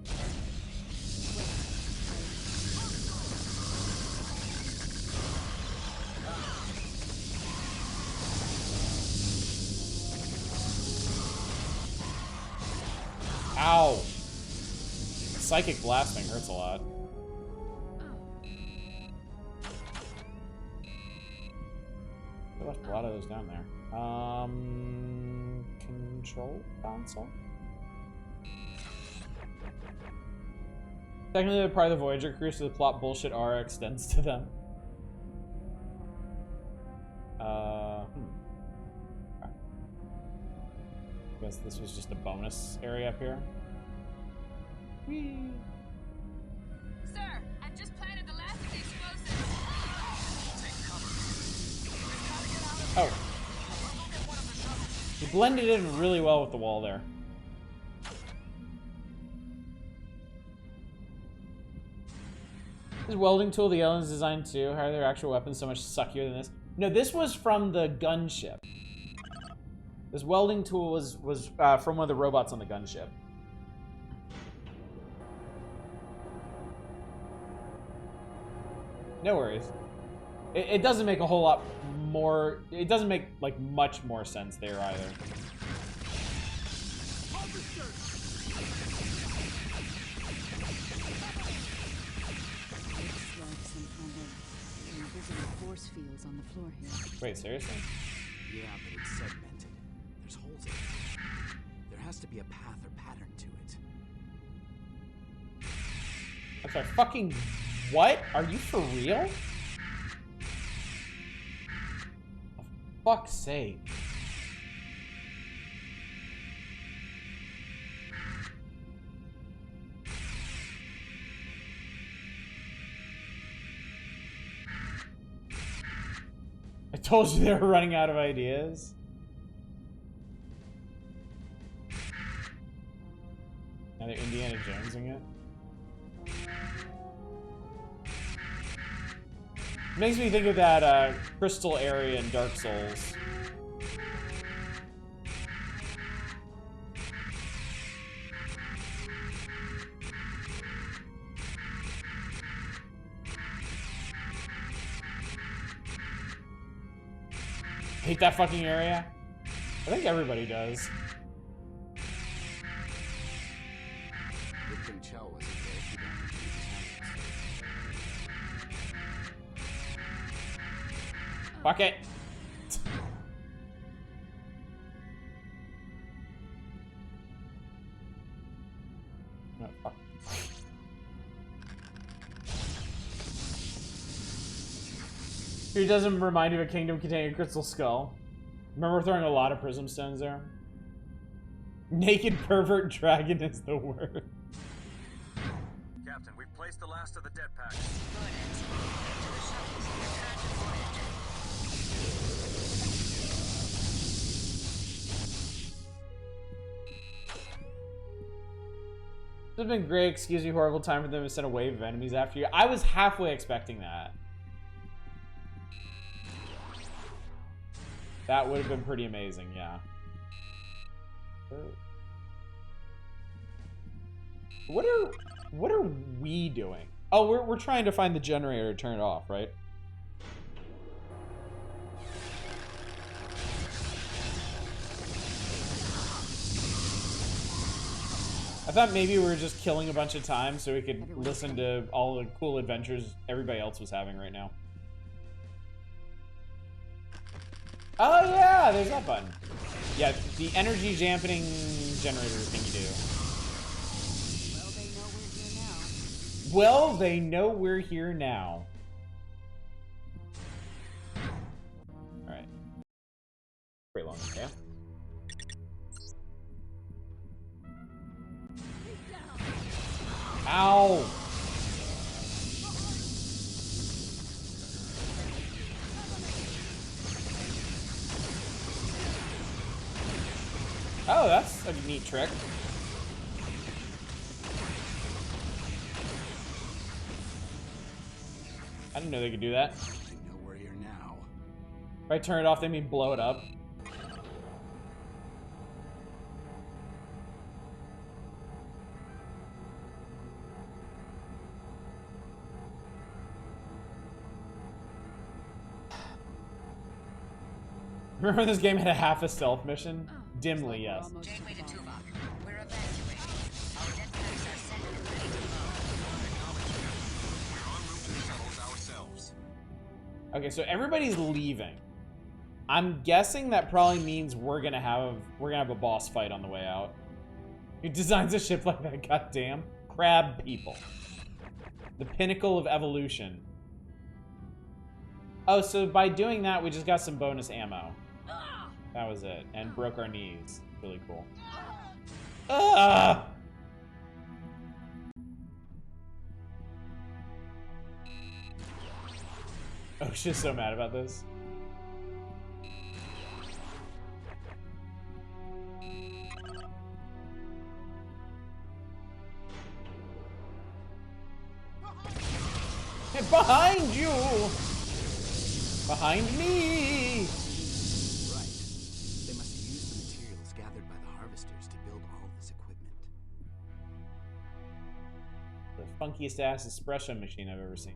B: Ow! Psychic blasting hurts a lot. I left a lot of those down there. Control console? Technically, they're part of the Voyager crew, so the plot bullshit R extends to them. Guess this was just a bonus area up here. Whee!
C: Sir, I've just planted the last of the explosives. Take cover.
B: Oh. He blended in really well with the wall there. This welding tool the aliens designed too. How are their actual weapons so much suckier than this? No, this was from the gunship. This welding tool was from one of the robots on the gunship. No worries. It doesn't make a whole lot more... It doesn't make, like, much more sense there either.
L: Force fields on the floor here.
B: Wait, seriously?
J: Yeah, but it's segmented. There's holes in it. There has to be a path or pattern to it.
B: I'm sorry, fucking... What? Are you for real? For fuck's sake. I told you they were running out of ideas. Now they're Indiana Jonesing it. Makes me think of that crystal area in Dark Souls. Hate that fucking area? I think everybody does.
J: Good thing Chell wasn't there. He got me through his
B: Fuck it. No, fuck. It doesn't remind you of a kingdom containing a crystal skull. Remember throwing a lot of prism stones there? Naked pervert dragon is the word.
K: Captain. We've placed the last of the dead packs.
A: Good, Ensign. Get to the shuttles. Return to Voyager.
B: This would have been great. Excuse me, horrible time for them to send a wave of enemies after you. I was halfway expecting that. That would have been pretty amazing, yeah. What are we doing? Oh, we're trying to find the generator to turn it off, right? I thought maybe we were just killing a bunch of time so we could listen to all the cool adventures everybody else was having right now. Oh yeah, there's that button. Yeah, the energy dampening generator thing you do. Well, they know we're here now. Alright. Pretty long, yeah. Ow! Oh, that's a neat trick. I didn't know they could do that.
J: I know we're here now.
B: If I turn it off, they mean blow it up. Remember this game had a half a stealth mission? Dimly, yes.
A: Janeway to Tuvok. We're evacuating. Our dead packs are set and ready to
E: We're en route to the shuttles ourselves.
B: Okay, so everybody's leaving. I'm guessing that probably means we're gonna have a boss fight on the way out. Who designs a ship like that? Goddamn crab people. The pinnacle of evolution. Oh, so by doing that, we just got some bonus ammo. That was it, and broke our knees. Really cool. Ah! Oh, she's so mad about this. Hey, behind you! Behind me!
J: Right. They must have used the materials gathered by the harvesters to build all this equipment.
B: The funkiest ass espresso machine I've ever seen.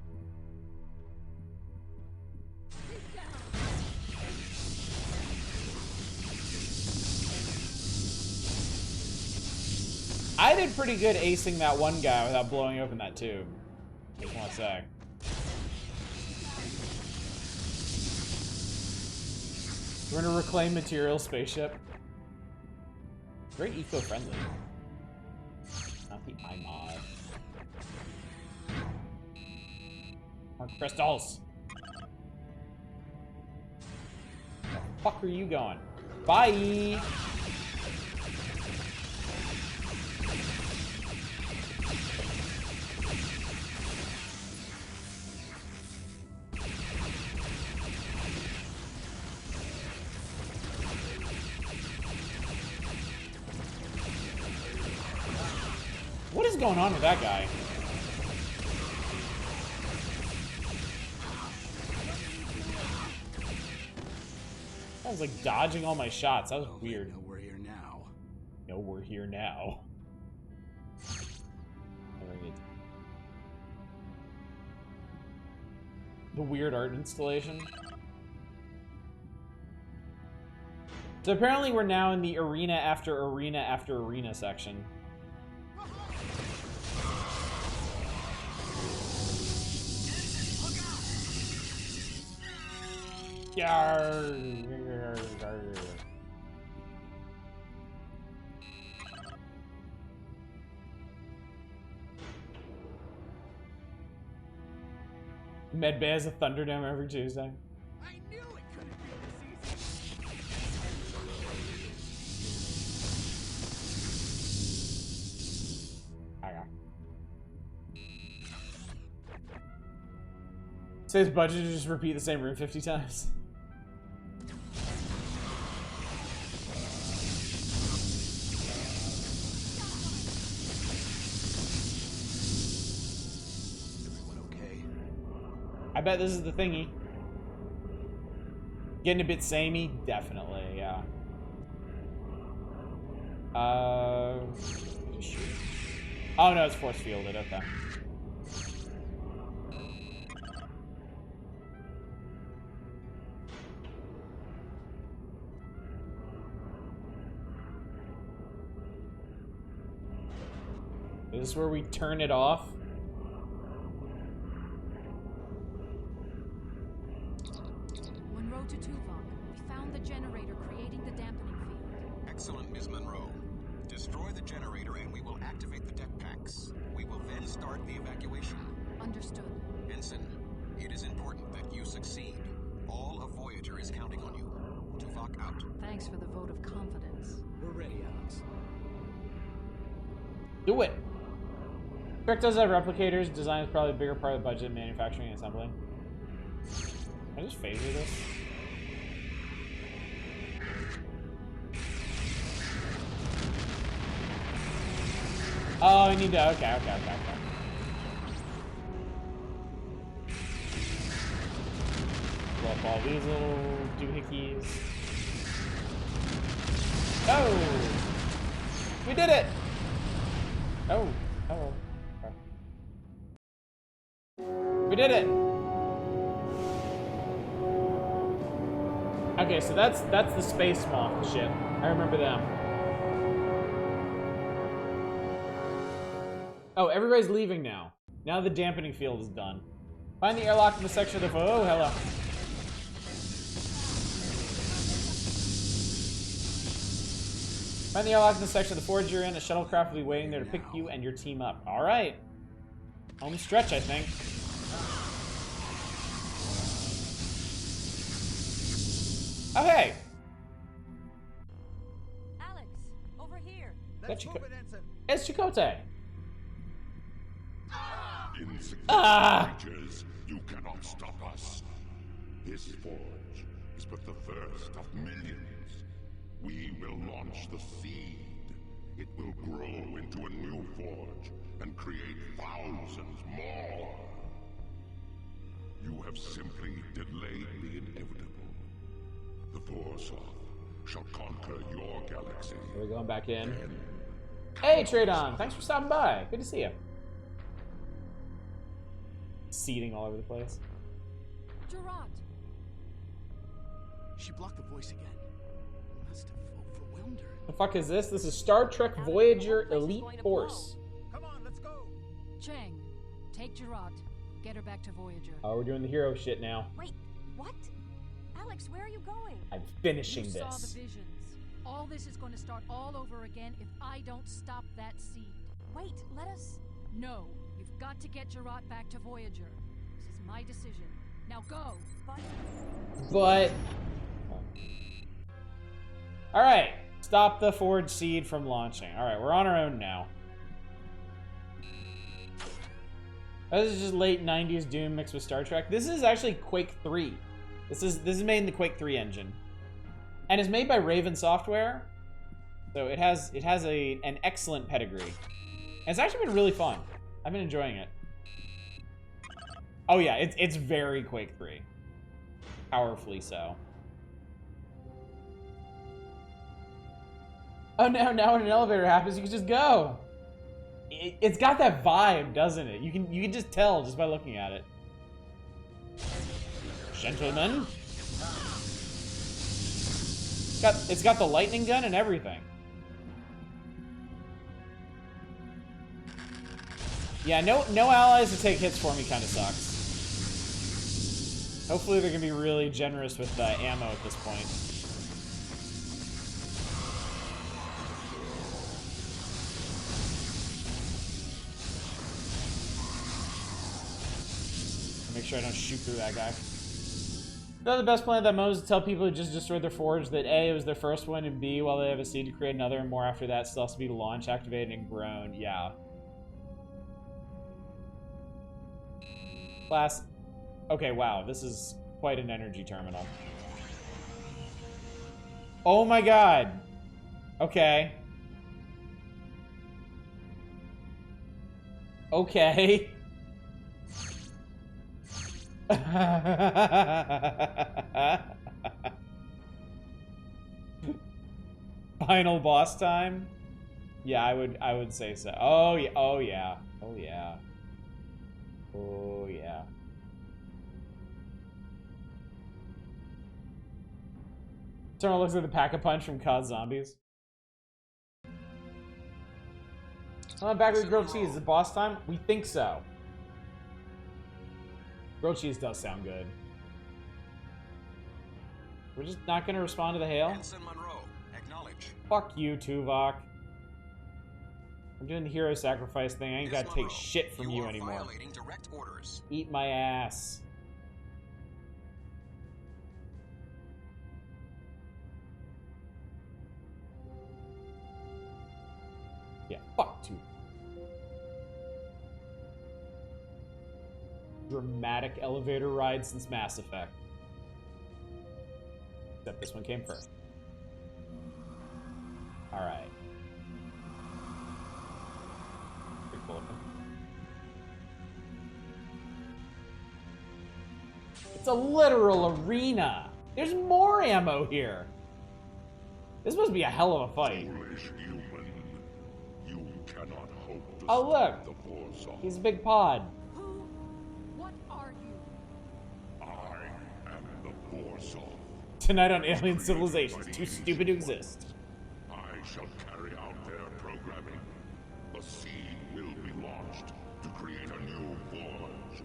B: I did pretty good acing that one guy without blowing open that tube. Just one sec. We're gonna reclaim material spaceship. Very eco-friendly. Not the iMod. More crystals. Where the fuck are you going? Bye! What is going on with that guy? I was like dodging all my shots. That was weird.
J: No, we're here now.
B: No, we're here now. The weird art installation. So apparently we're now in the arena after arena after arena section. Medbay has a Thunderdome every Tuesday.
R: I knew it couldn't be this easy.
B: Says budget to just repeat the same room 50 times.
J: Everyone okay?
B: I bet this is the thingy. Getting a bit samey? Definitely, yeah. Oh no, it's force fielded, okay. Is this where we turn it off?
H: Monroe to Tuvok. We found the generator creating the dampening field.
E: Excellent, Ms. Monroe. Destroy the generator and we will activate the deck packs. We will then start the evacuation.
H: Understood.
E: Ensign, it is important that you succeed. All of Voyager is counting on you. Tuvok out.
H: Thanks for the vote of confidence.
J: We're ready, Alex.
B: Do it! Trek does have replicators. Design is probably a bigger part of the budget of manufacturing and assembling. Can I just phaser this? Oh, I need to. Okay. Blow up all these little doohickeys. Oh! We did it! Oh. Oh. Okay. We did it! Okay, so that's the Space Moth ship. I remember them. Oh, everybody's leaving now. Now the dampening field is done. Find the airlock in the section of the... Oh, hello. Find the airlock in the section of the forge you're in. A shuttlecraft will be waiting there to pick you and your team up. All right. Home stretch, I think. Oh, hey.
D: Alex, over here.
B: Let's move it, Ensign. It's Chakotay.
U: Insignificant creatures, you cannot stop us. This forge is but the first of millions. We will launch the seed. It will grow into a new forge and create thousands more. You have simply delayed the inevitable. The Forsoth shall conquer your galaxy.
B: We're going back in. Hey, Tradon! Thanks for stopping by. Good to see you. Seeding all over the place.
H: Gerard!
J: She blocked the voice again. Must have overwhelmed her.
B: The fuck is this? This is Star Trek Voyager Elite Force.
R: Come on, let's go.
H: Chang, take Gerard. Get her back to Voyager.
B: Oh, we're doing the hero shit now.
D: Wait, what? Alex, where are you going?
B: I'm finishing
H: You
B: this.
H: saw the visions. All this is going to start all over again if I don't stop that seed.
D: Wait, let us...
H: No, you've got to get Gerard back to Voyager. This is my decision. Now go!
B: But... Alright. Stop the forge seed from launching. Alright, we're on our own now. This is just late 90s Doom mixed with Star Trek. This is actually Quake 3. This is made in the Quake 3 engine. And it's made by Raven Software. So it has an excellent pedigree. And it's actually been really fun. I've been enjoying it. Oh yeah, it's very Quake 3. Powerfully so. Oh no, now when an elevator happens, you can just go. It's got that vibe, doesn't it? You can just tell just by looking at it. Gentlemen. It's got the lightning gun and everything. Yeah, no allies to take hits for me kind of sucks. Hopefully they're gonna be really generous with ammo at this point. Make sure I don't shoot through that guy. The best plan at that moment is to tell people who just destroyed their forge that A, it was their first one, and B, while they have a seed to create another, and more after that still has to be launched, activated, and grown. Yeah. Class. Okay, wow, this is quite an energy terminal. Oh my god. Okay. Okay. Final boss time? Yeah, I would say so. Oh yeah, oh yeah. Oh yeah. Oh yeah. Someone looks like the Pack-a-Punch from COD Zombies. I'm back with grilled cheese. Is it boss time? We think so. Grilled cheese does sound good. We're just not gonna respond to the hail? Fuck you, Tuvok. I'm doing the hero sacrifice thing. I ain't gotta take shit from you anymore. Eat my ass. Yeah, fuck Tuvok. Dramatic elevator ride since Mass Effect. Except this one came first. Alright. Pretty cool looking. It's a literal arena! There's more ammo here! This must be a hell of a fight.
U: You cannot hope to
B: oh look!
U: the force of.
B: He's a big pod.
H: What are you?
U: I am the force of.
B: Tonight on Alien Civilizations, too stupid to exist.
U: I shall carry out their programming. The seed will be launched to create a new forge.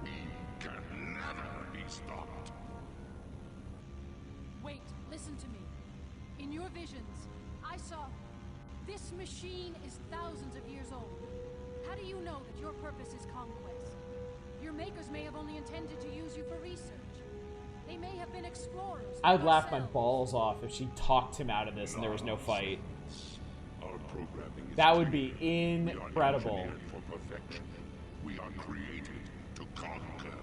U: We can never be stopped.
H: Wait, listen to me. In your visions, I saw... This machine is thousands of years old. How do you know that your purpose is conquest? Your makers may have only intended to use you for research. They may have been explorers.
B: I would laugh my balls off if she talked him out of this and there was no fight. That would be incredible.
U: For perfection. We are created to conquer.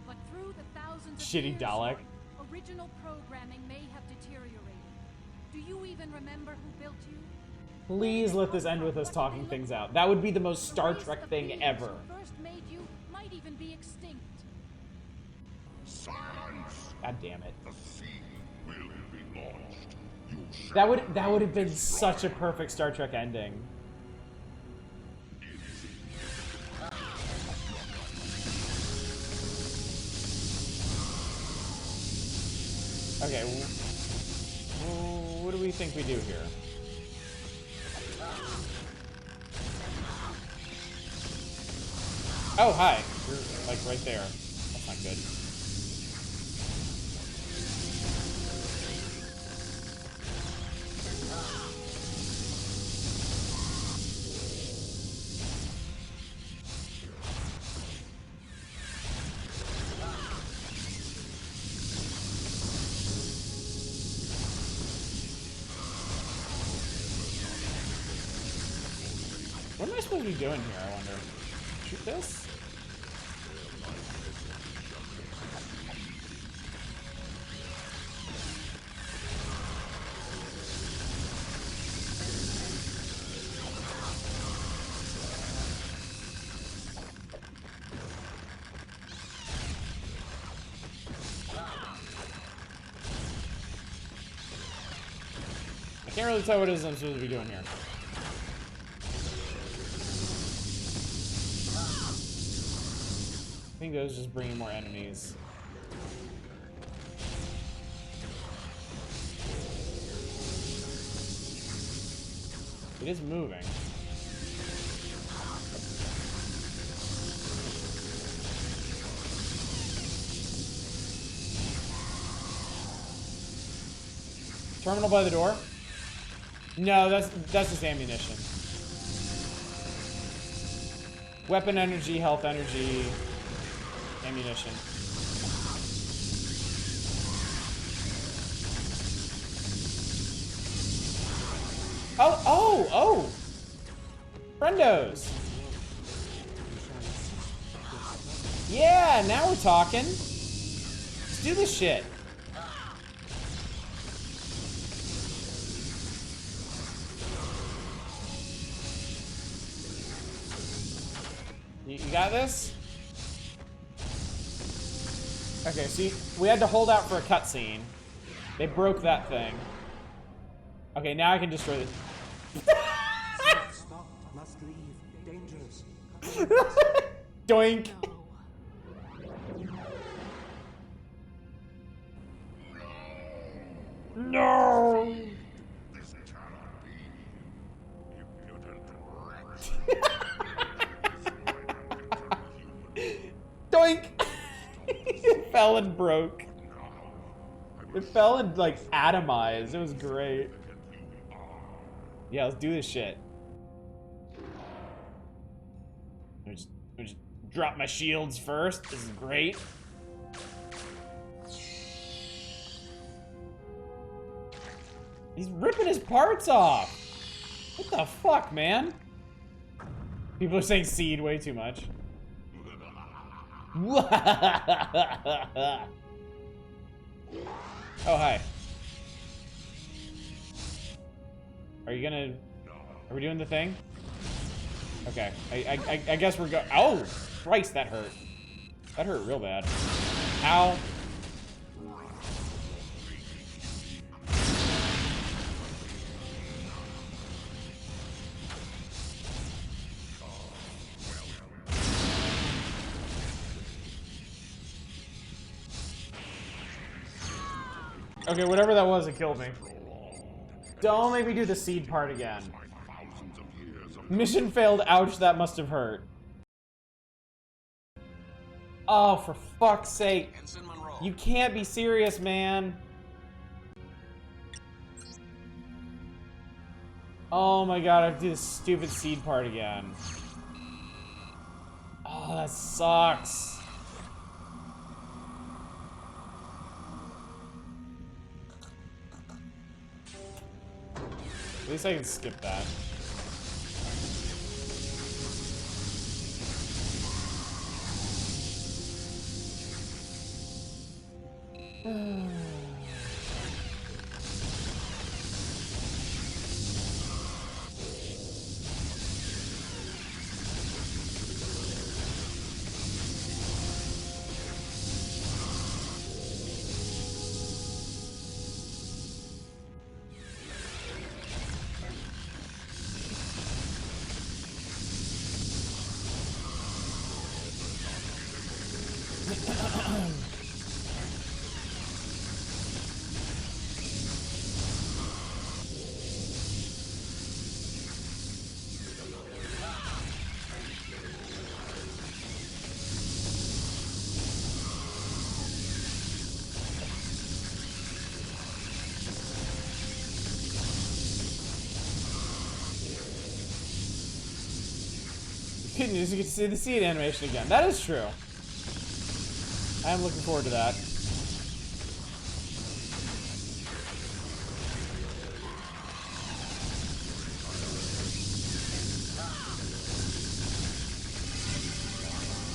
H: But through the thousands of
B: Shitty
H: years,
B: Dalek.
H: Original programming may have deteriorated. Do you even remember who built you?
B: Please let this end with us talking things out. That would be the most Star Trek thing ever.
H: Who first made you might even be extinct.
U: Silence!
B: God damn it.
U: The seed will be launched. You shall
B: That would have been such a perfect Star Trek ending. Okay, what do we think we do here? Oh, hi. You're, like, right there. That's not good. What am I supposed to be doing here, I wonder? Shoot this? I can't really tell what it is I'm supposed to be doing here. I think those just bringing more enemies. It is moving. Terminal by the door? No, that's just ammunition. Weapon energy, health energy, ammunition. Oh! Friendos! Yeah, now we're talking. Let's do this shit. You got this? Okay, see, we had to hold out for a cutscene. They broke that thing. Okay, now I can destroy this.
R: Stop, must leave. Dangerous.
B: Doink. No.
U: This cannot be.
B: Doink. It fell and broke. It fell and like atomized. It was great. Yeah, let's do this shit. Let me just drop my shields first. This is great. He's ripping his parts off. What the fuck, man? People are saying seed way too much. Oh, hi. Are you gonna... Are we doing the thing? Okay. I guess we're going... Oh! Christ, that hurt. That hurt real bad. Ow. Okay, whatever that was, it killed me. Don't make me do the seed part again. Mission failed. Ouch, that must have hurt. Oh, for fuck's sake. You can't be serious, man. Oh my god, I have to do this stupid seed part again. Oh, that sucks. At least I can skip that. Good news, you get to see the seed animation again. That is true. I am looking forward to that.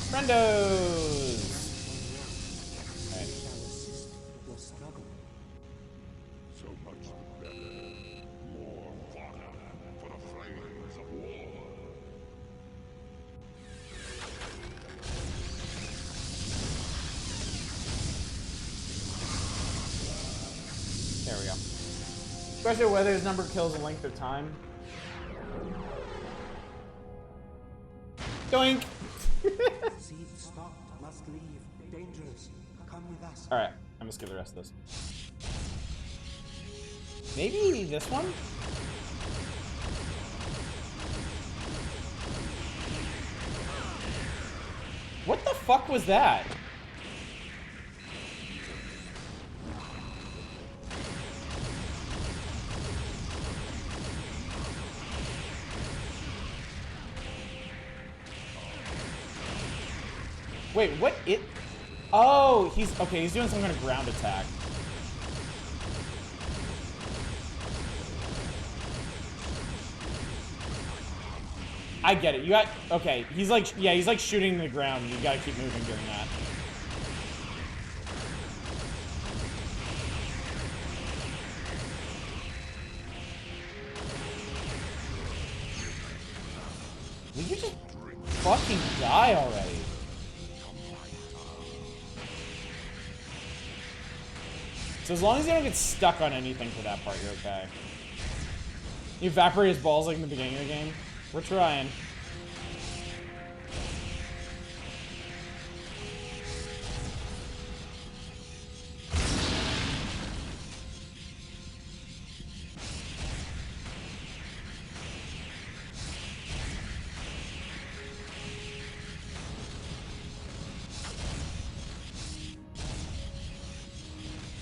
B: Friendos! Right.
U: So much the better. More fodder for the flames of war.
B: There we go. Especially whether his number kills a length of time. Doink!
R: Seed stopped. Must leave. Dangerous. Come with us.
B: Alright, I'm gonna skip the rest of this. Maybe this one? What the fuck was that? Wait, what it... Oh, he's... Okay, he's doing some kind of ground attack. I get it. You got... Okay, he's like... Yeah, he's like shooting the ground, and you gotta keep moving during that. Will you just fucking die already? So as long as you don't get stuck on anything for that part, you're okay. You evaporate his balls like in the beginning of the game. We're trying.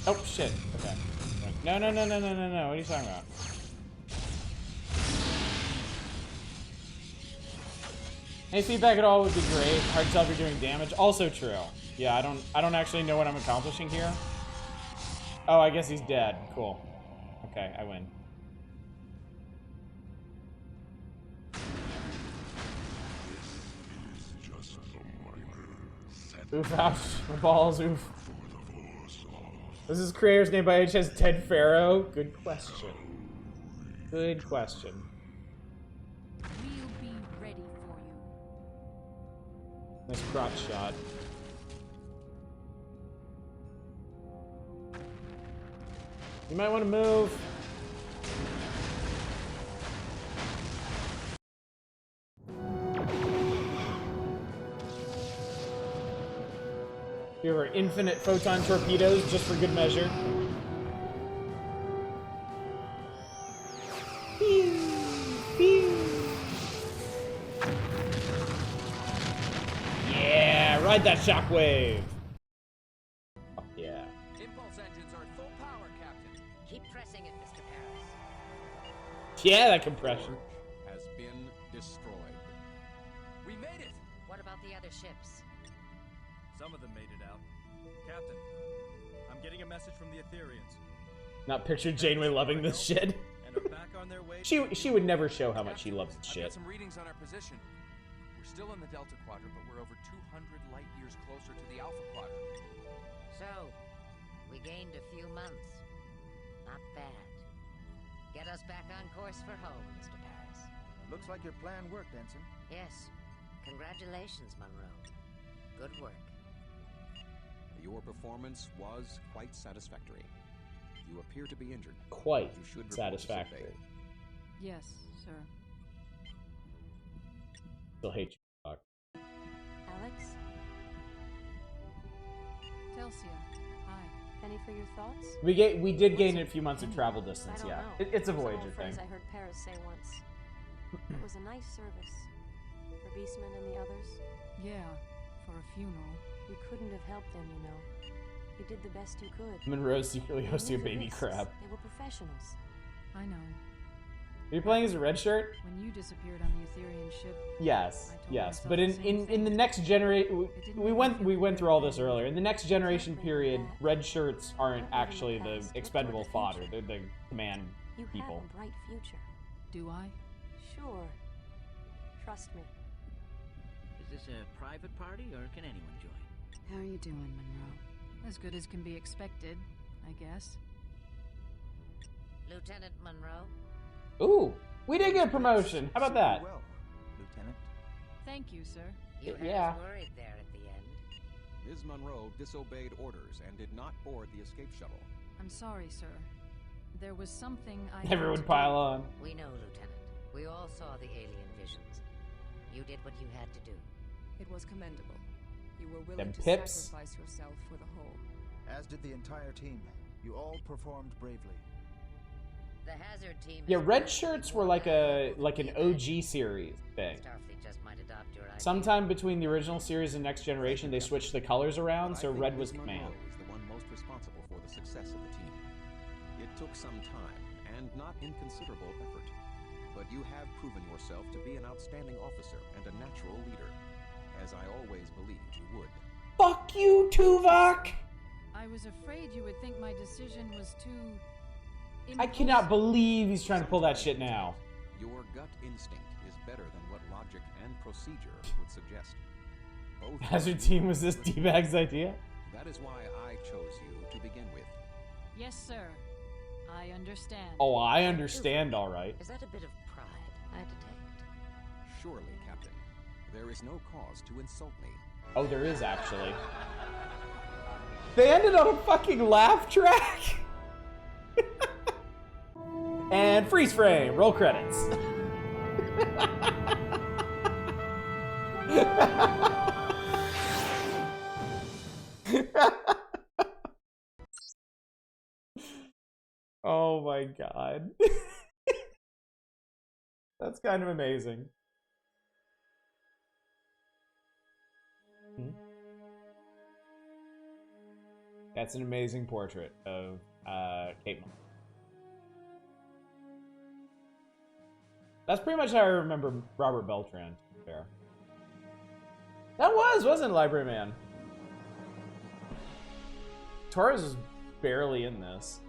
B: Oh, shit. Okay. No, no, no, no, no, no, no. What are you talking about? Any feedback at all would be great. Hard to tell if you're doing damage. Also true. Yeah, I don't actually know what I'm accomplishing here. Oh, I guess he's dead. Cool. Okay, I win. Oof, ouch. My balls, oof. Was his creator's name by HS Ted Farrow? Good question. Good question.
H: We'll be ready for you.
B: Nice crotch shot. You might want to move. Here are infinite photon torpedoes, just for good measure. Yeah, ride that shockwave. Oh, yeah.
I: Impulse engines are at full power, Captain.
A: Keep pressing it, Mr. Paris.
B: Yeah, that compression.
E: Has been destroyed.
I: We made it.
A: What about the other ships?
N: Some of them made it out. Captain, I'm getting a message from the Etherians.
B: Not picture Janeway loving this shit.
N: And are back on their way.
B: She would never show how much she loves this
I: I've
B: shit.
I: got some readings on our position. We're still in the Delta Quadrant, but we're over 200 light years closer to the Alpha Quadrant.
A: So, we gained a few months. Not bad. Get us back on course for home, Mr. Paris.
M: Looks like your plan worked, Ensign.
A: Yes. Congratulations, Monroe. Good work.
E: Your performance was quite satisfactory. You appear to be injured.
B: Quite
E: You should report to
B: satisfactory.
E: sick bay.
H: Yes, sir.
B: Still hate you, Doc.
D: Alex?
H: Telsia, hi.
D: Penny for your thoughts?
B: We did gain a few months of travel distance,
D: I don't
B: yeah.
D: know.
B: It's a
D: It was an
B: Voyager
D: old
B: thing.
D: phrase I heard Paris say once. It was a nice service. For Beastman and the others.
H: Yeah, for a funeral.
D: You couldn't have helped them, you know. You did the best you could.
B: Monroe's secretly
D: They
B: hosting a
D: knew the
B: baby
D: risks.
B: crab.
D: They were professionals.
H: I know.
B: Are you playing as a red shirt?
H: When you disappeared on the Etherian ship.
B: Yes,
H: I told
B: yes.
H: myself
B: But
H: the
B: in
H: same
B: the
H: thing.
B: next generation, we went through all this earlier. In the next generation period, red shirts aren't actually the expendable fodder. They're the command
D: You
B: people.
D: have a bright future.
H: Do I?
D: Sure. Trust me.
O: Is this a private party, or can anyone join?
L: How are you doing, Monroe?
H: As good as can be expected, I guess.
A: Lieutenant Monroe?
B: Ooh, we did get a promotion. How about that?
M: Well, Lieutenant.
H: Thank you, sir.
A: You had
B: Yeah.
A: us worried there at the end.
E: Ms. Monroe disobeyed orders and did not board the escape shuttle.
H: I'm sorry, sir. There was something I had
B: Everyone
H: to do.
B: pile on.
A: We know, Lieutenant. We all saw the alien visions. You did what you had to do.
C: It was commendable. You were willing
B: Them
C: to
B: pips.
C: sacrifice yourself for the whole.
M: As did the entire team. You all performed bravely.
A: The Hazard team.
B: Yeah,
A: is
B: red
A: good.
B: shirts were like an OG series thing.
A: Starfleet just might adopt your idea.
B: Sometime between the original series and Next Generation, they switched the colors around,
E: But I
B: so
E: think
B: red was
E: Ms.
B: command.
E: Monroe is the one most responsible for the success of the team. It took some time and not inconsiderable effort, but you have proven yourself to be an outstanding officer and a natural leader, as I always believed you would.
B: Fuck you, Tuvok!
H: I was afraid you would think my decision was too...
B: I cannot believe he's trying to pull that shit now.
E: Your gut instinct is better than what logic and procedure would suggest. Both
B: Hazard Team was this D-bag's idea?
E: That is why I chose you to begin with.
H: Yes, sir. I understand.
B: Oh, I understand, all right.
A: Is that a bit of pride I detect?
E: Surely, Captain. There is no cause to insult me.
B: Oh, there is actually. They ended on a fucking laugh track. And freeze frame. Roll credits. Oh my god. That's kind of amazing. That's an amazing portrait of Kate Moss. That's pretty much how I remember Robert Beltran, to be fair. That wasn't Library Man. Torres is barely in this.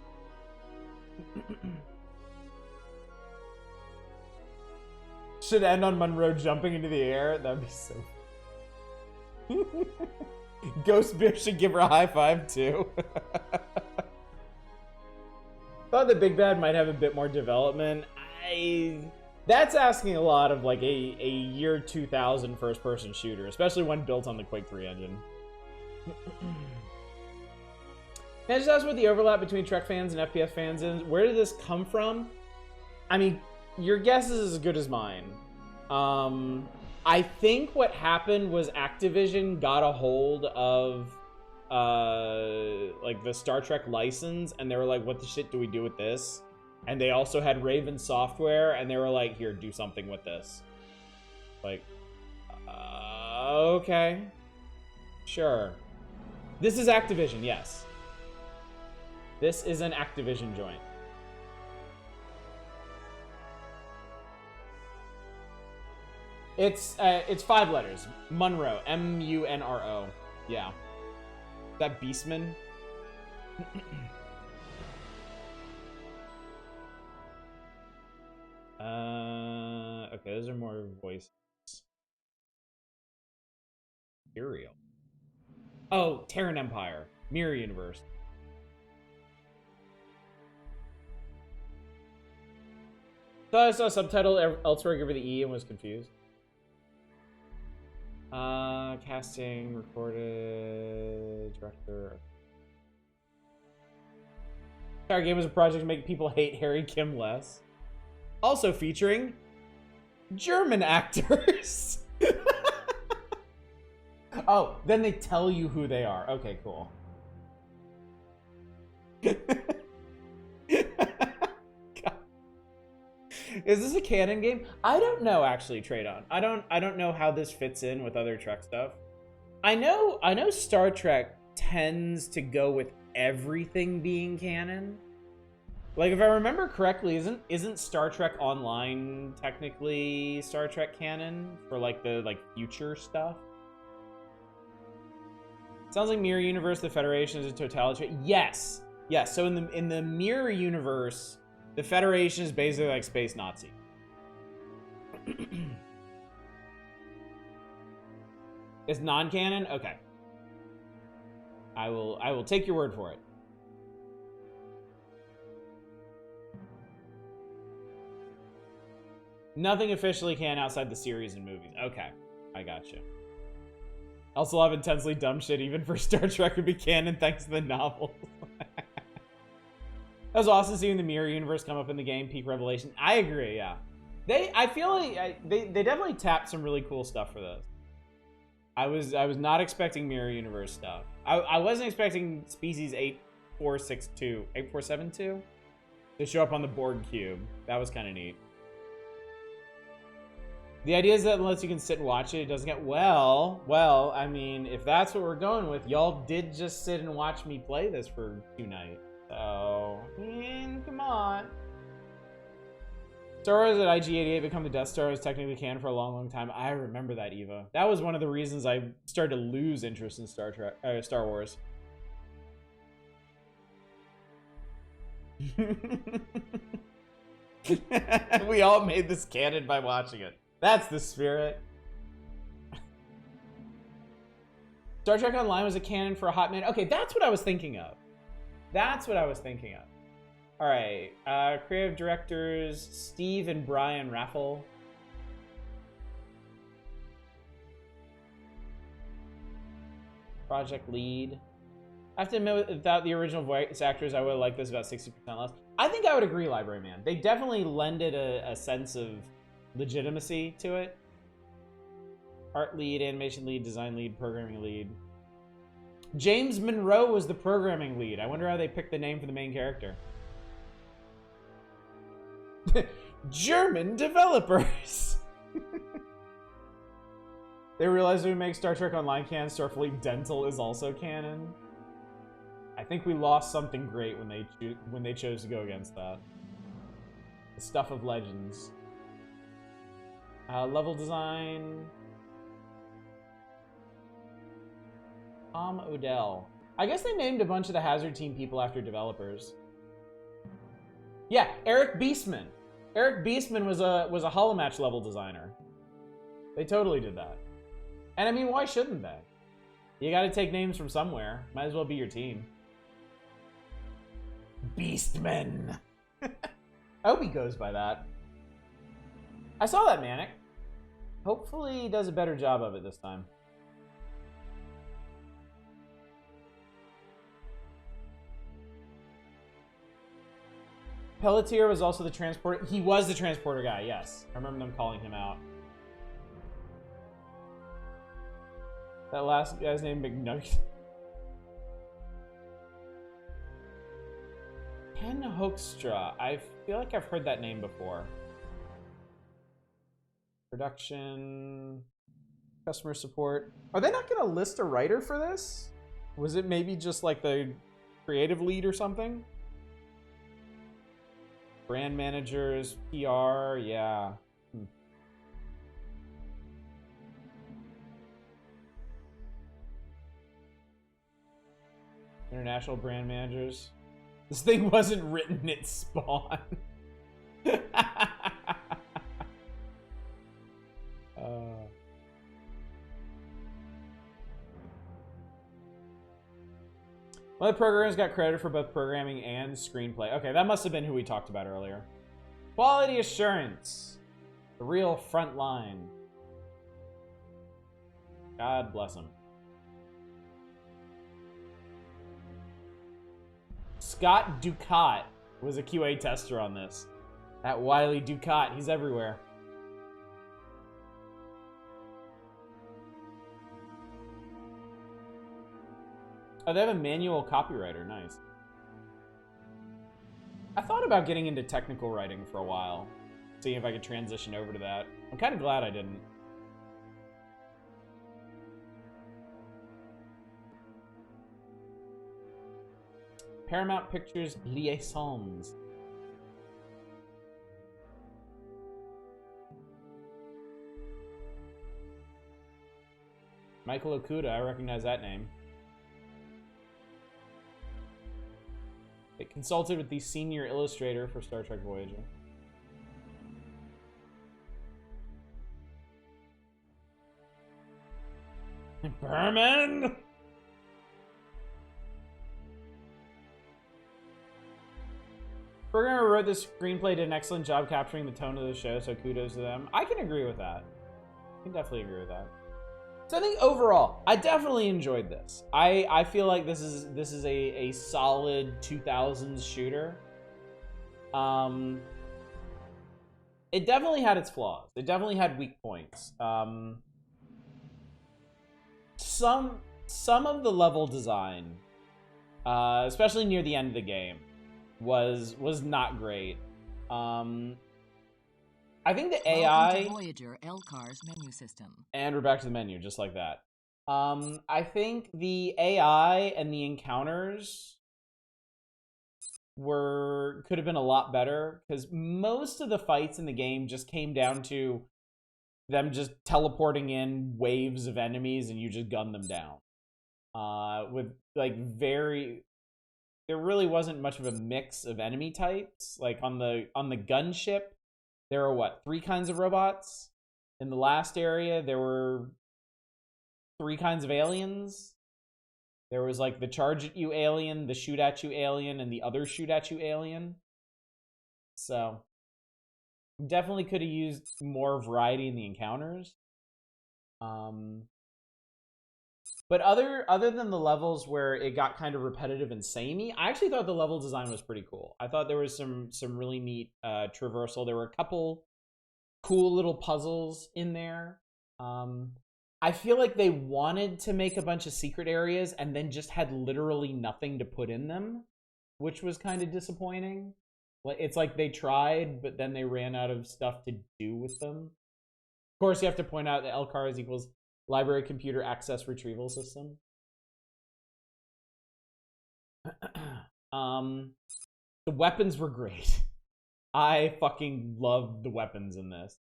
B: Should end on Monroe jumping into the air. That'd be so. Ghost Bear should give her a high five too. Thought the Big Bad might have a bit more development. That's asking a lot of like a year 2000 first-person shooter, especially one built on the Quake 3 engine. Can I just ask what the overlap between Trek fans and FPS fans is? Where did this come from? I mean, your guess is as good as mine. I think what happened was Activision got a hold of like the Star Trek license, and they were like, what the shit do we do with this? And they also had Raven Software, and they were like, here, do something with this. Like, okay. Sure. This is Activision, yes. This is an Activision joint. It's 5 letters. Munro. M-U-N-R-O. Yeah. Is that Beastman? Okay, those are more voices. Imperial. Oh, Terran Empire. Mirror Universe. Thought I saw a subtitle elsewhere over the E and was confused. Casting, recorded, director. Our game was a project to make people hate Harry Kim less. Also featuring German actors. Oh, then they tell you who they are. Okay, cool. Is this a canon game? I don't know, actually, Tradon. I don't know how this fits in with other Trek stuff. I know Star Trek tends to go with everything being canon. Like, if I remember correctly, isn't Star Trek Online technically Star Trek canon for like the future stuff? Sounds like Mirror Universe, the Federation is a totalitarian. Yes. Yes. So in the Mirror Universe, the Federation is basically like space Nazi. It's non-canon? Okay. I will take your word for it. Nothing officially canon outside the series and movies. Okay. I gotcha. Also love intensely dumb shit even for Star Trek would be canon thanks to the novels. That was awesome seeing the Mirror Universe come up in the game. Peak revelation. I agree, yeah. I feel like they definitely tapped some really cool stuff for this. I was not expecting Mirror Universe stuff. I wasn't expecting Species 8472 to show up on the Borg cube. That was kind of neat. The idea is that unless you can sit and watch it, it doesn't get well, I mean, if that's what we're going with, y'all did just sit and watch me play this for 2 nights. So, come on. Star Wars at IG-88 become the Death Star was technically canon for a long, long time. I remember that, Eva. That was one of the reasons I started to lose interest in Star Wars. We all made this canon by watching it. That's the spirit. Star Trek Online was a canon for a hot minute. Okay, that's what I was thinking of. That's what I was thinking of. All right, creative directors Steve and Brian Raffel. Project lead. I have to admit, without the original voice actors, I would have liked this about 60% less. I think I would agree, Library Man. They definitely lended a sense of legitimacy to it. Art lead, animation lead, design lead, programming lead. James Monroe was the programming lead. I wonder how they picked the name for the main character. German developers. They realized when we make Star Trek Online canon, Starfleet Dental is also canon. I think we lost something great when they chose to go against that. The stuff of legends. Level design. Tom Odell. I guess they named a bunch of the Hazard Team people after developers. Yeah, Eric Beastman. Eric Beastman was a Holomatch level designer. They totally did that. And I mean, why shouldn't they? You gotta take names from somewhere. Might as well be your team. Beastman. I hope he goes by that. I saw that, Manic. Hopefully he does a better job of it this time. Pelletier was also the transporter. He was the transporter guy, yes. I remember them calling him out. That last guy's name, McNugget. Ken Hoekstra. I feel like I've heard that name before. Production. Customer support. Are they not going to list a writer for this? Was it maybe just like the creative lead or something? Brand managers, PR, yeah. International brand managers. This thing wasn't written at Spawn. One of the programmers got credit for both programming and screenplay. Okay, that must have been who we talked about earlier. Quality assurance. The real front line. God bless him. Scott Ducat was a QA tester on this. That wily Ducat, he's everywhere. Oh, they have a manual copywriter. Nice. I thought about getting into technical writing for a while. Seeing if I could transition over to that. I'm kind of glad I didn't. Paramount Pictures Liaisons. Michael Okuda, I recognize that name. It consulted with the senior illustrator for Star Trek Voyager. Berman! Programmer wrote this screenplay, did an excellent job capturing the tone of the show, so kudos to them. I can agree with that. I can definitely agree with that. So I think overall, I definitely enjoyed this. I feel like this is a solid 2000s shooter. It definitely had its flaws. It definitely had weak points. Some of the level design, especially near the end of the game, was not great. I think the AI.
F: To Voyager LCAR's menu system.
B: And we're back to the menu, just like that. I think the AI and the encounters could have been a lot better, because most of the fights in the game just came down to them just teleporting in waves of enemies and you just gun them down. With like very there really wasn't much of a mix of enemy types. Like on the gunship, there are what, 3 kinds of robots? In the last area, there were 3 kinds of aliens. There was like the charge at you alien, the shoot at you alien, and the other shoot at you alien. So definitely could have used more variety in the encounters. But other than the levels where it got kind of repetitive and samey, I actually thought the level design was pretty cool. I thought there was some really neat traversal. There were a couple cool little puzzles in there. I feel like they wanted to make a bunch of secret areas and then just had literally nothing to put in them, which was kind of disappointing. It's like they tried, but then they ran out of stuff to do with them. Of course, you have to point out that LCARS equals Library Computer Access Retrieval System. The weapons were great. I fucking loved the weapons in this.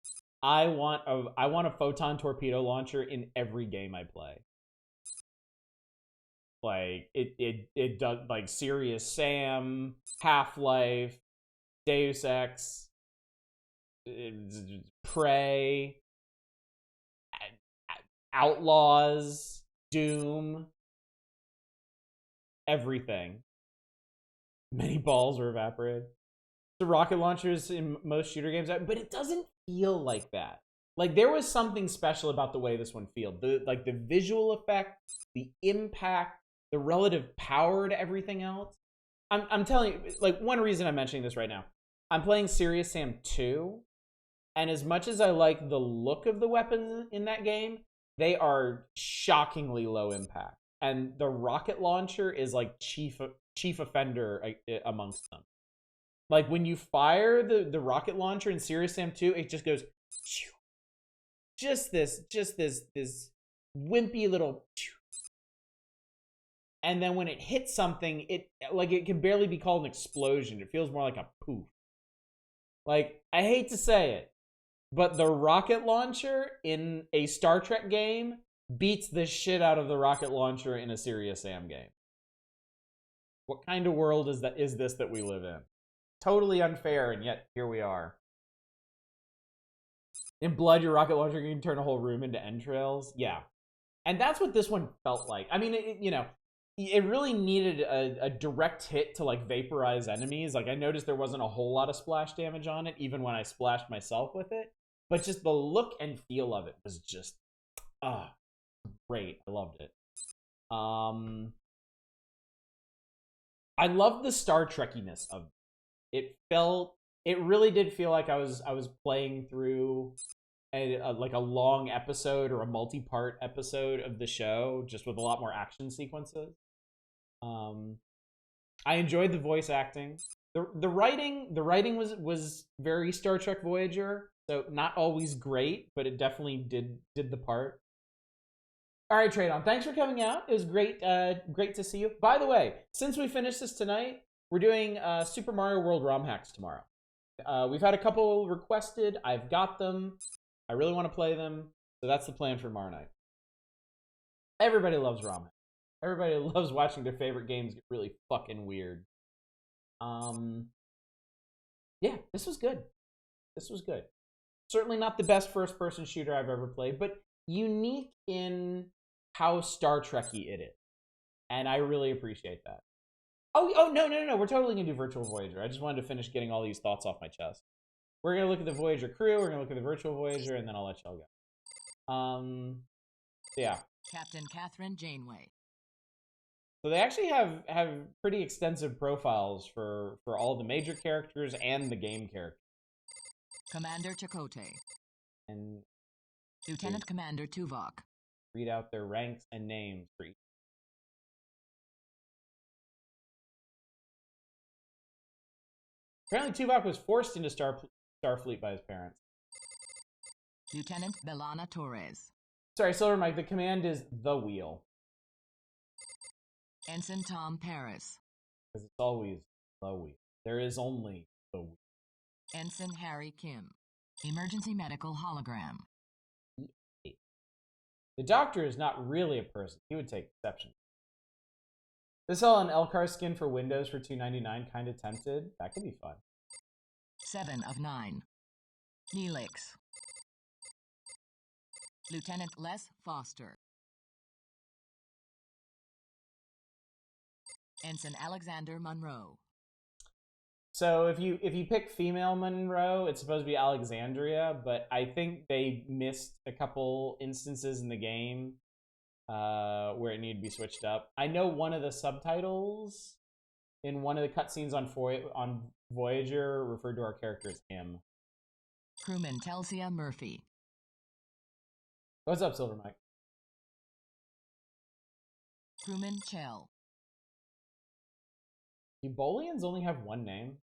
B: I want a Photon torpedo launcher in every game I play. Like it does, like Serious Sam, Half-Life, Deus Ex, Prey, Outlaws, Doom, everything. Many balls were evaporated. The rocket launchers in most shooter games, but it doesn't feel like that. Like there was something special about the way this one feels. The visual effect, the impact, the relative power to everything else. I'm telling you, like one reason I'm mentioning this right now. I'm playing Serious Sam 2, and as much as I like the look of the weapons in that game, they are shockingly low impact. And the rocket launcher is like chief offender amongst them. Like when you fire the rocket launcher in Serious Sam 2, it just goes just this wimpy little, and then when it hits something, it can barely be called an explosion. It feels more like a poof. Like, I hate to say it, but the rocket launcher in a Star Trek game beats the shit out of the rocket launcher in a Serious Sam game. What kind of world is this that we live in? Totally unfair, and yet here we are. In Blood, your rocket launcher can turn a whole room into entrails. Yeah. And that's what this one felt like. I mean, it really needed a direct hit to, like, vaporize enemies. Like, I noticed there wasn't a whole lot of splash damage on it, even when I splashed myself with it. But just the look and feel of it was just, great. I loved it. I loved the Star Trek-iness of it. It really did feel like I was playing through a long episode or a multi-part episode of the show, just with a lot more action sequences. I enjoyed the voice acting. The writing was very Star Trek Voyager, so not always great, but it definitely did the part. All right, Trade-On, thanks for coming out. It was great to see you. By the way, since we finished this tonight, we're doing Super Mario World ROM hacks tomorrow. We've had a couple requested. I've got them. I really want to play them, so that's the plan for tomorrow night. Everybody loves ROM hacks. Everybody loves watching their favorite games get really fucking weird. Yeah, this was good. This was good. Certainly not the best first-person shooter I've ever played, but unique in how Star Trek-y it is. And I really appreciate that. Oh, no. We're totally going to do Virtual Voyager. I just wanted to finish getting all these thoughts off my chest. We're going to look at the Voyager crew, we're going to look at the Virtual Voyager, and then I'll let y'all go. Yeah.
F: Captain Catherine Janeway.
B: So they actually have pretty extensive profiles for all the major characters and the game characters.
F: Commander Chakotay.
B: And
F: Lieutenant Commander Tuvok.
B: Read out their ranks and names for each. Apparently Tuvok was forced into Starfleet by his parents.
F: Lieutenant B'Elanna Torres.
B: Sorry, Silver Mike, the command is the wheel.
F: Ensign Tom Paris.
B: Because it's always the wheel. There is only the wheel.
F: Ensign Harry Kim. Emergency medical hologram.
B: The Doctor is not really a person. He would take exception. They sell an Elcar skin for Windows for $2.99. Kind of tempted. That could be fun.
F: 7 of 9. Neelix. Lieutenant Les Foster. Ensign Alexander Monroe.
B: So if you pick female Monroe, it's supposed to be Alexandria, but I think they missed a couple instances in the game where it needed to be switched up. I know one of the subtitles in one of the cutscenes on Voyager referred to our character as him.
F: Crewman Telsia Murphy.
B: What's up, Silver Mike?
F: Crewman Chell.
B: Do Bolians only have one name?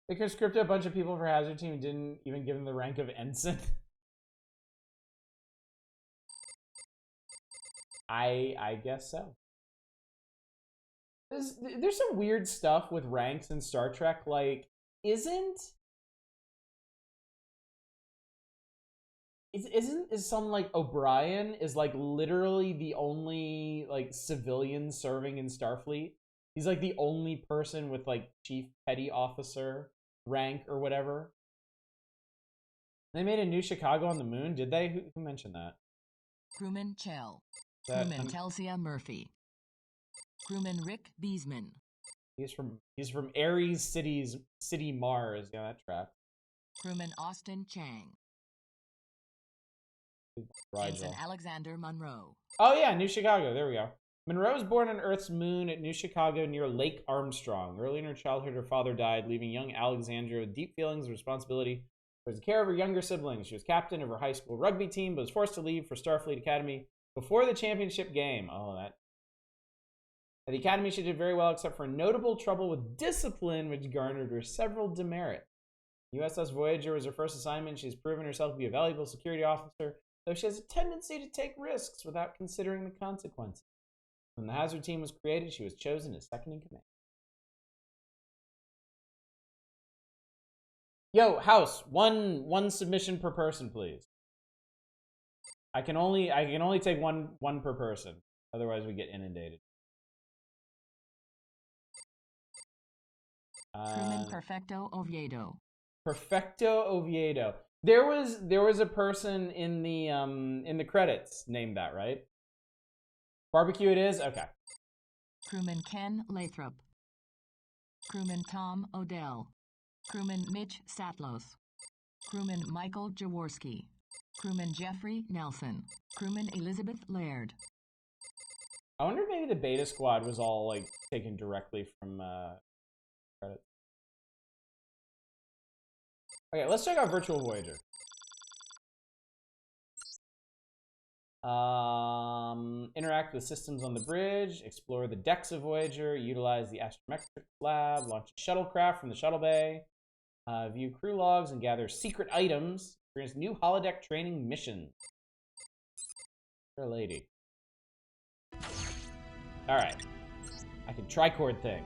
B: They conscripted a bunch of people for Hazard Team and didn't even give them the rank of ensign. I guess so. There's some weird stuff with ranks in Star Trek. Like, isn't some like O'Brien is like literally the only like civilian serving in Starfleet? He's like the only person with like chief petty officer rank or whatever. They made a new Chicago on the moon, did they? Who mentioned that?
F: Crewman Chell. Crewman Telsia Murphy. Crewman Rick Beesman.
B: He's from Ares City Mars. Yeah, that track.
F: Crewman Austin Chang. Ensign Alexander Monroe.
B: Oh yeah, New Chicago. There we go. Monroe was born on Earth's moon at New Chicago near Lake Armstrong. Early in her childhood, her father died, leaving young Alexandria with deep feelings of responsibility towards the care of her younger siblings. She was captain of her high school rugby team, but was forced to leave for Starfleet Academy before the championship game. Oh, that. At the Academy, she did very well, except for notable trouble with discipline, which garnered her several demerits. USS Voyager was her first assignment. She's proven herself to be a valuable security officer, though she has a tendency to take risks without considering the consequences. When the Hazard Team was created, she was chosen as second in command. Yo, House, one submission per person, please. I can only take one per person. Otherwise, we get inundated.
F: Crewman Perfecto Oviedo.
B: Perfecto Oviedo. There was a person in the credits named that, right? Barbecue it is? Okay.
F: Crewman Ken Lathrop. Crewman Tom Odell. Crewman Mitch Satlos. Crewman Michael Jaworski. Crewman Jeffrey Nelson. Crewman Elizabeth Laird.
B: I wonder if maybe the Beta Squad was all like taken directly from credits. Okay, let's check out Virtual Voyager. Interact with systems on the bridge, explore the decks of Voyager, utilize the astrometrics lab, launch a shuttlecraft from the shuttle bay, view crew logs and gather secret items, experience new holodeck training missions. Fair lady. Alright. I can tricord thing.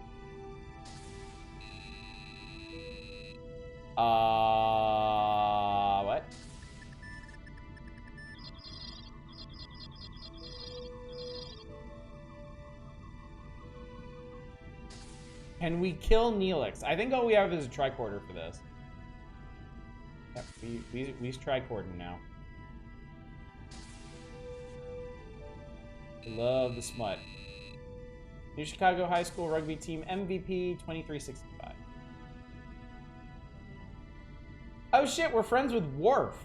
B: What? Can we kill Neelix? I think all we have is a tricorder for this. Yep, we tricord him now. Love the smut. New Chicago High School Rugby Team MVP 2365. Oh shit, we're friends with Worf.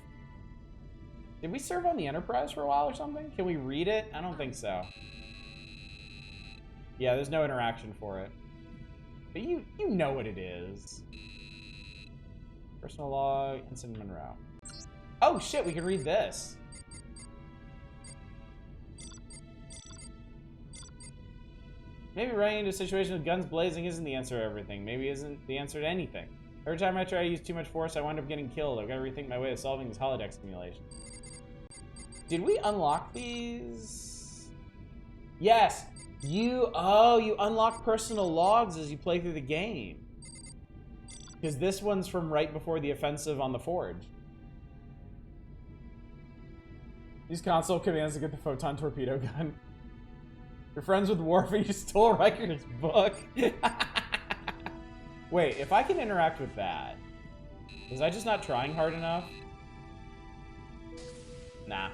B: Did we serve on the Enterprise for a while or something? Can we read it? I don't think so. Yeah, there's no interaction for it. But you know what it is. Personal log, Ensign Monroe. Oh shit, we can read this. Maybe running into a situation with guns blazing isn't the answer to everything. Maybe isn't the answer to anything. Every time I try to use too much force, I wind up getting killed. I've got to rethink my way of solving these holodeck simulations. Did we unlock these? Yes. You unlock personal logs as you play through the game. Because this one's from right before the offensive on the Forge. Use console commands to get the Photon torpedo gun. You're friends with Worf and you stole Riker's book. Wait, if I can interact with that, was I just not trying hard enough? Nah.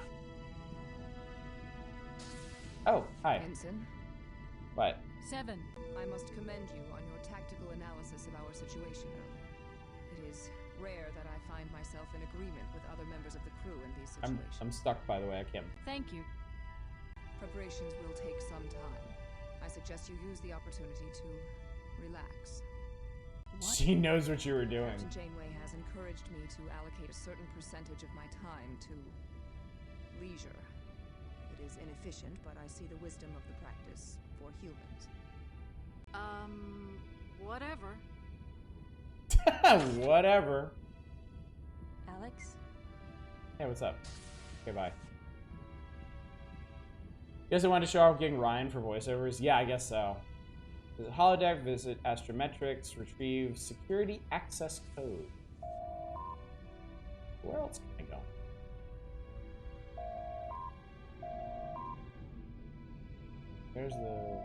B: Oh, hi.
C: Ensign?
B: What?
H: 7.
C: I must commend you on your tactical analysis of our situation earlier. It is rare that I find myself in agreement with other members of the crew in these situations.
B: I'm stuck, by the way. I can't.
H: Thank you.
C: Preparations will take some time. I suggest you use the opportunity to relax.
B: What? She knows what you were doing.
C: Captain Janeway has encouraged me to allocate a certain percentage of my time to leisure. It is inefficient, but I see the wisdom of the practice for humans.
H: Whatever.
B: Whatever.
D: Alex?
B: Hey, what's up? Okay, bye. Guess I wanted to show off getting Ryan for voiceovers? Yeah, I guess so. Visit holodeck, visit astrometrics, retrieve security access code. Where else can I go? There's the...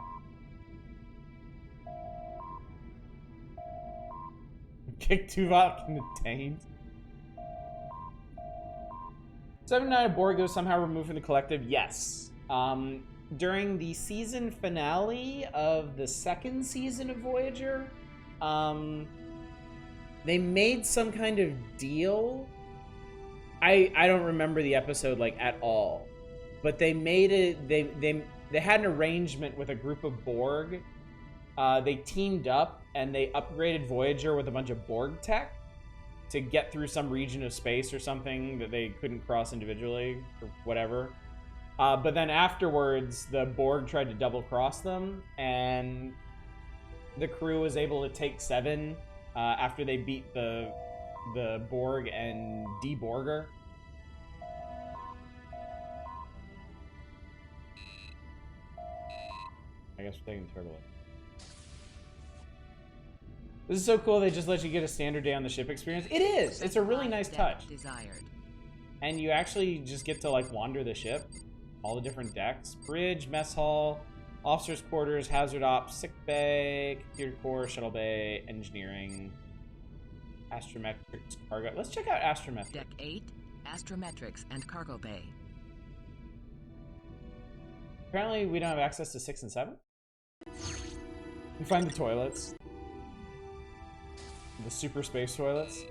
B: Kick Tuvok in the taint. 79 Borg was somehow removed from the collective. Yes. During the season finale of the second season of Voyager, they made some kind of deal. I don't remember the episode like at all, but they made it. They had an arrangement with a group of Borg. They teamed up and they upgraded Voyager with a bunch of Borg tech to get through some region of space or something that they couldn't cross individually or whatever. But then afterwards, the Borg tried to double cross them, and the crew was able to take 7 after they beat the Borg and de-Borger. I guess we're taking the turbo. This is so cool. They just let you get a standard day on the ship experience. It is. It's a really nice touch.
F: Desired.
B: And you actually just get to like wander the ship, all the different decks, bridge, mess hall, officers' quarters, hazard ops, sick bay, computer core, shuttle bay, engineering, astrometrics, cargo. Let's check out astrometrics.
F: Deck 8, astrometrics and cargo bay.
B: Apparently, we don't have access to 6 and 7. You find the toilets. The super space toilets.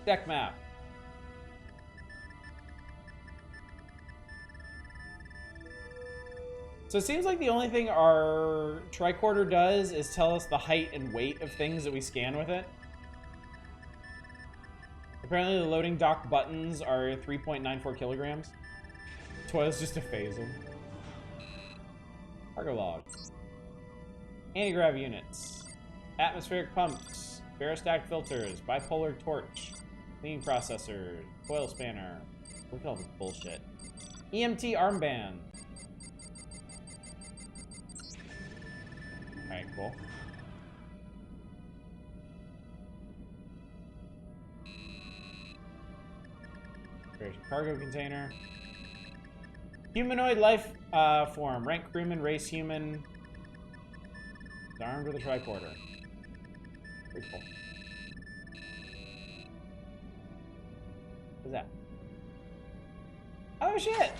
B: Deck map. So it seems like the only thing our tricorder does is tell us the height and weight of things that we scan with it. Apparently the loading dock buttons are 3.94 kilograms. Toilets just to phase them. Cargo log. Anti-grav units. Atmospheric pumps, barostat filters, bipolar torch, cleaning processor, coil spanner. Look at all this bullshit. EMT armband. Alright, cool. There's a cargo container. Humanoid life form. Rank crewman, race human. Is armed with a tricorder. Pretty cool. What's that? Oh shit!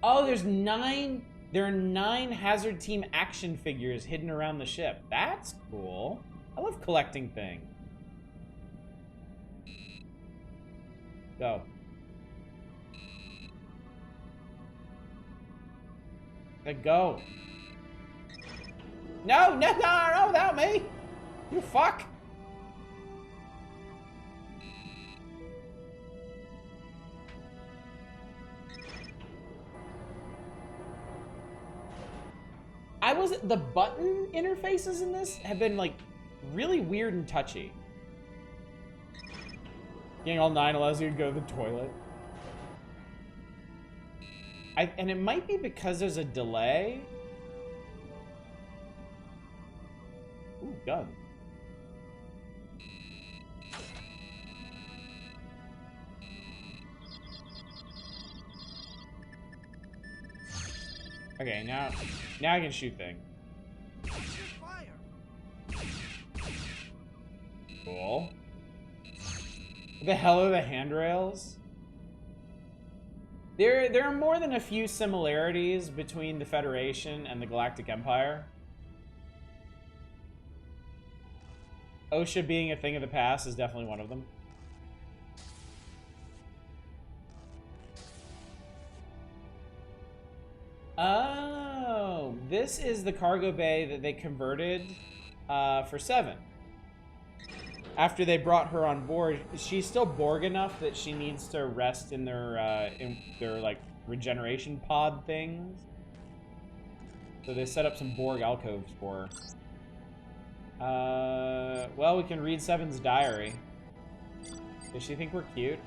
B: Oh, there's 9. There are 9 Hazard Team action figures hidden around the ship. That's cool. I love collecting things. Go. Go. No, no, no, no, without me. You fuck. The button interfaces in this have been like really weird and touchy. Getting all 9 allows you to go to the toilet. And it might be because there's a delay. Ooh, gun. Okay, now I can shoot things. Cool. What the hell are the handrails? There are more than a few similarities between the Federation and the Galactic Empire. OSHA being a thing of the past is definitely one of them. Oh, this is the cargo bay that they converted for Seven. After they brought her on board, she's still Borg enough that she needs to rest in their like regeneration pod things. So they set up some Borg alcoves for her. Well, we can read Seven's diary. Does she think we're cute?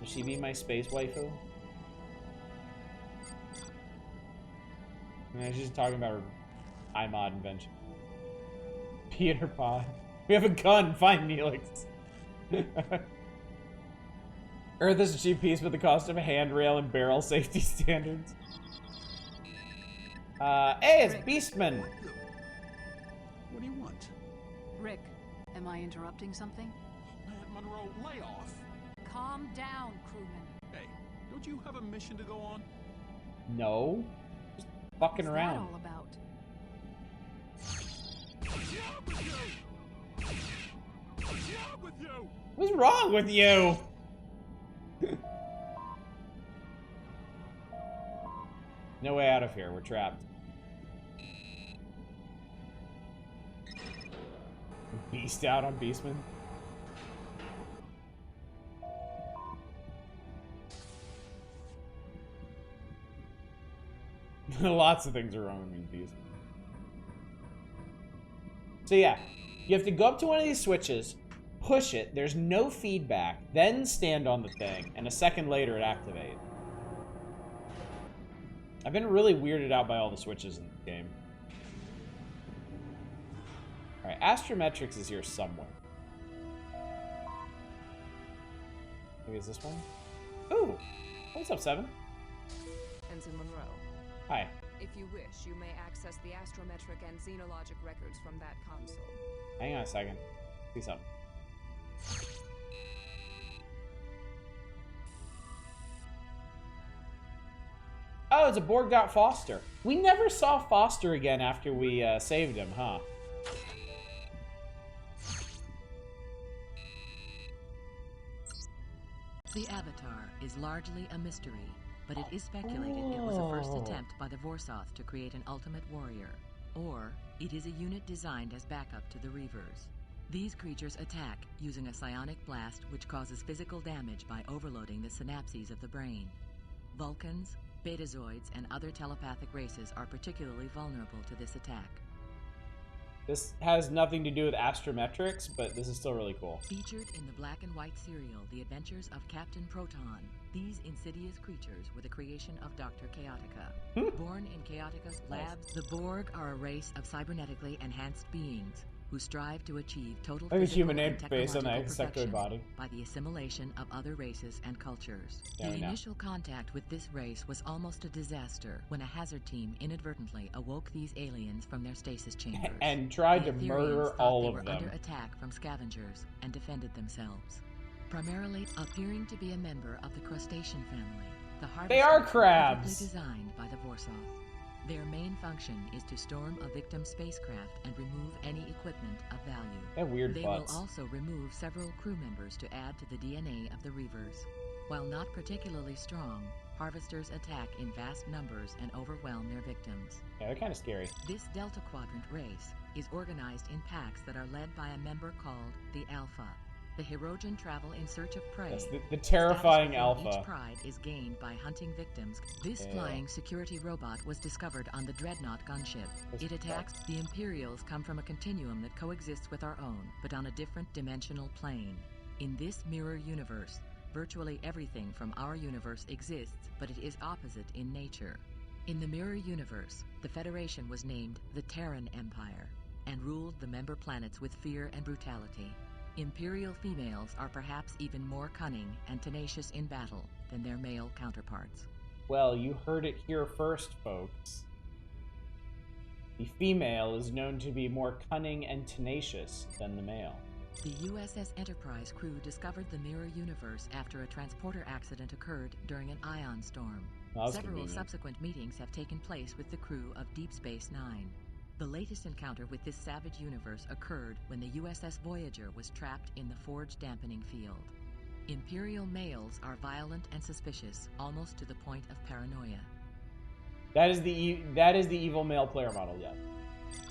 B: Will she be my space waifu? Yeah, she's talking about her iMod invention. Peter Pod. We have a gun. Find Neelix. Earth is a cheap piece with the cost of a handrail and barrel safety standards. Hey, it's Beastman.
G: What do you want?
H: Rick, am I interrupting something?
G: Monroe, lay off.
H: Calm down, crewman.
G: Hey, don't you have a mission to go on?
B: No. Just fucking
H: What's
B: around.
H: that all about?
B: What's wrong with you? No way out of here. We're trapped. Beast out on Beastman. Lots of things are wrong with Beastman. So yeah, you have to go up to one of these switches, push it, there's no feedback, then stand on the thing, and a second later it activates. I've been really weirded out by all the switches in the game. Alright, Astrometrics is here somewhere. Maybe it's this one? Ooh! What's up, Seven?
C: Ensign Monroe.
B: Hi.
C: If you wish, you may access the astrometric and xenologic records from that console.
B: Hang on a second. See something. Oh, it's a Borg Foster. We never saw Foster again after we saved him, huh?
F: The Avatar is largely a mystery, but it is speculated it was a first attempt by the Vorsoth to create an ultimate warrior, or it is a unit designed as backup to the Reavers. These creatures attack using a psionic blast which causes physical damage by overloading the synapses of the brain. Vulcans, Betazoids, and other telepathic races are particularly vulnerable to this attack.
B: This has nothing to do with astrometrics, but this is still really cool.
F: Featured in the black and white serial The Adventures of Captain Proton, these insidious creatures were the creation of Dr. Chaotica. Born in Chaotica's labs, the Borg are a race of cybernetically enhanced beings who strive to achieve total
B: like a
F: physical
B: human
F: and
B: face on the
F: technological
B: insectoid
F: perfection
B: body.
F: by the assimilation of other races and cultures.
B: Yeah,
F: the
B: we know.
F: initial contact with this race was almost a disaster when a hazard team inadvertently awoke these aliens from their stasis chambers.
B: And tried
F: The
B: to
F: Ethereans
B: murder
F: thought
B: all
F: they
B: of
F: were
B: them.
F: under attack from scavengers and defended themselves. Primarily appearing to be a member of the crustacean family, the
B: They are
F: Harvesters were
B: crabs.
F: perfectly designed by the Vorsoth. Their main function is to storm a victim spacecraft and remove any equipment of value.
B: They have weird
F: They
B: butts.
F: will also remove several crew members to add to the DNA of the Reavers. While not particularly strong, Harvesters attack in vast numbers and overwhelm their victims.
B: Yeah, they're kind of scary.
F: This Delta Quadrant race is organized in packs that are led by a member called the Alpha. The Herogen travel in search of prey.
B: Yes, the terrifying
F: Status within
B: Alpha.
F: Each pride is gained by hunting victims. This
B: Yeah.
F: flying security robot was discovered on the Dreadnought gunship. It attacks. The Imperials come from a continuum that coexists with our own, but on a different dimensional plane. In this mirror universe, virtually everything from our universe exists, but it is opposite in nature. In the mirror universe, the Federation was named the Terran Empire and ruled the member planets with fear and brutality. Imperial females are perhaps even more cunning and tenacious in battle than their male counterparts.
B: Well, you heard it here first, folks. The female is known to be more cunning and tenacious than the male.
F: The USS Enterprise crew discovered the mirror universe after a transporter accident occurred during an ion storm. Several subsequent meetings have taken place with the crew of Deep Space Nine. The latest encounter with this savage universe occurred when the USS Voyager was trapped in the Forge Dampening field. Imperial males are violent and suspicious, almost to the point of paranoia.
B: That is the evil male player model, yes.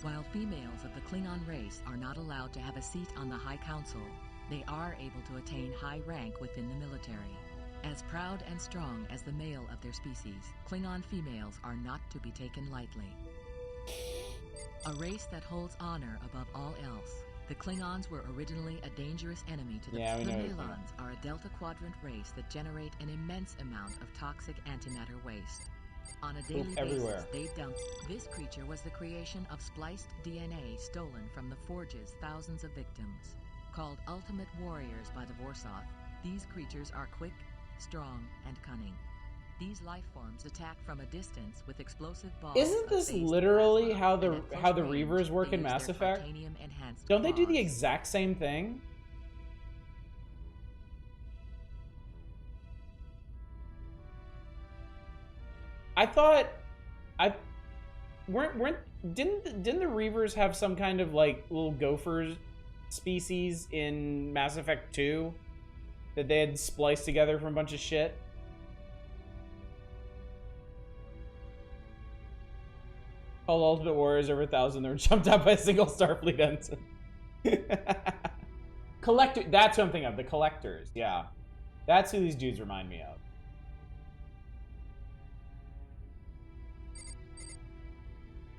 F: While females of the Klingon race are not allowed to have a seat on the High Council, they are able to attain high rank within the military. As proud and strong as the male of their species, Klingon females are not to be taken lightly. A race that holds honor above all else, the Klingons were originally a dangerous enemy to the Malons are a Delta Quadrant race that generate an immense amount of toxic antimatter waste. On a daily basis, they dump. This creature was the creation of spliced DNA stolen from the Forge's thousands of victims. Called Ultimate Warriors by the Vorsoth, these creatures are quick, strong, and cunning. These life forms attack from a distance with explosive balls.
B: Isn't this literally how the Reavers work in Mass Effect? Don't they do the exact same thing? I thought didn't the Reavers have some kind of like little gopher species in Mass Effect 2 that they had spliced together from a bunch of shit? All Ultimate Warriors over 1,000, they were jumped out by a single Starfleet ensign. Collector, that's what I'm thinking of, the Collectors, yeah. That's who these dudes remind me of.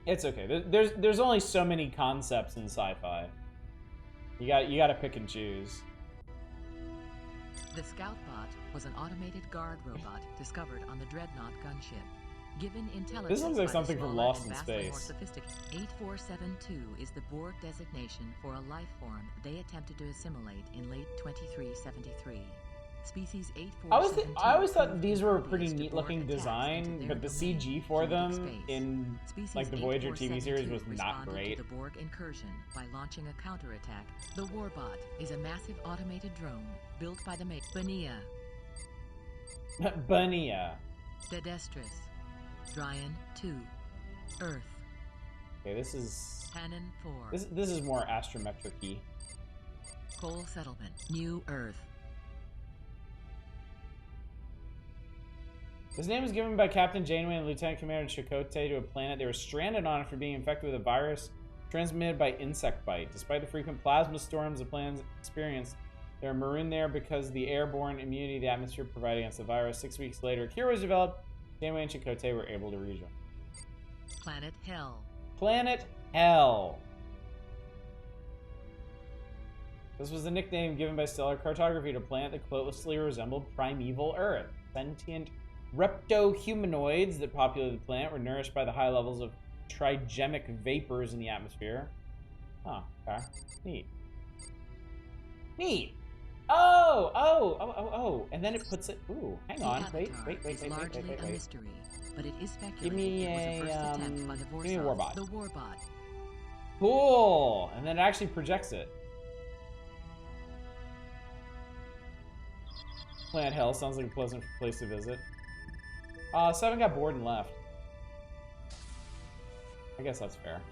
B: It's okay. There's only so many concepts in sci-fi. You gotta pick and choose.
F: The Scoutbot was an automated guard robot discovered on the Dreadnought gunship. Given intelligence,
B: this looks like something from Lost in Space.
F: 8472 is the Borg designation for a life form they attempted to assimilate in late 2373. Species 8472.
B: I always thought these were a pretty neat looking design, but the CG for them in like the Voyager TV series was not great.
F: To the Borg incursion by launching a counterattack. The Warbot is a massive automated drone built by the Bania.
B: Bania.
F: Dedestris. Dryan 2. Earth.
B: Okay, this is
F: Cannon 4.
B: This is more astrometric-y.
F: Coal Settlement. New Earth.
B: This name was given by Captain Janeway and Lieutenant Commander Chakotay to a planet they were stranded on after being infected with a virus transmitted by insect bite. Despite the frequent plasma storms the planet experienced, they were marooned there because the airborne immunity the atmosphere provided against the virus. 6 weeks later, a cure was developed. Janeway and Chakotay were able to rejoin.
F: Planet Hell.
B: Planet Hell. This was the nickname given by stellar cartography to a planet that closely resembled primeval Earth. Sentient repto-humanoids that populated the planet were nourished by the high levels of trigemic vapors in the atmosphere. Oh, okay. Neat. Neat. Oh, and then it puts it. Ooh, hang on. Wait.
F: A mystery, but it is speculated
B: give me
F: it was a first attempt by the Vorsoth.
B: Give me a Warbot.
F: The Warbot.
B: Cool. And then it actually projects it. Planet Hell sounds like a pleasant place to visit. 7 got bored and left. I guess that's fair.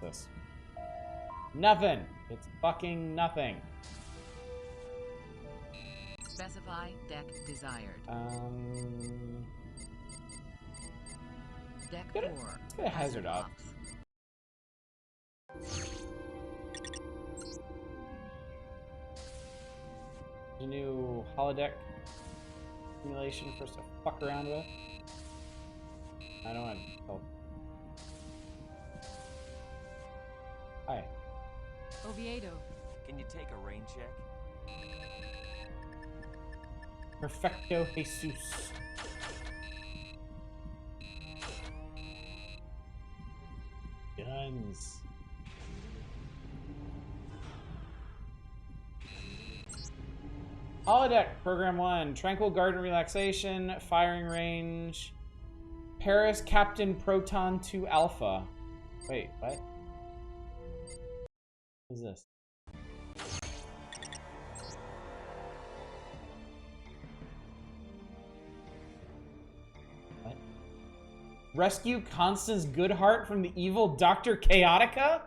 B: This. Nothing. It's fucking nothing.
F: Specify deck desired. Deck 4.
B: Let's get a hazard up. A new holodeck simulation for us to fuck around with. I don't want to help. Hi.
H: Oviedo.
K: Can you take a rain check?
B: Perfecto Jesus. Guns. Holodeck, Program 1. Tranquil Garden Relaxation, Firing Range. Paris Captain Proton 2 Alpha. Wait, what? What is this? What? Rescue Constance Goodhart from the evil Dr. Chaotica?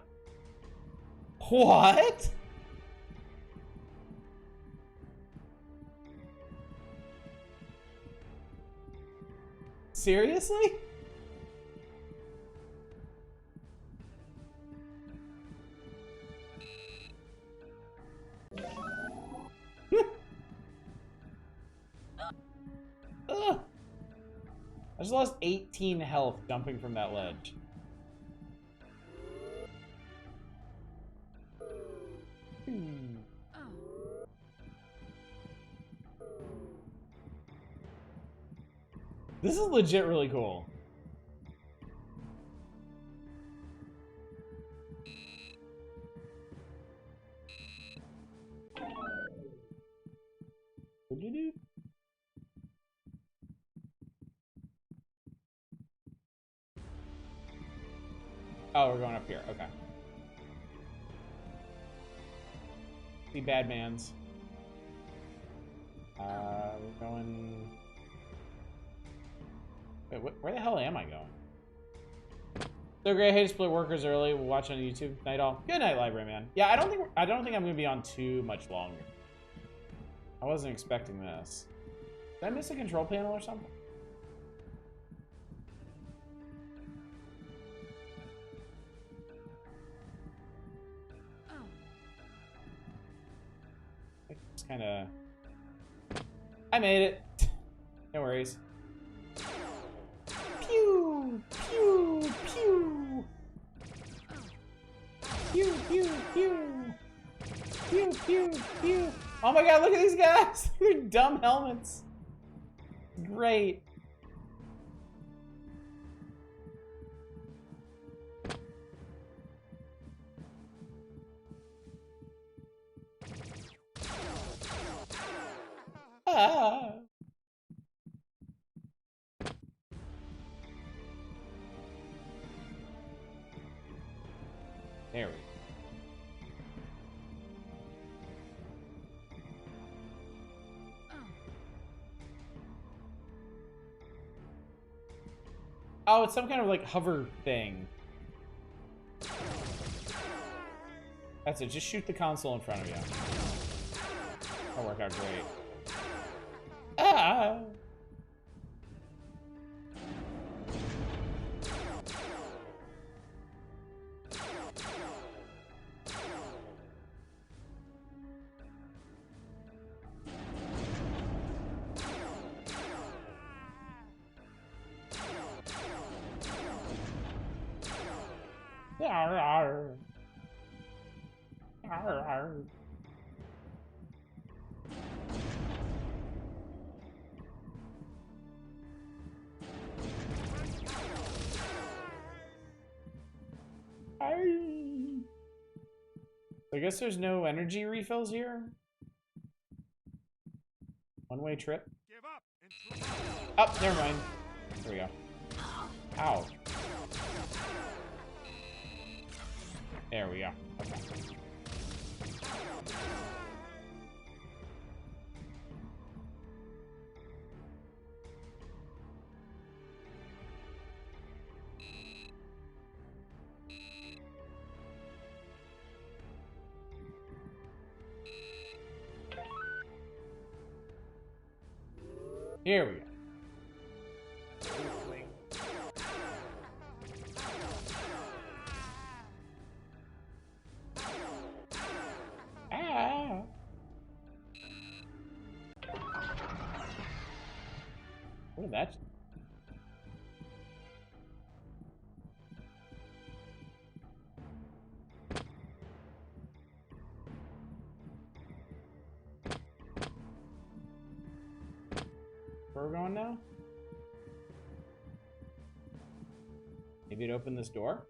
B: What? Seriously? Ugh. I just lost 18 health jumping from that ledge. This is legit really cool. What'd you do? Oh, we're going up here. Okay. See Badmans. We're going... Wait, where the hell am I going? So great, I hate to split workers early. We'll watch on YouTube. Night all. Good night, library man. Yeah, I don't think I'm gonna be on too much longer. I wasn't expecting this. Did I miss a control panel or something? It's kind of. I made it. No worries. Pew! Pew! Pew! Pew! Pew! Pew! Pew! Pew! Pew! Oh my god, look at these guys! They're dumb helmets. Great. Ah! There we go. Oh, it's some kind of like hover thing. That's it. Just shoot the console in front of you. That'll work out great. Ah! Arr, arr. Arr, arr. I guess there's no energy refills here. One-way trip. Oh, never mind. There we go. Ow. There we go. Okay. Here we go. Ah. What is that? Where we're going now? Maybe it opened this door?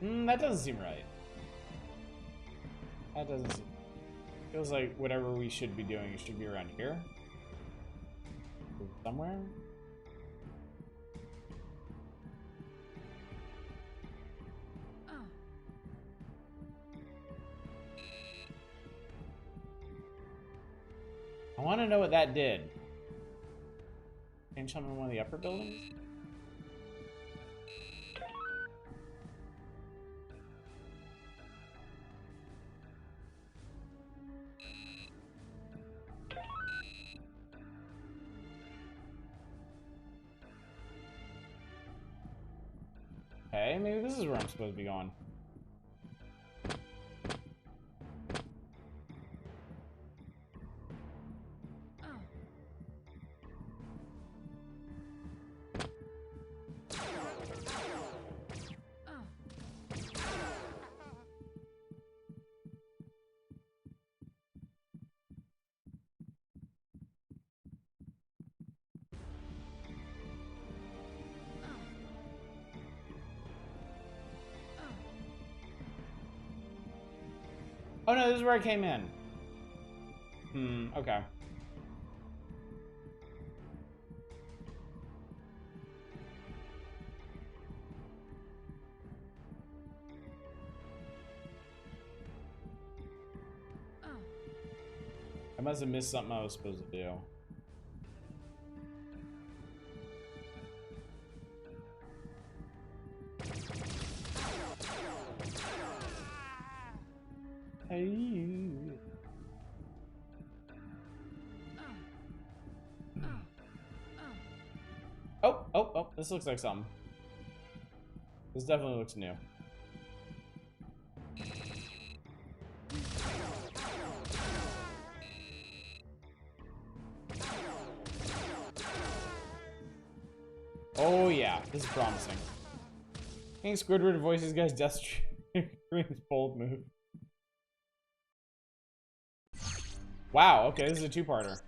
B: That doesn't seem right. That doesn't seem... Feels like whatever we should be doing should be around here. Somewhere? I want to know what that did. Change something in one of the upper buildings? Okay, maybe this is where I'm supposed to be going. Oh no, this is where I came in. Okay. I must have missed something I was supposed to do. Oh, this looks like something. This definitely looks new. Oh yeah, this is promising. King Squidward voices guy's death screams bold move. Wow, okay, this is a two-parter.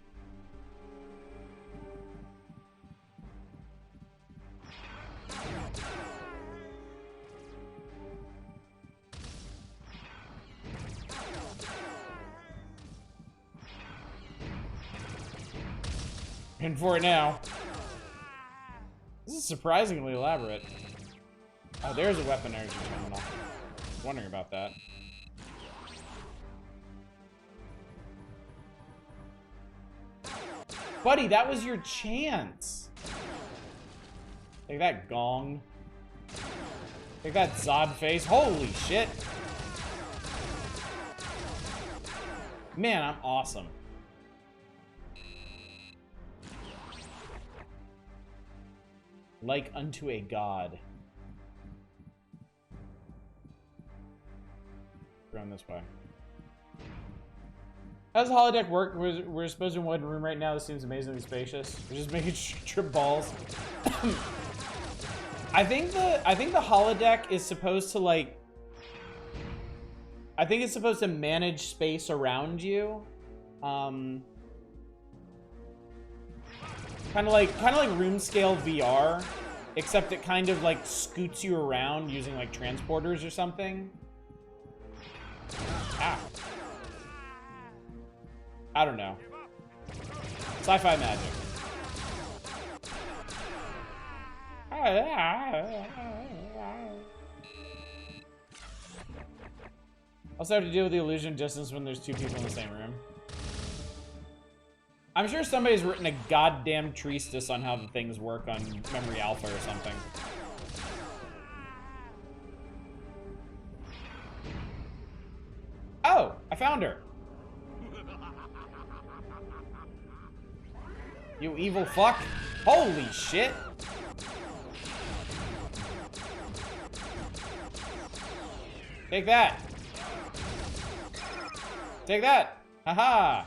B: In for it now. This is surprisingly elaborate. Oh, there's a weapon energy terminal. I was wondering about that. Buddy, that was your chance. Take that, gong. Take that, Zod face. Holy shit. Man, I'm awesome. Like unto a god. Going this way. How does the holodeck work? We're supposed to be in one room right now. This seems amazingly spacious. We're just making trip balls. I think the holodeck is supposed to like. I think it's supposed to manage space around you. Kind of like room scale VR, except it kind of like scoots you around using like transporters or something. Ah. I don't know. Sci-fi magic. Also have to deal with the illusion of distance when there's two people in the same room. I'm sure somebody's written a goddamn treatise on how the things work on Memory Alpha or something. Oh, I found her. You evil fuck. Holy shit. Take that. Take that. Haha.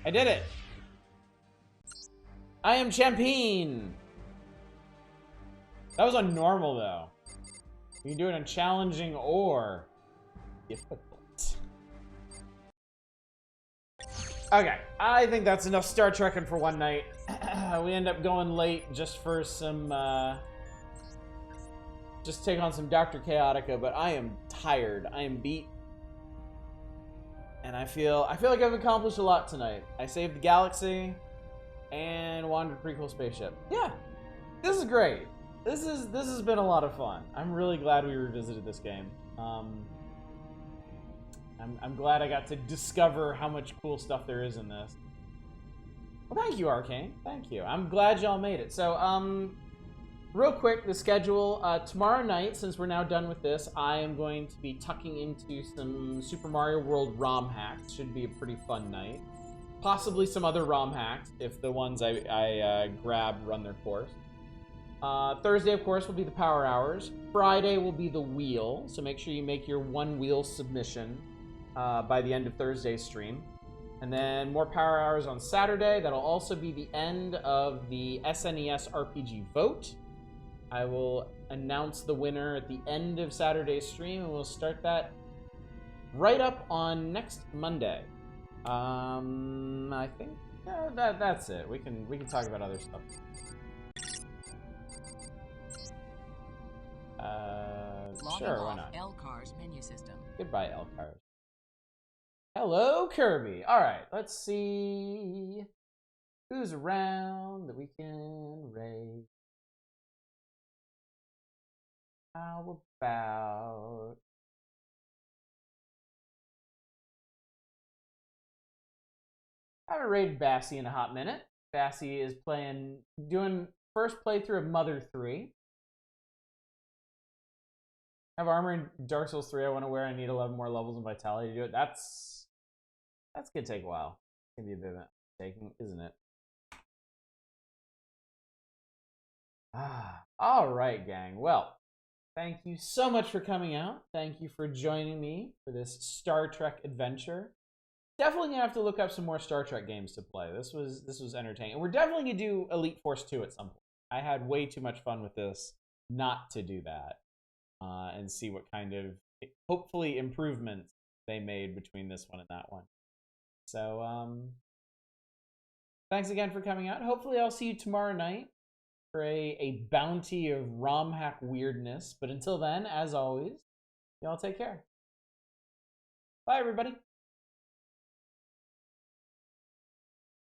B: I did it. I am champion. That was on normal though. You can do it on challenging or difficult. Okay, I think that's enough Star Trekking for one night. We end up going late just for some just take on some Dr. Chaotica, but I am tired. I am beat. And I feel like I've accomplished a lot tonight. I saved the galaxy and wandered a pretty cool spaceship. Yeah. This is great. This has been a lot of fun. I'm really glad we revisited this game. I'm glad I got to discover how much cool stuff there is in this. Well, thank you, Arcane. Thank you. I'm glad y'all made it. So, real quick, the schedule. Tomorrow night, since we're now done with this, I am going to be tucking into some Super Mario World ROM hacks. Should be a pretty fun night. Possibly some other ROM hacks, if the ones I grab run their course. Thursday, of course, will be the Power Hours. Friday will be the Wheel, so make sure you make your one wheel submission by the end of Thursday's stream. And then more Power Hours on Saturday. That'll also be the end of the SNES RPG vote. I will announce the winner at the end of Saturday's stream, and we'll start that right up on next Monday. I think that's it. We can talk about other stuff. Sure, why not?
F: L-Car's menu system.
B: Goodbye, L-Cars. Hello, Kirby. All right, let's see who's around that we can raid. How about... I haven't raided Bassie in a hot minute. Bassie is doing first playthrough of Mother 3. I have armor in Dark Souls 3 I want to wear. I need 11 more levels of vitality to do it. That's gonna take a while. It's gonna be a bit of a taking, isn't it? All right, gang. Well, thank you so much for coming out. Thank you for joining me for this Star Trek adventure. Definitely gonna have to look up some more Star Trek games to play. This was entertaining. And we're definitely gonna do Elite Force 2 at some point. I had way too much fun with this not to do that. And see what kind of, hopefully, improvements they made between this one and that one. So, thanks again for coming out. Hopefully I'll see you tomorrow night for a bounty of ROM hack weirdness. But until then, as always, y'all take care. Bye, everybody.